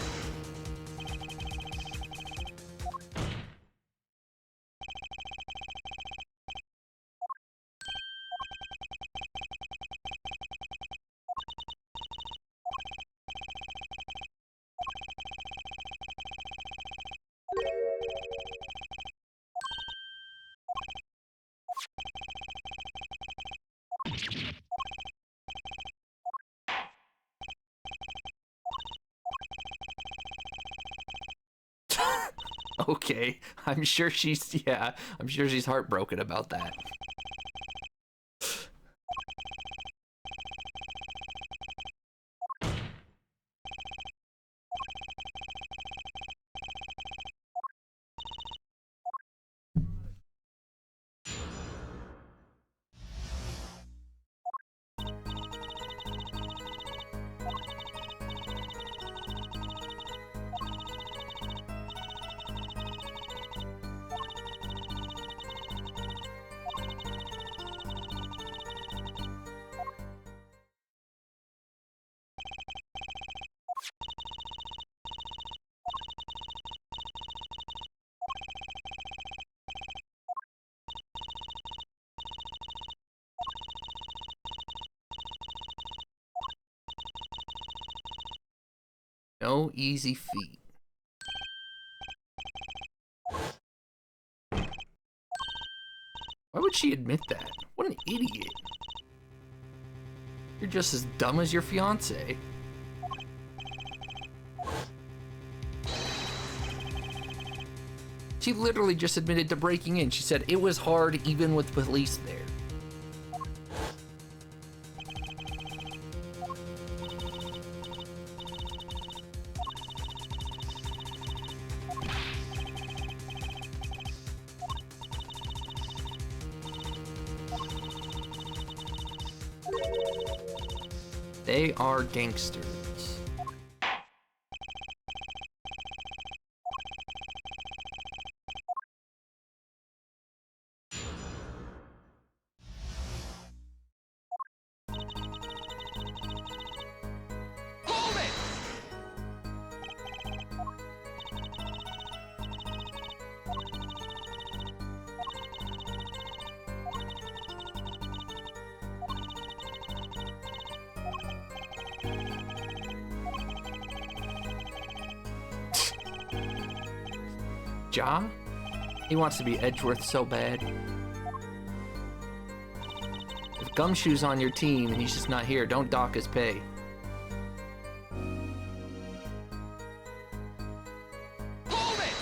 Okay, I'm sure she's heartbroken about that. No easy feat. Why would she admit that? What an idiot. You're just as dumb as your fiance. She literally just admitted to breaking in. She said it was hard even with police there. They are gangsters. Hold it! Ja? He wants to be Edgeworth so bad. If Gumshoe's on your team and he's just not here, don't dock his pay. Hold it!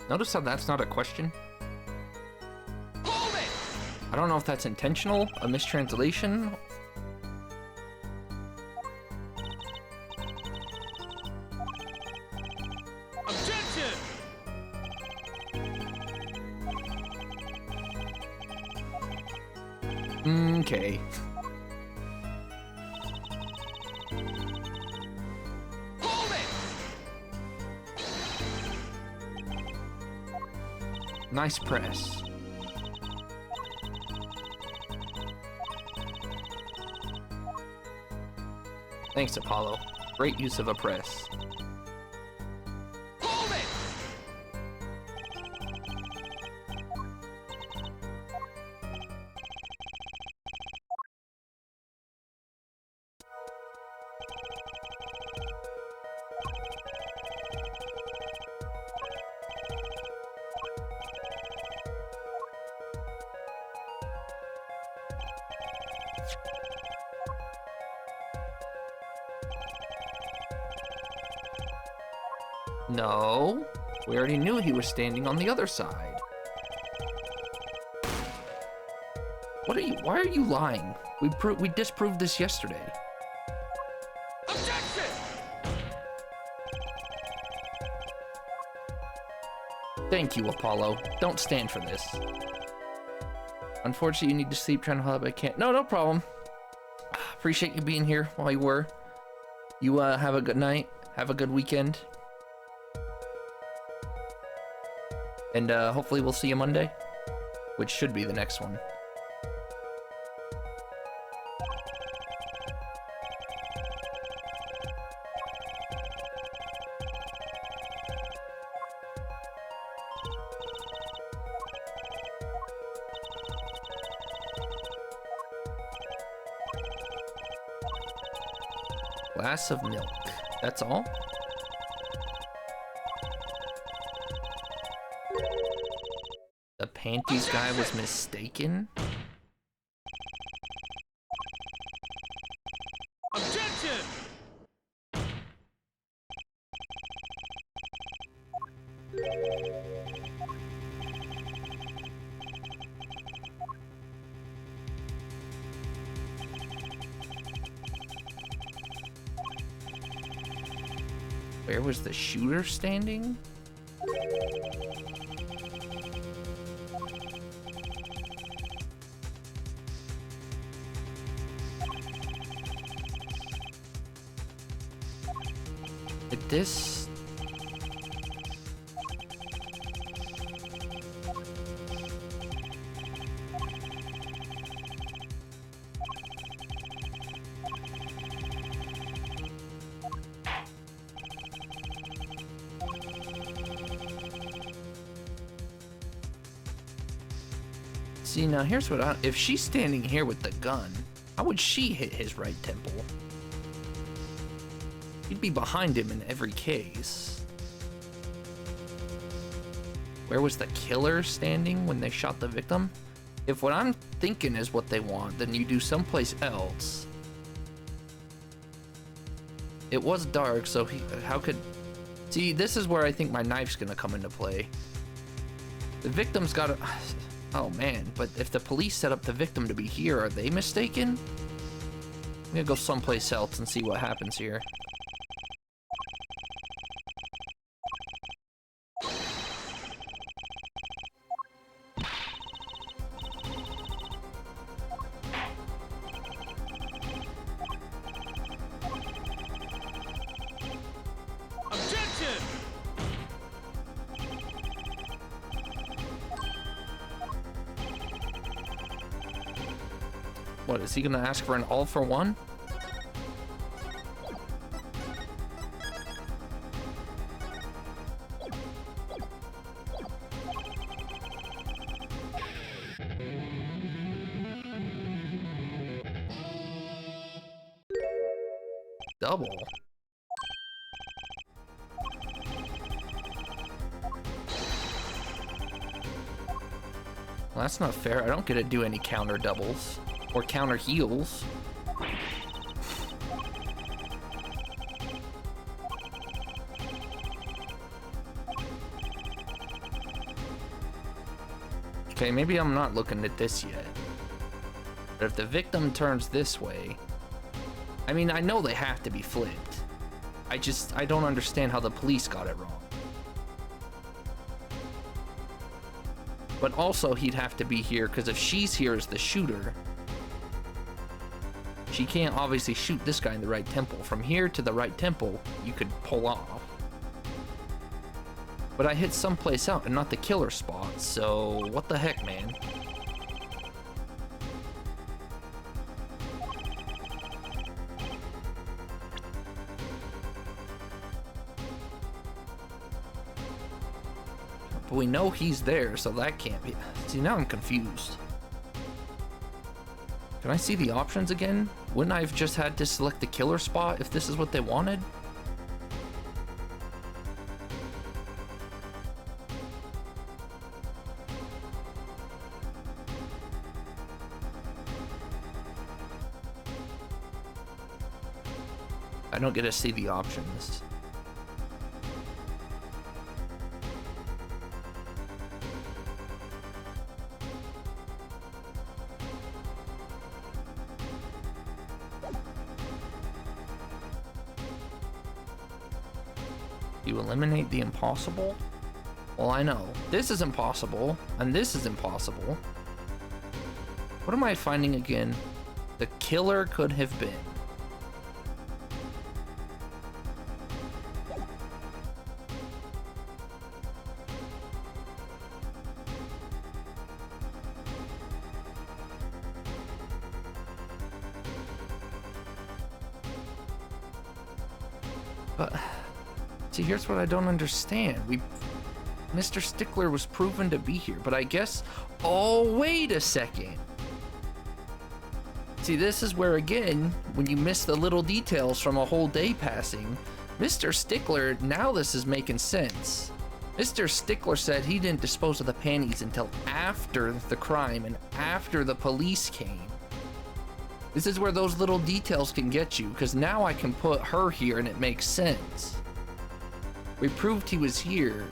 Notice how that's not a question? Hold it! I don't know if that's intentional, a mistranslation. Objection! Okay. Hold it! Nice press. Thanks, Apollo. Great use of a press. Hold it! No, we already knew he was standing on the other side. Why are you lying? We disproved this yesterday. Objection! Thank you, Apollo. Don't stand for this. Unfortunately, you need to sleep. Trying to help, I can't. No problem. Appreciate you being here while you were. You have a good night. Have a good weekend. And hopefully we'll see you Monday, which should be the next one. Glass of milk. That's all? The panties guy was mistaken? Objection! Where was the shooter standing? Did this... See, now here's what if she's standing here with the gun, how would she hit his right temple? He'd be behind him in every case. Where was the killer standing when they shot the victim? If what I'm thinking is what they want, then you do someplace else. It was dark, so how could... See, this is where I think my knife's gonna come into play. The victim's gotta... Oh man, but if the police set up the victim to be here, are they mistaken? I'm gonna go someplace else and see what happens here. Objection! What, is he gonna ask for an all for one? Double. Well, that's not fair. I don't get to do any counter doubles or counter heals. Okay, maybe I'm not looking at this yet. But if the victim turns this way, I mean, I know they have to be flipped. I don't understand how the police got it wrong. But also, he'd have to be here, because if she's here as the shooter, she can't obviously shoot this guy in the right temple. From here to the right temple, you could pull off. But I hit someplace out and not the killer spot, so what the heck, man? But we know he's there, so that can't be. See, now I'm confused. Can I see the options again? Wouldn't I have just had to select the killer spot if this is what they wanted? I don't get to see the options. You eliminate the impossible? Well, I know. This is impossible, and this is impossible. What am I finding again? The killer could have been. But, see, here's what I don't understand. Mr. Stickler was proven to be here, but I guess, oh, wait a second. See, this is where, again, when you miss the little details from a whole day passing, Mr. Stickler, now this is making sense. Mr. Stickler said he didn't dispose of the panties until after the crime and after the police came. This is where those little details can get you, because now I can put her here and it makes sense. We proved he was here.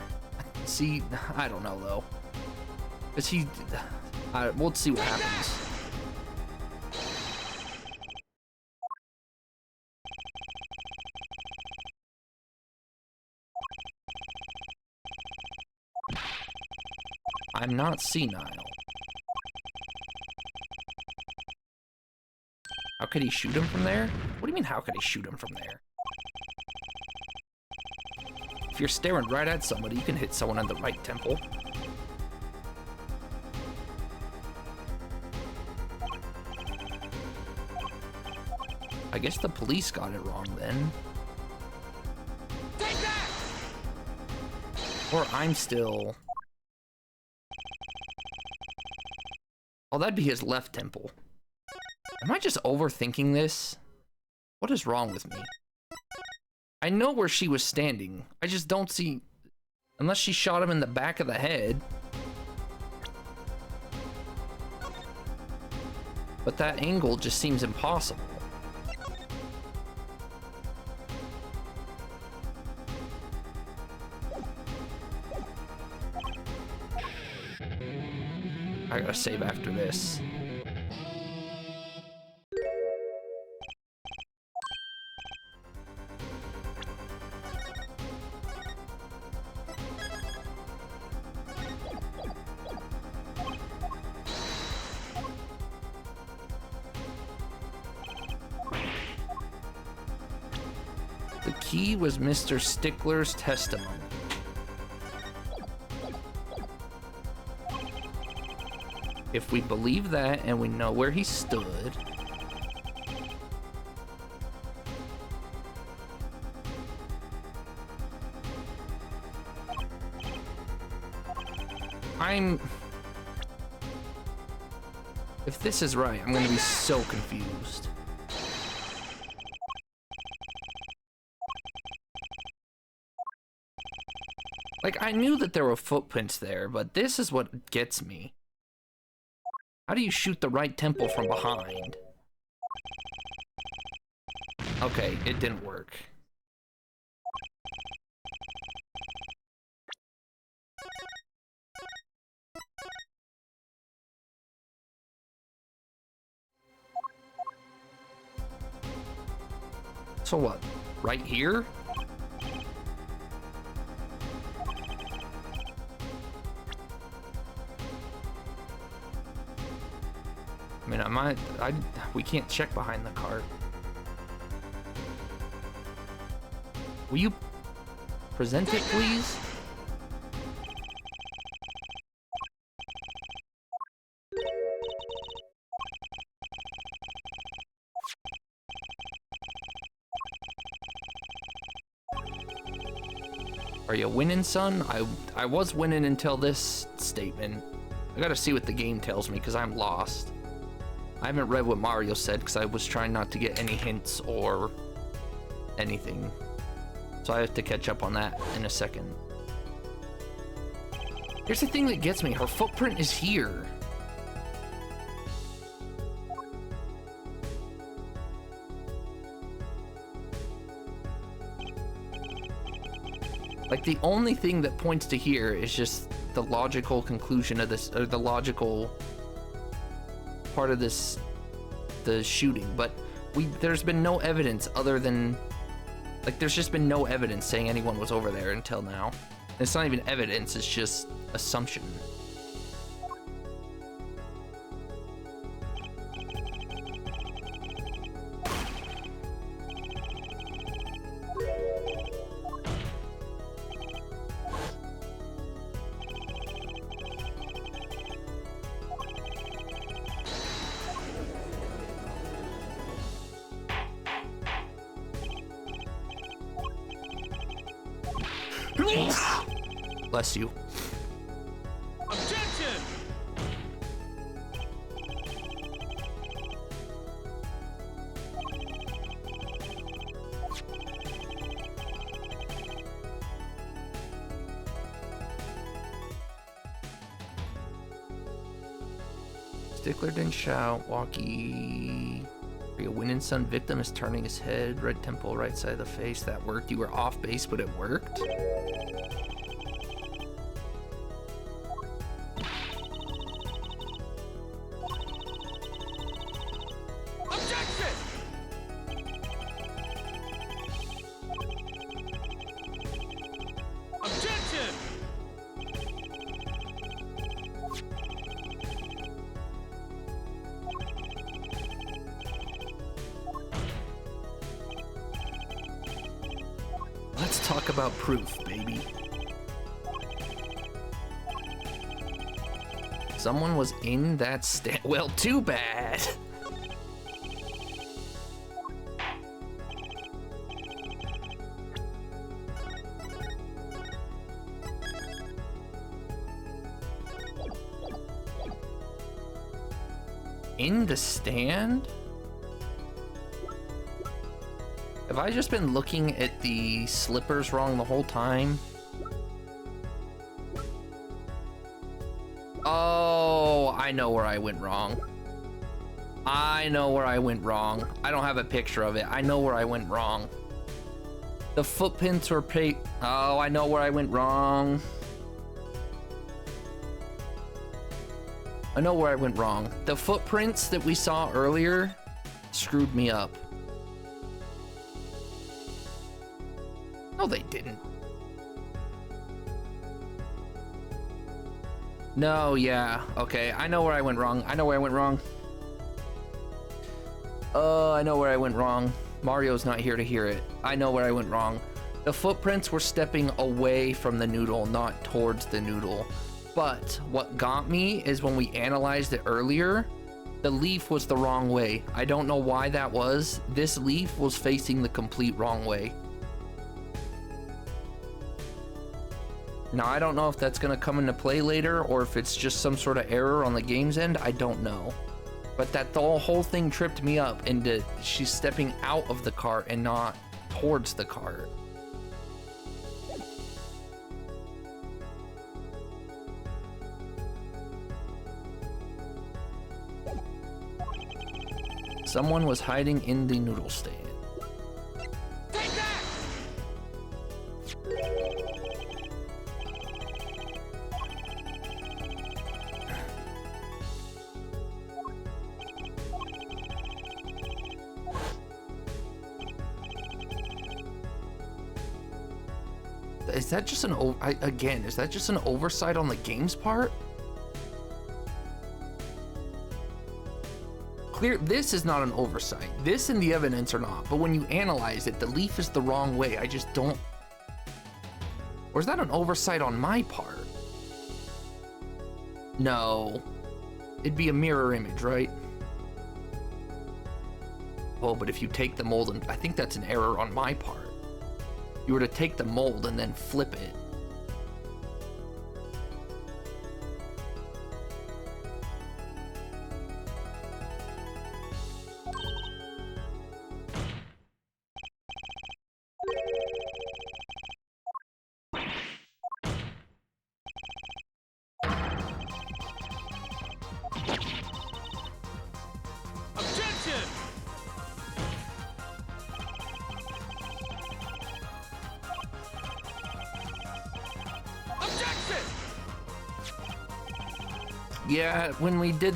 See, I don't know though. Because we'll see what happens. I'm not senile. How could he shoot him from there? What do you mean, how could he shoot him from there? If you're staring right at somebody, you can hit someone on the right temple. I guess the police got it wrong then. Take that! Or I'm still... Oh, that'd be his left temple. Am I just overthinking this? What is wrong with me? I know where she was standing. I just don't see... Unless she shot him in the back of the head. But that angle just seems impossible. I gotta save after this. The key was Mr. Stickler's testimony. If we believe that and we know where he stood, if this is right, I'm gonna be so confused. Like, I knew that there were footprints there, but this is what gets me. How do you shoot the right temple from behind? Okay, it didn't work. So what? Right here? I mean, we can't check behind the cart. Will you present it, please? Are you winning, son? I was winning until this statement. I gotta see what the game tells me, because I'm lost. I haven't read what Mario said because I was trying not to get any hints or anything. So I have to catch up on that in a second. Here's the thing that gets me. Her footprint is here. Like, the only thing that points to here is just the logical conclusion of this, or the logical part of this, the shooting, but there's been no evidence other than Like, there's just been no evidence saying anyone was over there until now. And it's not even evidence, it's just assumption. Bless you. Objection! Stickler didn't shout. Walkie. A Win and Sun victim is turning his head. Red temple, right side of the face. That worked. You were off base, but it worked. Objection! Objection! Let's talk about proof, baby. Someone was in that stand. Well, too bad. In the stand? Have I just been looking at the slippers wrong the whole time? Oh, I know where I went wrong. I know where I went wrong. I don't have a picture of it. I know where I went wrong. The footprints were Oh, I know where I went wrong. I know where I went wrong. The footprints that we saw earlier screwed me up. No, they didn't. No, yeah. Okay, I know where I went wrong. I know where I went wrong. I know where I went wrong. Mario's not here to hear it. I know where I went wrong. The footprints were stepping away from the noodle, not towards the noodle. But what got me is when we analyzed it earlier, the leaf was the wrong way. I don't know why that was. This leaf was facing the complete wrong way. Now, I don't know if that's gonna come into play later or if it's just some sort of error on the game's end. I don't know. But the whole thing tripped me up into she's stepping out of the cart and not towards the cart. Someone was hiding in the noodle stand. Take that! Is that just again, is that just an oversight on the game's part? This is not an oversight. This and the evidence are not, but when you analyze it, the leaf is the wrong way. I just don't... Or is that an oversight on my part? No. It'd be a mirror image, right? Oh, but if you take the mold, and I think that's an error on my part. You were to take the mold and then flip it. Objection! Objection! Yeah, when we did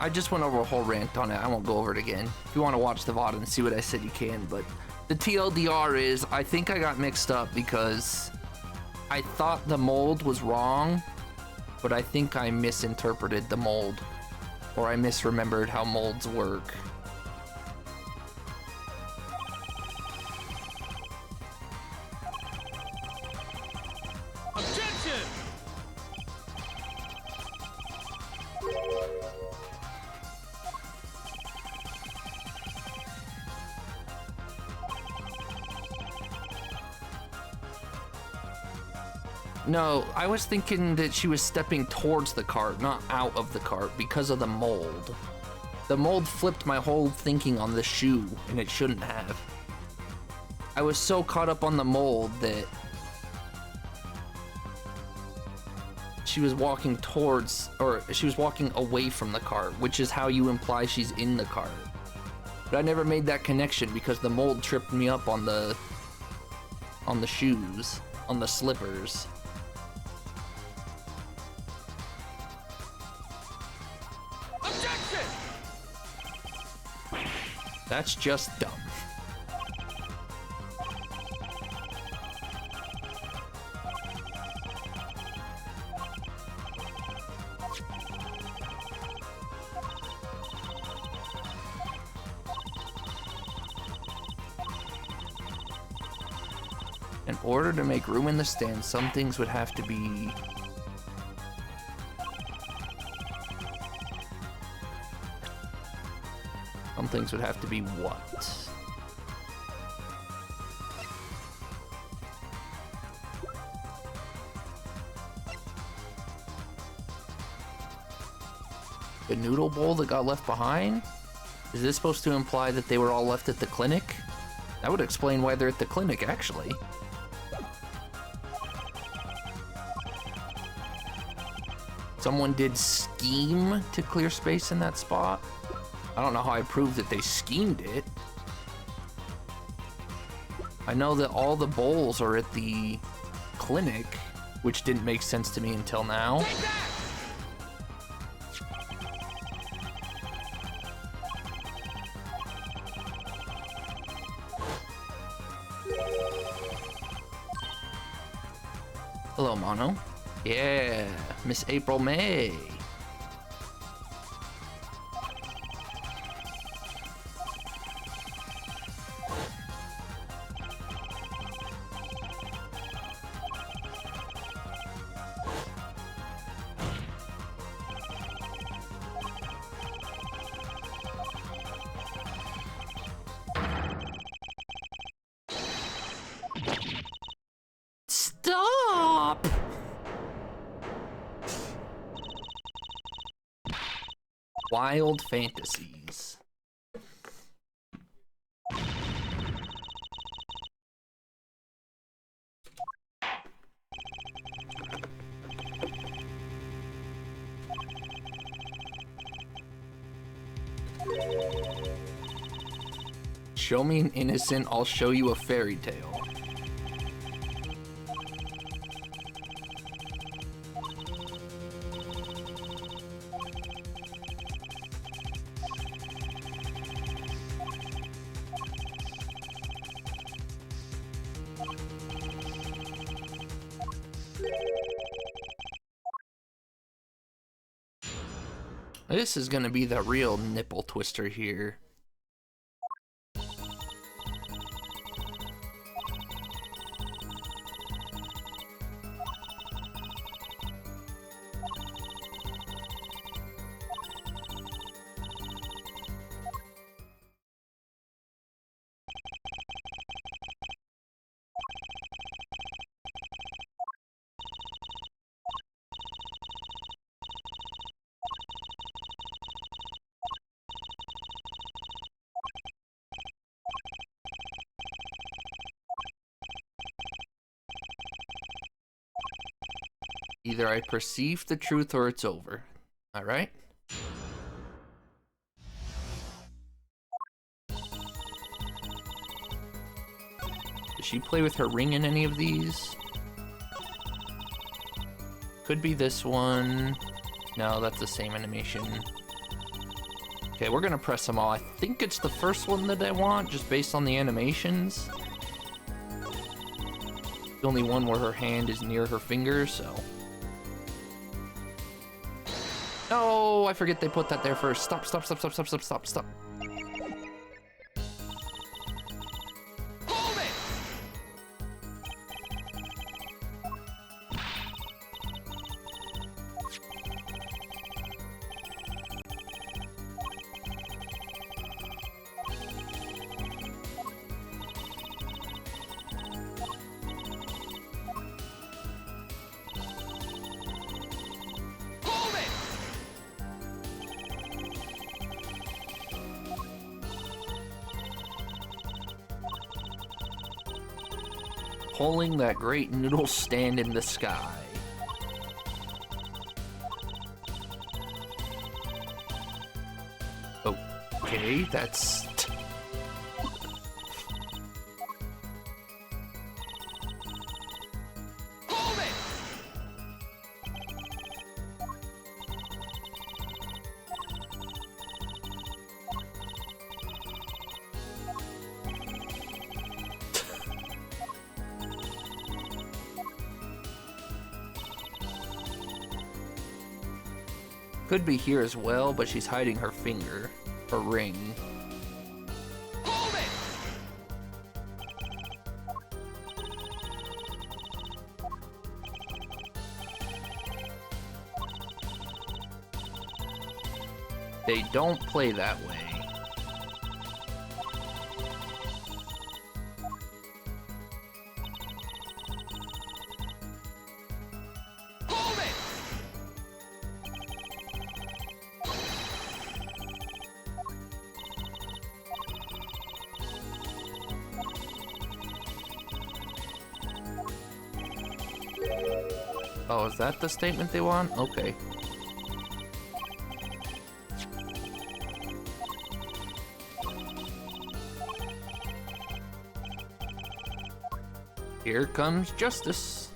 I just went over a whole rant on it. I won't go over it again. If you want to watch the VOD and see what I said, you can, but The TLDR is, I think I got mixed up because I thought the mold was wrong, but I think I misinterpreted the mold, or I misremembered how molds work. Objection! No, I was thinking that she was stepping towards the cart, not out of the cart, because of the mold. The mold flipped my whole thinking on the shoe, and it shouldn't have. I was so caught up on the mold that she was walking towards, or she was walking away from the cart, which is how you imply she's in the cart. But I never made that connection because the mold tripped me up on the shoes, on the slippers. Objection! That's just dumb. In order to make room in the stand, some things would have to be... Some things would have to be what? The noodle bowl that got left behind? Is this supposed to imply that they were all left at the clinic? That would explain why they're at the clinic, actually. Someone did scheme to clear space in that spot. I don't know how I proved that they schemed it. I know that all the bowls are at the clinic, which didn't make sense to me until now. Take that! Hello, Mono. Yeah, Miss April May. Stop! Wild Fantasies. Show me an innocent, I'll show you a fairy tale. This is gonna be the real nipple twister here. Either I perceive the truth or it's over. All right? Does she play with her ring in any of these? Could be this one. No, that's the same animation. Okay, we're gonna press them all. I think it's the first one that I want, just based on the animations. The only one where her hand is near her finger, so. Oh, I forget they put that there first. Stop, stop, stop, stop, stop, stop, stop, stop. Hold it! Hold it! Pulling that great noodle stand in the sky. Okay, that's... Hold it! Could be here as well, but she's hiding her finger. Her ring. Hold it! They don't play that way. Hold it! Oh, is that the statement they want? Okay. Here comes justice.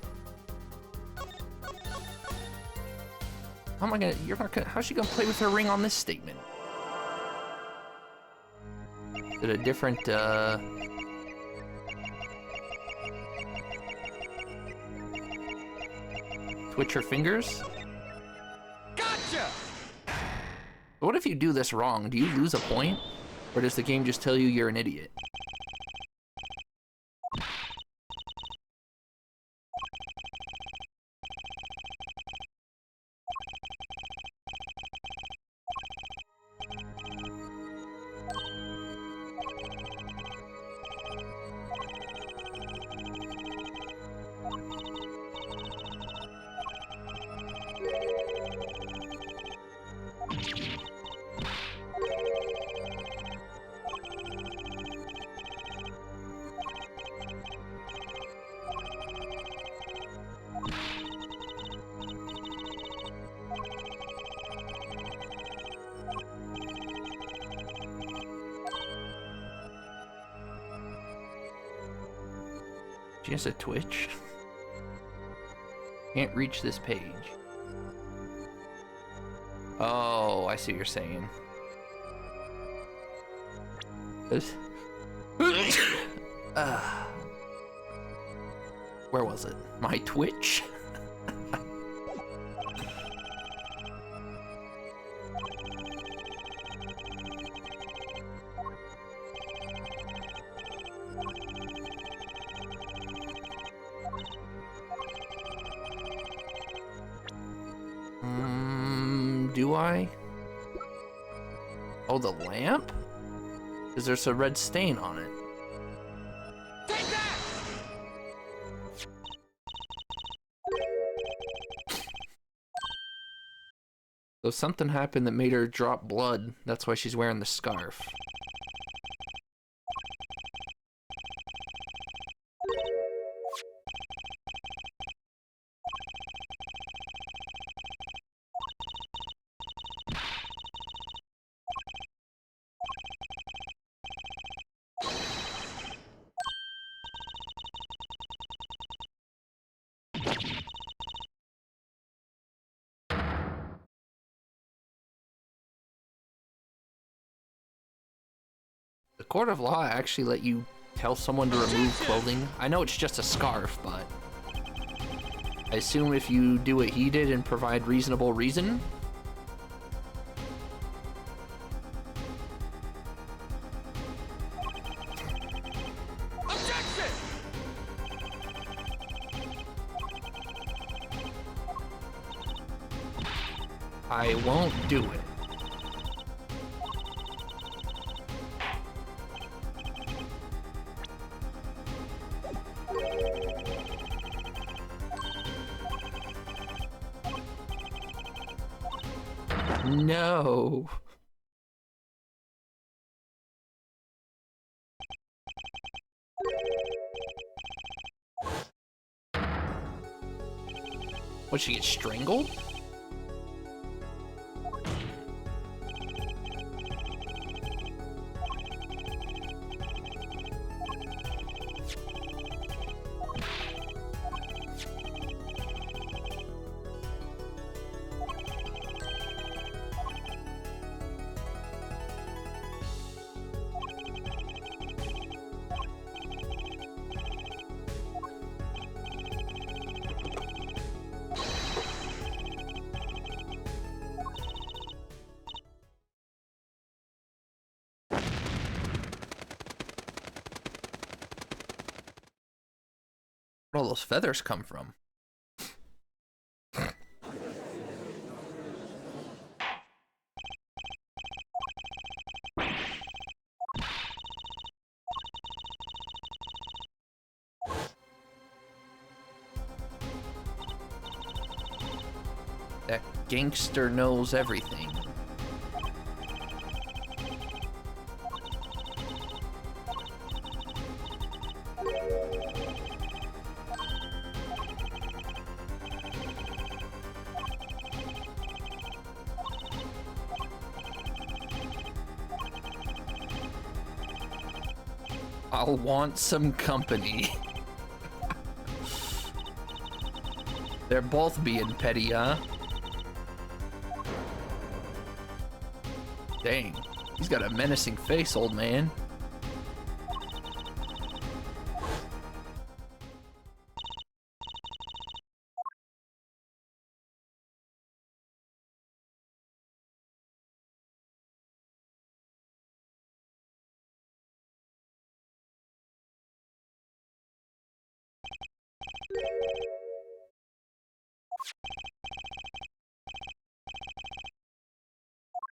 How am I gonna? You're not gonna. How's she gonna play with her ring on this statement? Is it a different? Twitch her fingers? Gotcha! What if you do this wrong? Do you lose a point? Or does the game just tell you you're an idiot? She has a Twitch. Can't reach this page. Oh, I see what you're saying. This. Where was it? My Twitch? Do I? Oh, the lamp? Because there's a red stain on it. Take that! So something happened that made her drop blood. That's why she's wearing the scarf. court of law actually let you tell someone to remove clothing? I know it's just a scarf, but I assume if you do what he did and provide reasonable reason. Objection! I won't do it. No. What, she get strangled? Where'd all those feathers come from? That gangster knows everything. I'll want some company. They're both being petty, huh? Dang, he's got a menacing face, old man.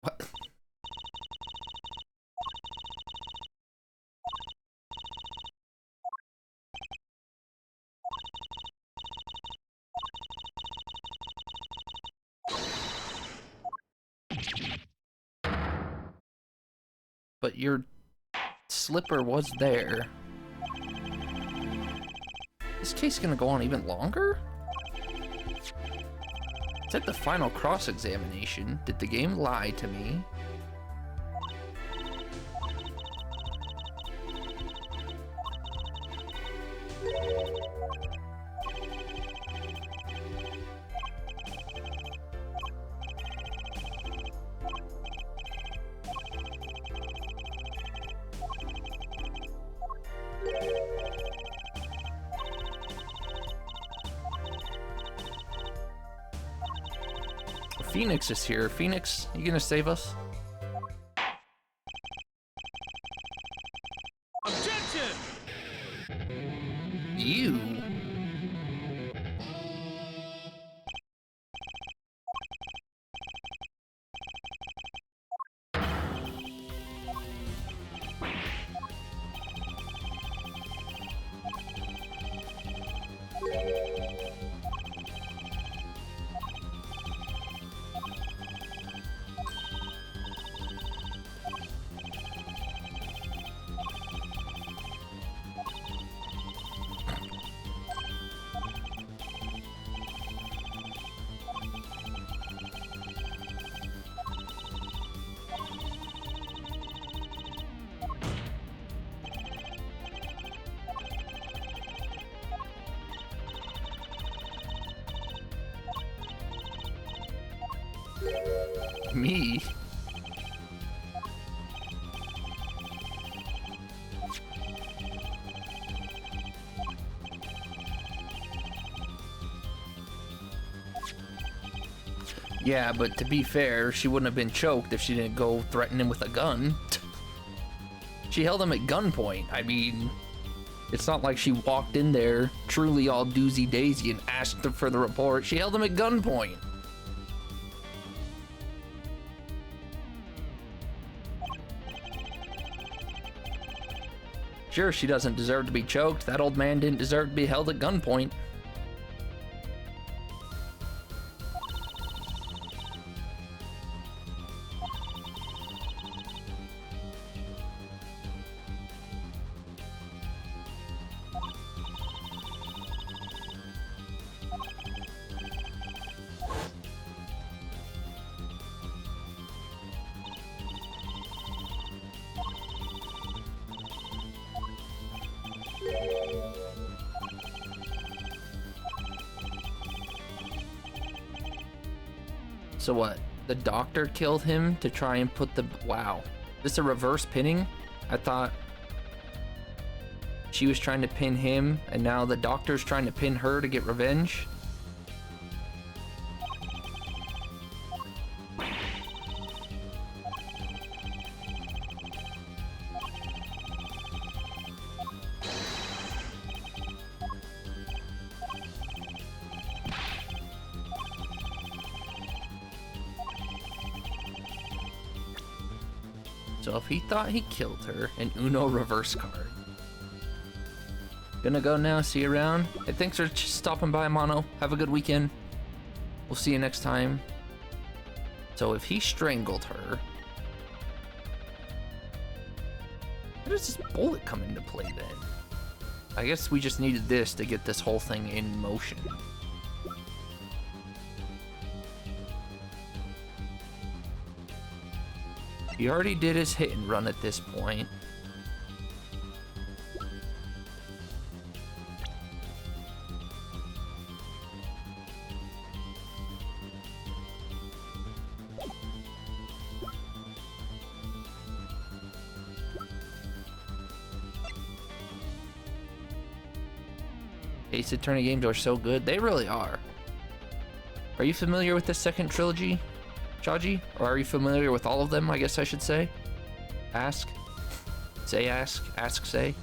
What? But your slipper was there. This case gonna go on even longer? It's at the final cross-examination. Did the game lie to me? Phoenix is here. Phoenix, you gonna save us? Objection! You? Me? Yeah, but to be fair, she wouldn't have been choked if she didn't go threaten him with a gun. She held him at gunpoint. I mean, it's not like she walked in there truly all doozy daisy and asked him for the report. She held him at gunpoint. Sure, she doesn't deserve to be choked. That old man didn't deserve to be held at gunpoint. So what? The doctor killed him to try and put the... Wow. Is this a reverse pinning? I thought she was trying to pin him, and now the doctor's trying to pin her to get revenge? So if he thought he killed her, an Uno reverse card. Gonna go now, see you around. Hey, thanks for stopping by, Mono. Have a good weekend. We'll see you next time. So if he strangled her, how does this bullet come into play then? I guess we just needed this to get this whole thing in motion. He already did his hit and run at this point. Ace Attorney games are so good. They really are. Are you familiar with the second trilogy, Chaji? Or are you familiar with all of them, I guess I should say? Ask. Say ask. Ask say.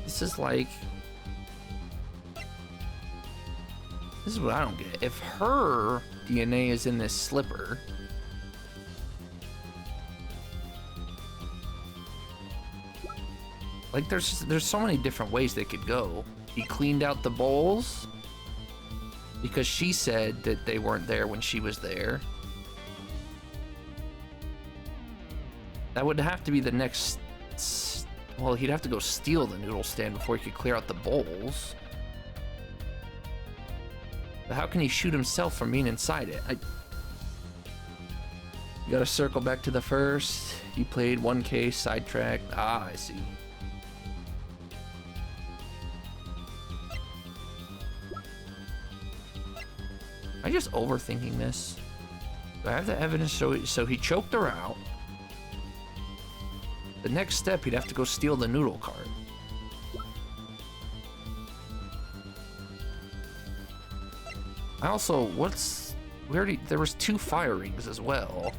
This is like... This is what I don't get. If her DNA is in this slipper... Like, there's so many different ways they could go. He cleaned out the bowls because she said that they weren't there when she was there. That would have to be the next... Well, he'd have to go steal the noodle stand before he could clear out the bowls. But how can he shoot himself from being inside it? You gotta circle back to the first. You played 1K, sidetracked. Ah, I see. I'm just overthinking this. Do I have the evidence? So he choked her out. The next step, he'd have to go steal the noodle cart. I also, there was 2 firings as well.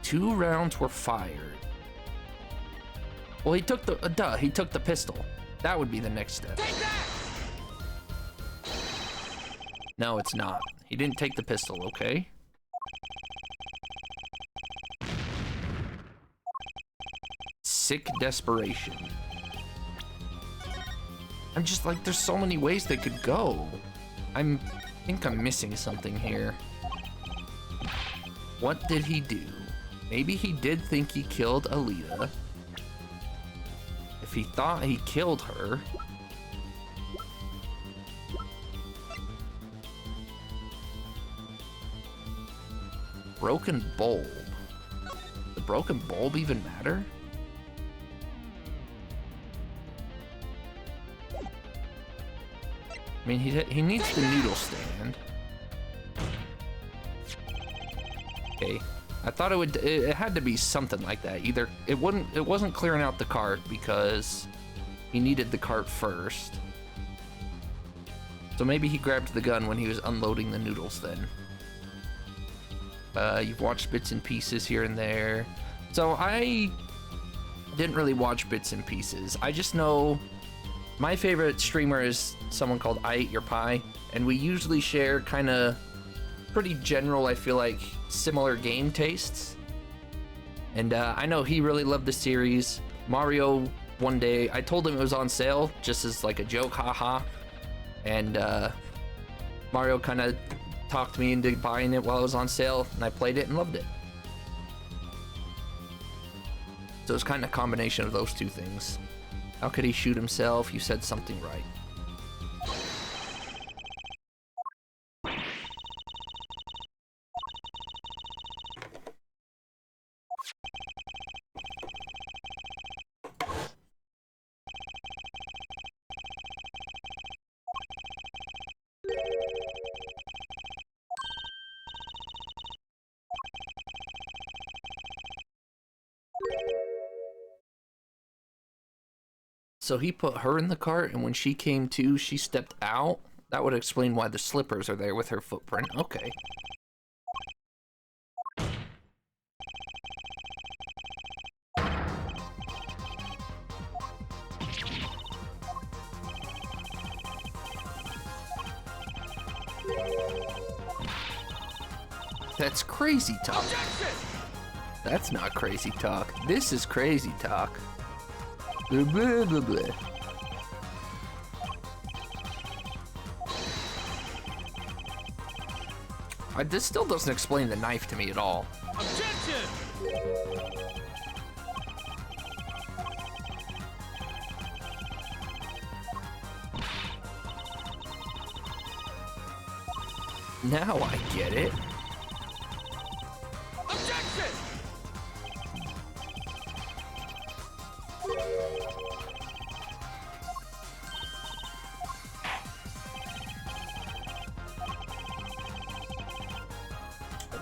2 rounds were fired. Well, he took he took the pistol. That would be the next step. Take that! No, it's not. He didn't take the pistol, okay? Sick desperation. I'm just like, there's so many ways they could go. I think I'm missing something here. What did he do? Maybe he did think he killed Alita. If he thought he killed her... Broken bulb. The broken bulb even matter? I mean, he needs the noodle stand. Okay, I thought it had to be something like that. Either it wasn't clearing out the cart because he needed the cart first. So maybe he grabbed the gun when he was unloading the noodles then. You've watched bits and pieces here and there. So I didn't really watch bits and pieces. I just know my favorite streamer is someone called I Ate Your Pie, and we usually share kind of pretty general, I feel like, similar game tastes. And I know he really loved the series. Mario, one day, I told him it was on sale, just as like a joke, haha. And Mario kind of talked me into buying it while it was on sale, and I played it and loved it. So it's kind of a combination of those two things. How could he shoot himself? You said something right. So he put her in the cart, and when she came to, she stepped out. That would explain why the slippers are there with her footprint. Okay. That's crazy talk. That's not crazy talk. This is crazy talk. Blah, blah, blah, blah. This still doesn't explain the knife to me at all. Objection! Now I get it. Objection!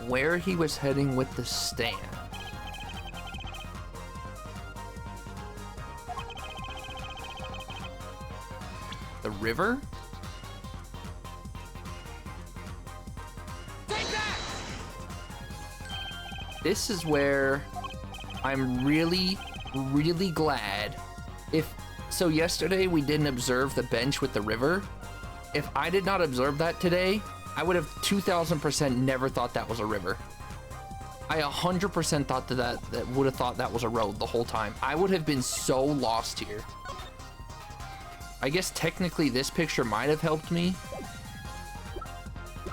Where he was heading with the stand. The river? Take that! This is where I'm really, really glad. So yesterday we didn't observe the bench with the river. If I did not observe that today, I would have 2000% never thought that was a river. I 100% thought that would have thought that was a road the whole time. I would have been so lost here. I guess technically this picture might have helped me,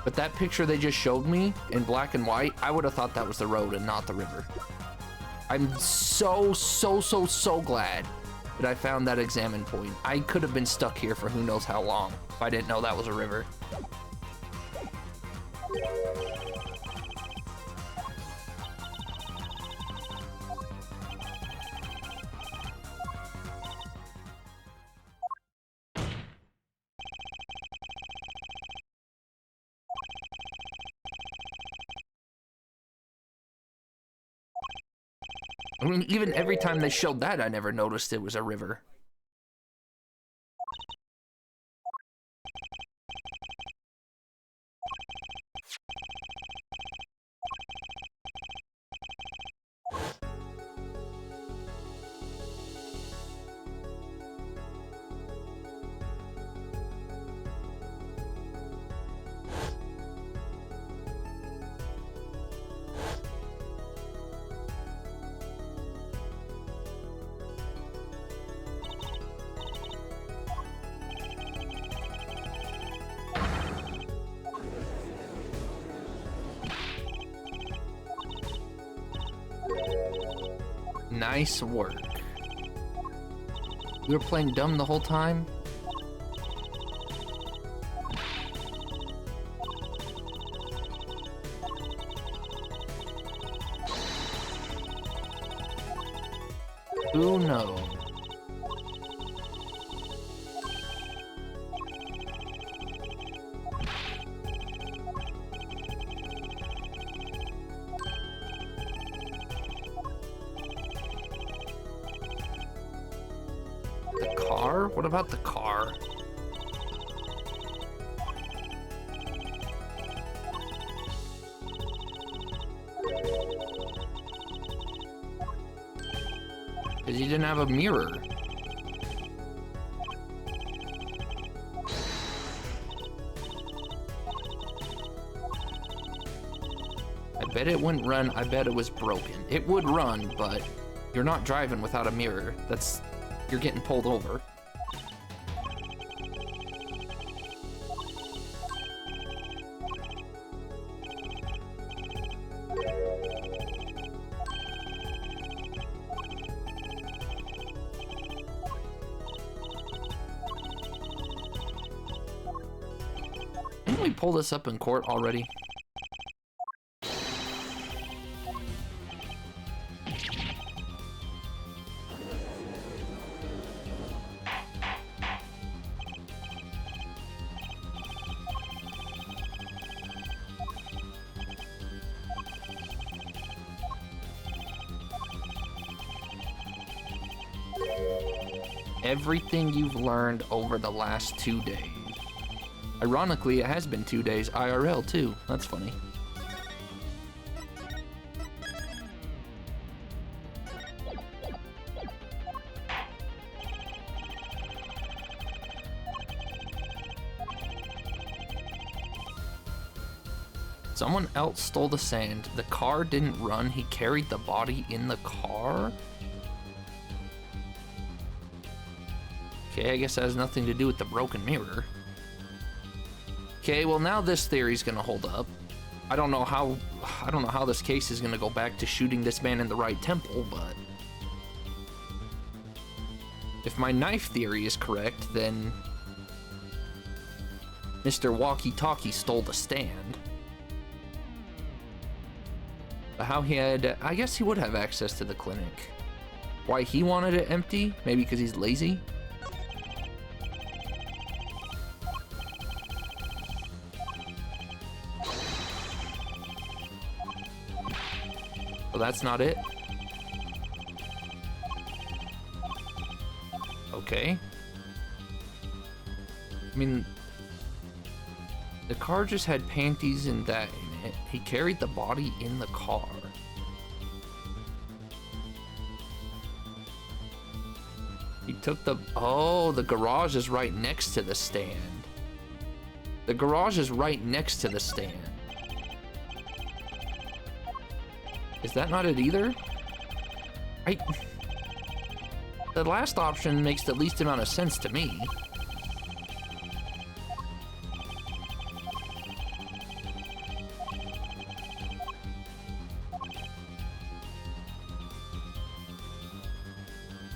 but that picture they just showed me in black and white, I would have thought that was the road and not the river. I'm so glad that I found that examine point. I could have been stuck here for who knows how long if I didn't know that was a river. I mean, even every time they showed that, I never noticed it was a river. Nice work. We were playing dumb the whole time? Who knows? The car? What about the car? Because you didn't have a mirror. I bet it wouldn't run. I bet it was broken. It would run, but you're not driving without a mirror. You're getting pulled over. Didn't we pull this up in court already? Everything you've learned over the last 2 days. Ironically, it has been 2 days IRL too. That's funny. Someone else stole the sand. The car didn't run. He carried the body in the car? Okay, I guess that has nothing to do with the broken mirror. Okay, well now this theory's gonna hold up. I don't know how this case is gonna go back to shooting this man in the right temple, but if my knife theory is correct, then Mr. Walkie-Talkie stole the stand. But how he had, I guess he would have access to the clinic. Why he wanted it empty? Maybe because he's lazy? Well, that's not it. Okay. I mean, the car just had panties and that in it. He carried the body in the car. He took the... Oh, the garage is right next to the stand. The garage is right next to the stand. Is that not it either? The last option makes the least amount of sense to me.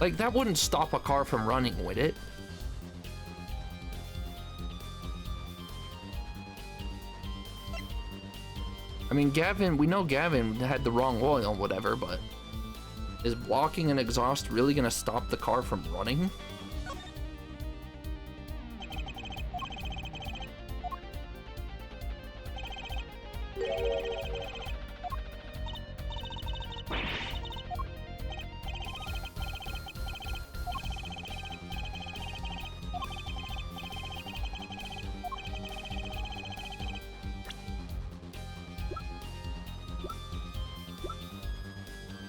Like, that wouldn't stop a car from running, would it? I mean, Gavin, we know Gavin had the wrong oil, whatever, but is blocking an exhaust really gonna stop the car from running?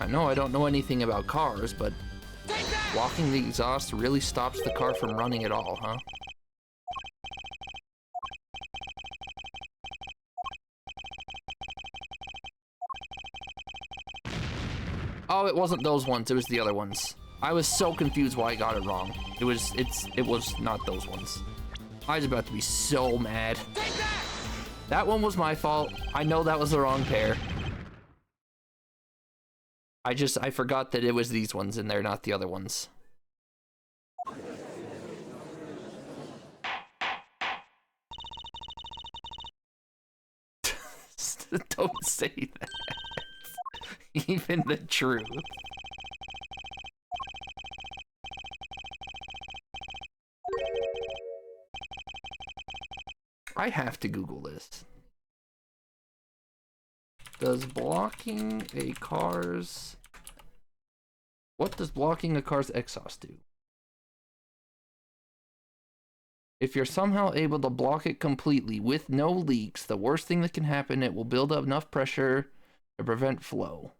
I know I don't know anything about cars, but blocking the exhaust really stops the car from running at all, huh? Oh, it wasn't those ones, it was the other ones. I was so confused why I got it wrong. It was not those ones. I was about to be so mad. That one was my fault. I know that was the wrong pair. I forgot that it was these ones and they're not the other ones. Don't say that. Even the truth. I have to Google this. Does blocking a car's... What does blocking a car's exhaust do? If you're somehow able to block it completely with no leaks, the worst thing that can happen, it will build up enough pressure to prevent flow.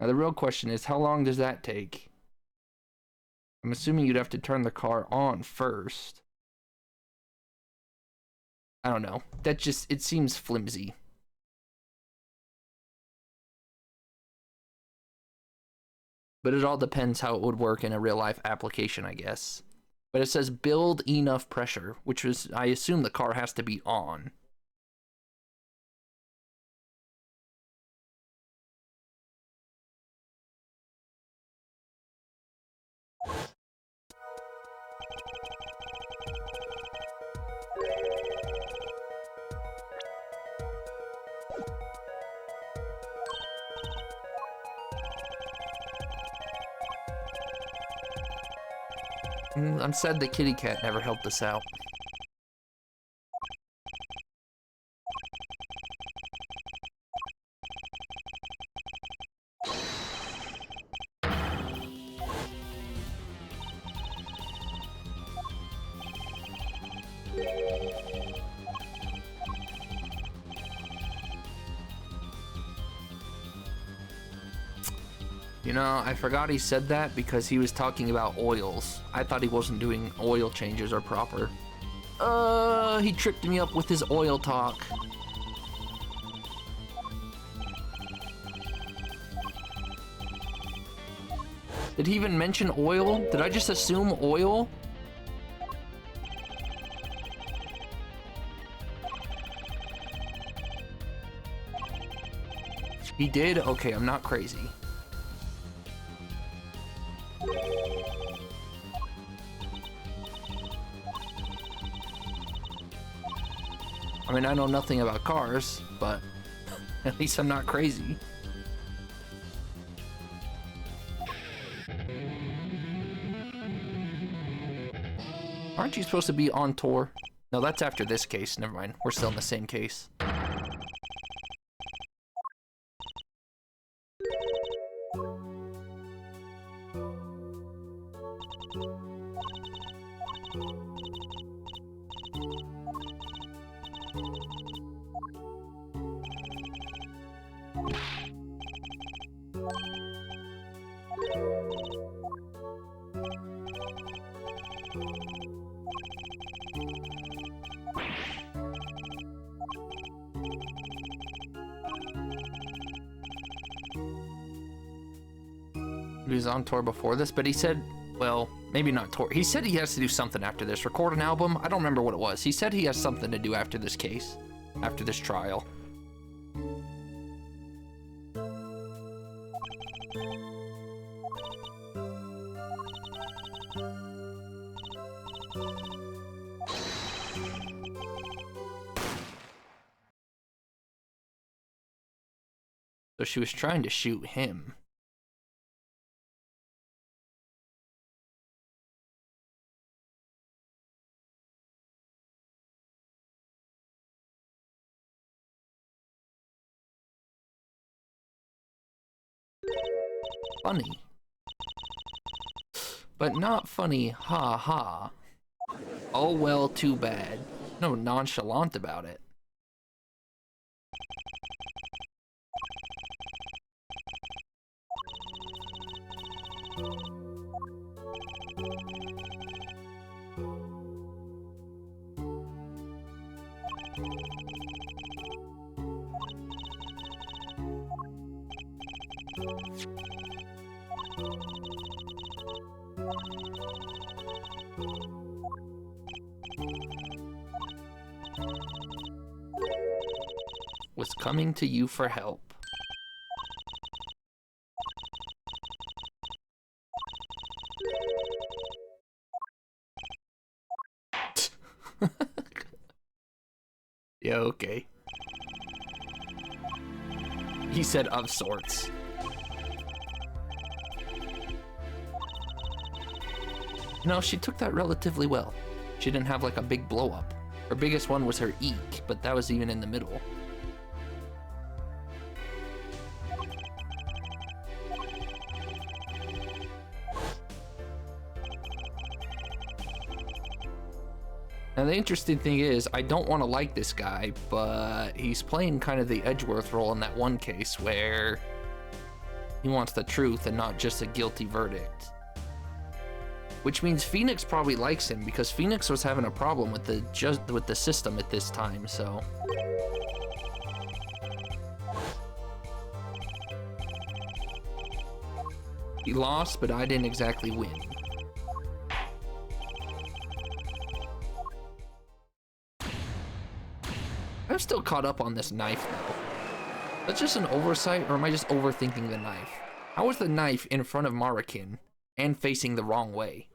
Now the real question is, how long does that take? I'm assuming you'd have to turn the car on first. I don't know. That just, it seems flimsy. But it all depends how it would work in a real life application, I guess. But it says build enough pressure, which is, I assume the car has to be on. I'm sad the kitty cat never helped us out. You know, I forgot he said that because he was talking about oils. I thought he wasn't doing oil changes or proper. He tripped me up with his oil talk. Did he even mention oil? Did I just assume oil? He did? Okay, I'm not crazy. I mean, I know nothing about cars, but at least I'm not crazy. Aren't you supposed to be on tour? No, that's after this case. Never mind. We're still in the same case. He was on tour before this, but he said, well, maybe not tour. He said he has to do something after this. Record an album? I don't remember what it was. He said he has something to do after this case, after this trial. So she was trying to shoot him. Funny. But not funny, ha ha. Oh well, too bad. No, nonchalant about it. Was coming to you for help. Yeah, okay. He said of sorts. No, she took that relatively well. She didn't have like a big blow up. Her biggest one was her eek, but that was even in the middle. Now the interesting thing is, I don't want to like this guy, but he's playing kind of the Edgeworth role in that one case where he wants the truth and not just a guilty verdict. Which means Phoenix probably likes him because Phoenix was having a problem with the system at this time, so. He lost, but I didn't exactly win. I'm still caught up on this knife, though. That's just an oversight, or am I just overthinking the knife? How is the knife in front of Marikin and facing the wrong way?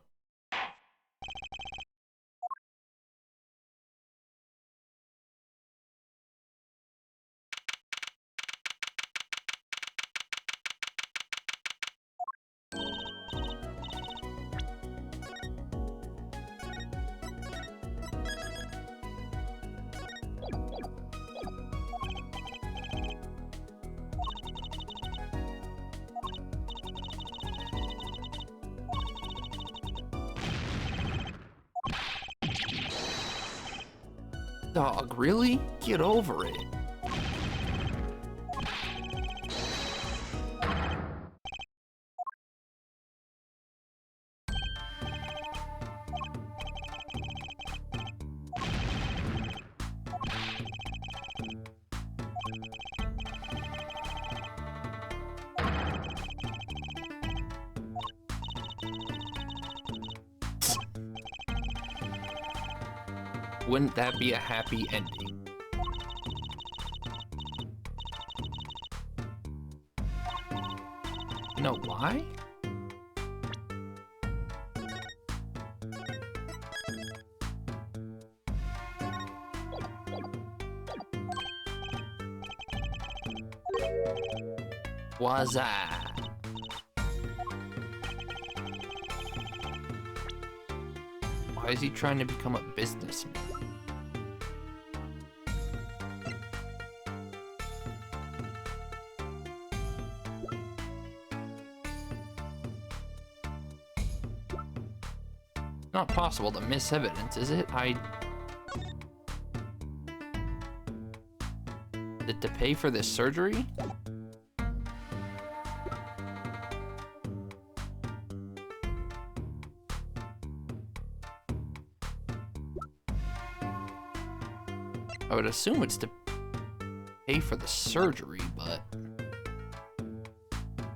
Dog, really? Get over it. Wouldn't that be a happy ending? You know why? Waza. Why is he trying to become a businessman? Not possible to miss evidence, is it? Did to pay for this surgery? I would assume it's to pay for the surgery, but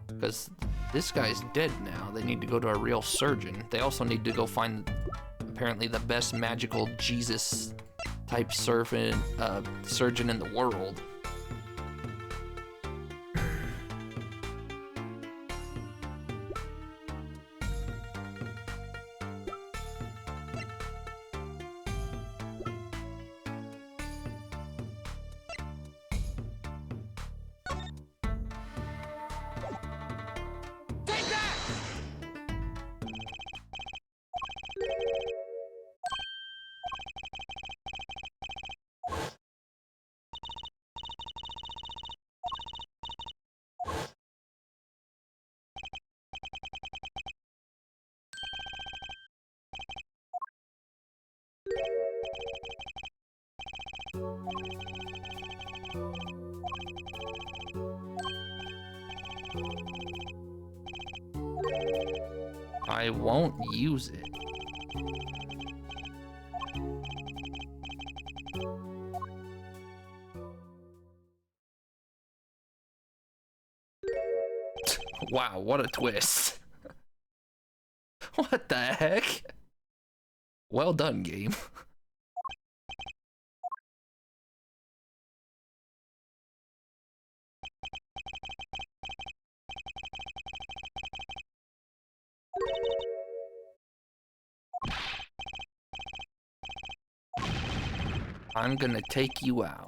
because this guy's dead now, they need to go to a real surgeon. They also need to go find apparently the best magical Jesus type surgeon in the world. I won't use it. Wow, what a twist. What the heck? Well done, game. I'm gonna take you out.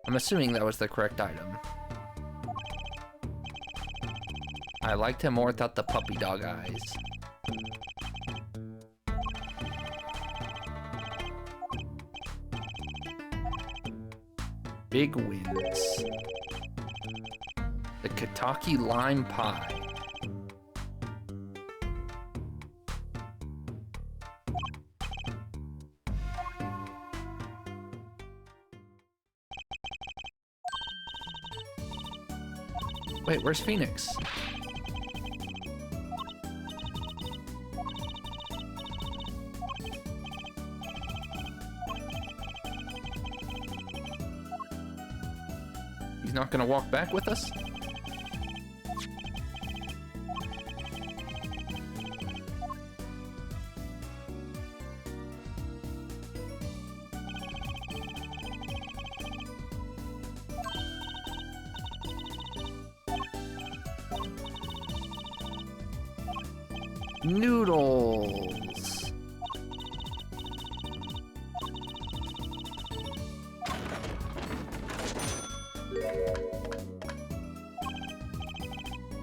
I'm assuming that was the correct item. I liked him more without the puppy dog eyes. Big wins. The Kataki lime pie. Wait, where's Phoenix? He's not gonna walk back with us? Noodles.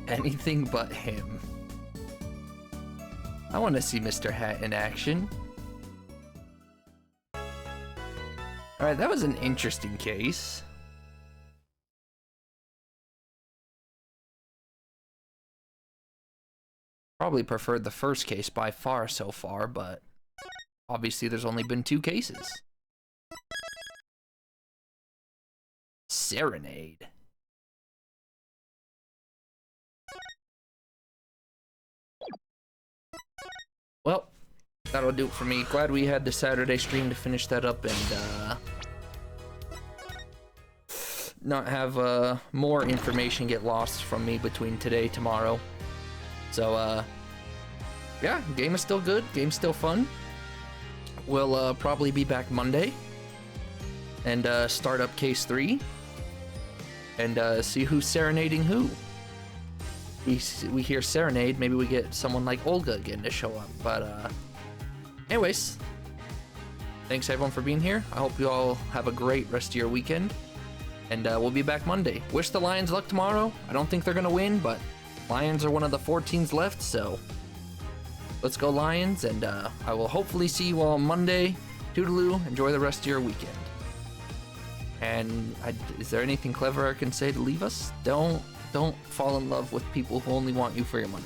Anything but him. I want to see Mr. Hat in action. Alright, that was an interesting case. Probably preferred the first case by far so far, but obviously there's only been 2 cases. Serenade. Well, that'll do it for me. Glad we had the Saturday stream to finish that up and not have more information get lost from me between today and tomorrow. So, yeah, game is still good. Game's still fun. We'll probably be back Monday and start up case 3 and see who's serenading who. We hear serenade, maybe we get someone like Olga again to show up. But anyways, thanks everyone for being here. I hope you all have a great rest of your weekend, and we'll be back Monday. Wish the Lions luck tomorrow. I don't think they're gonna win, but Lions are one of the 4 teams left, so let's go Lions, and I will hopefully see you all on Monday. Toodaloo, enjoy the rest of your weekend. And is there anything clever I can say to leave us? Don't fall in love with people who only want you for your money.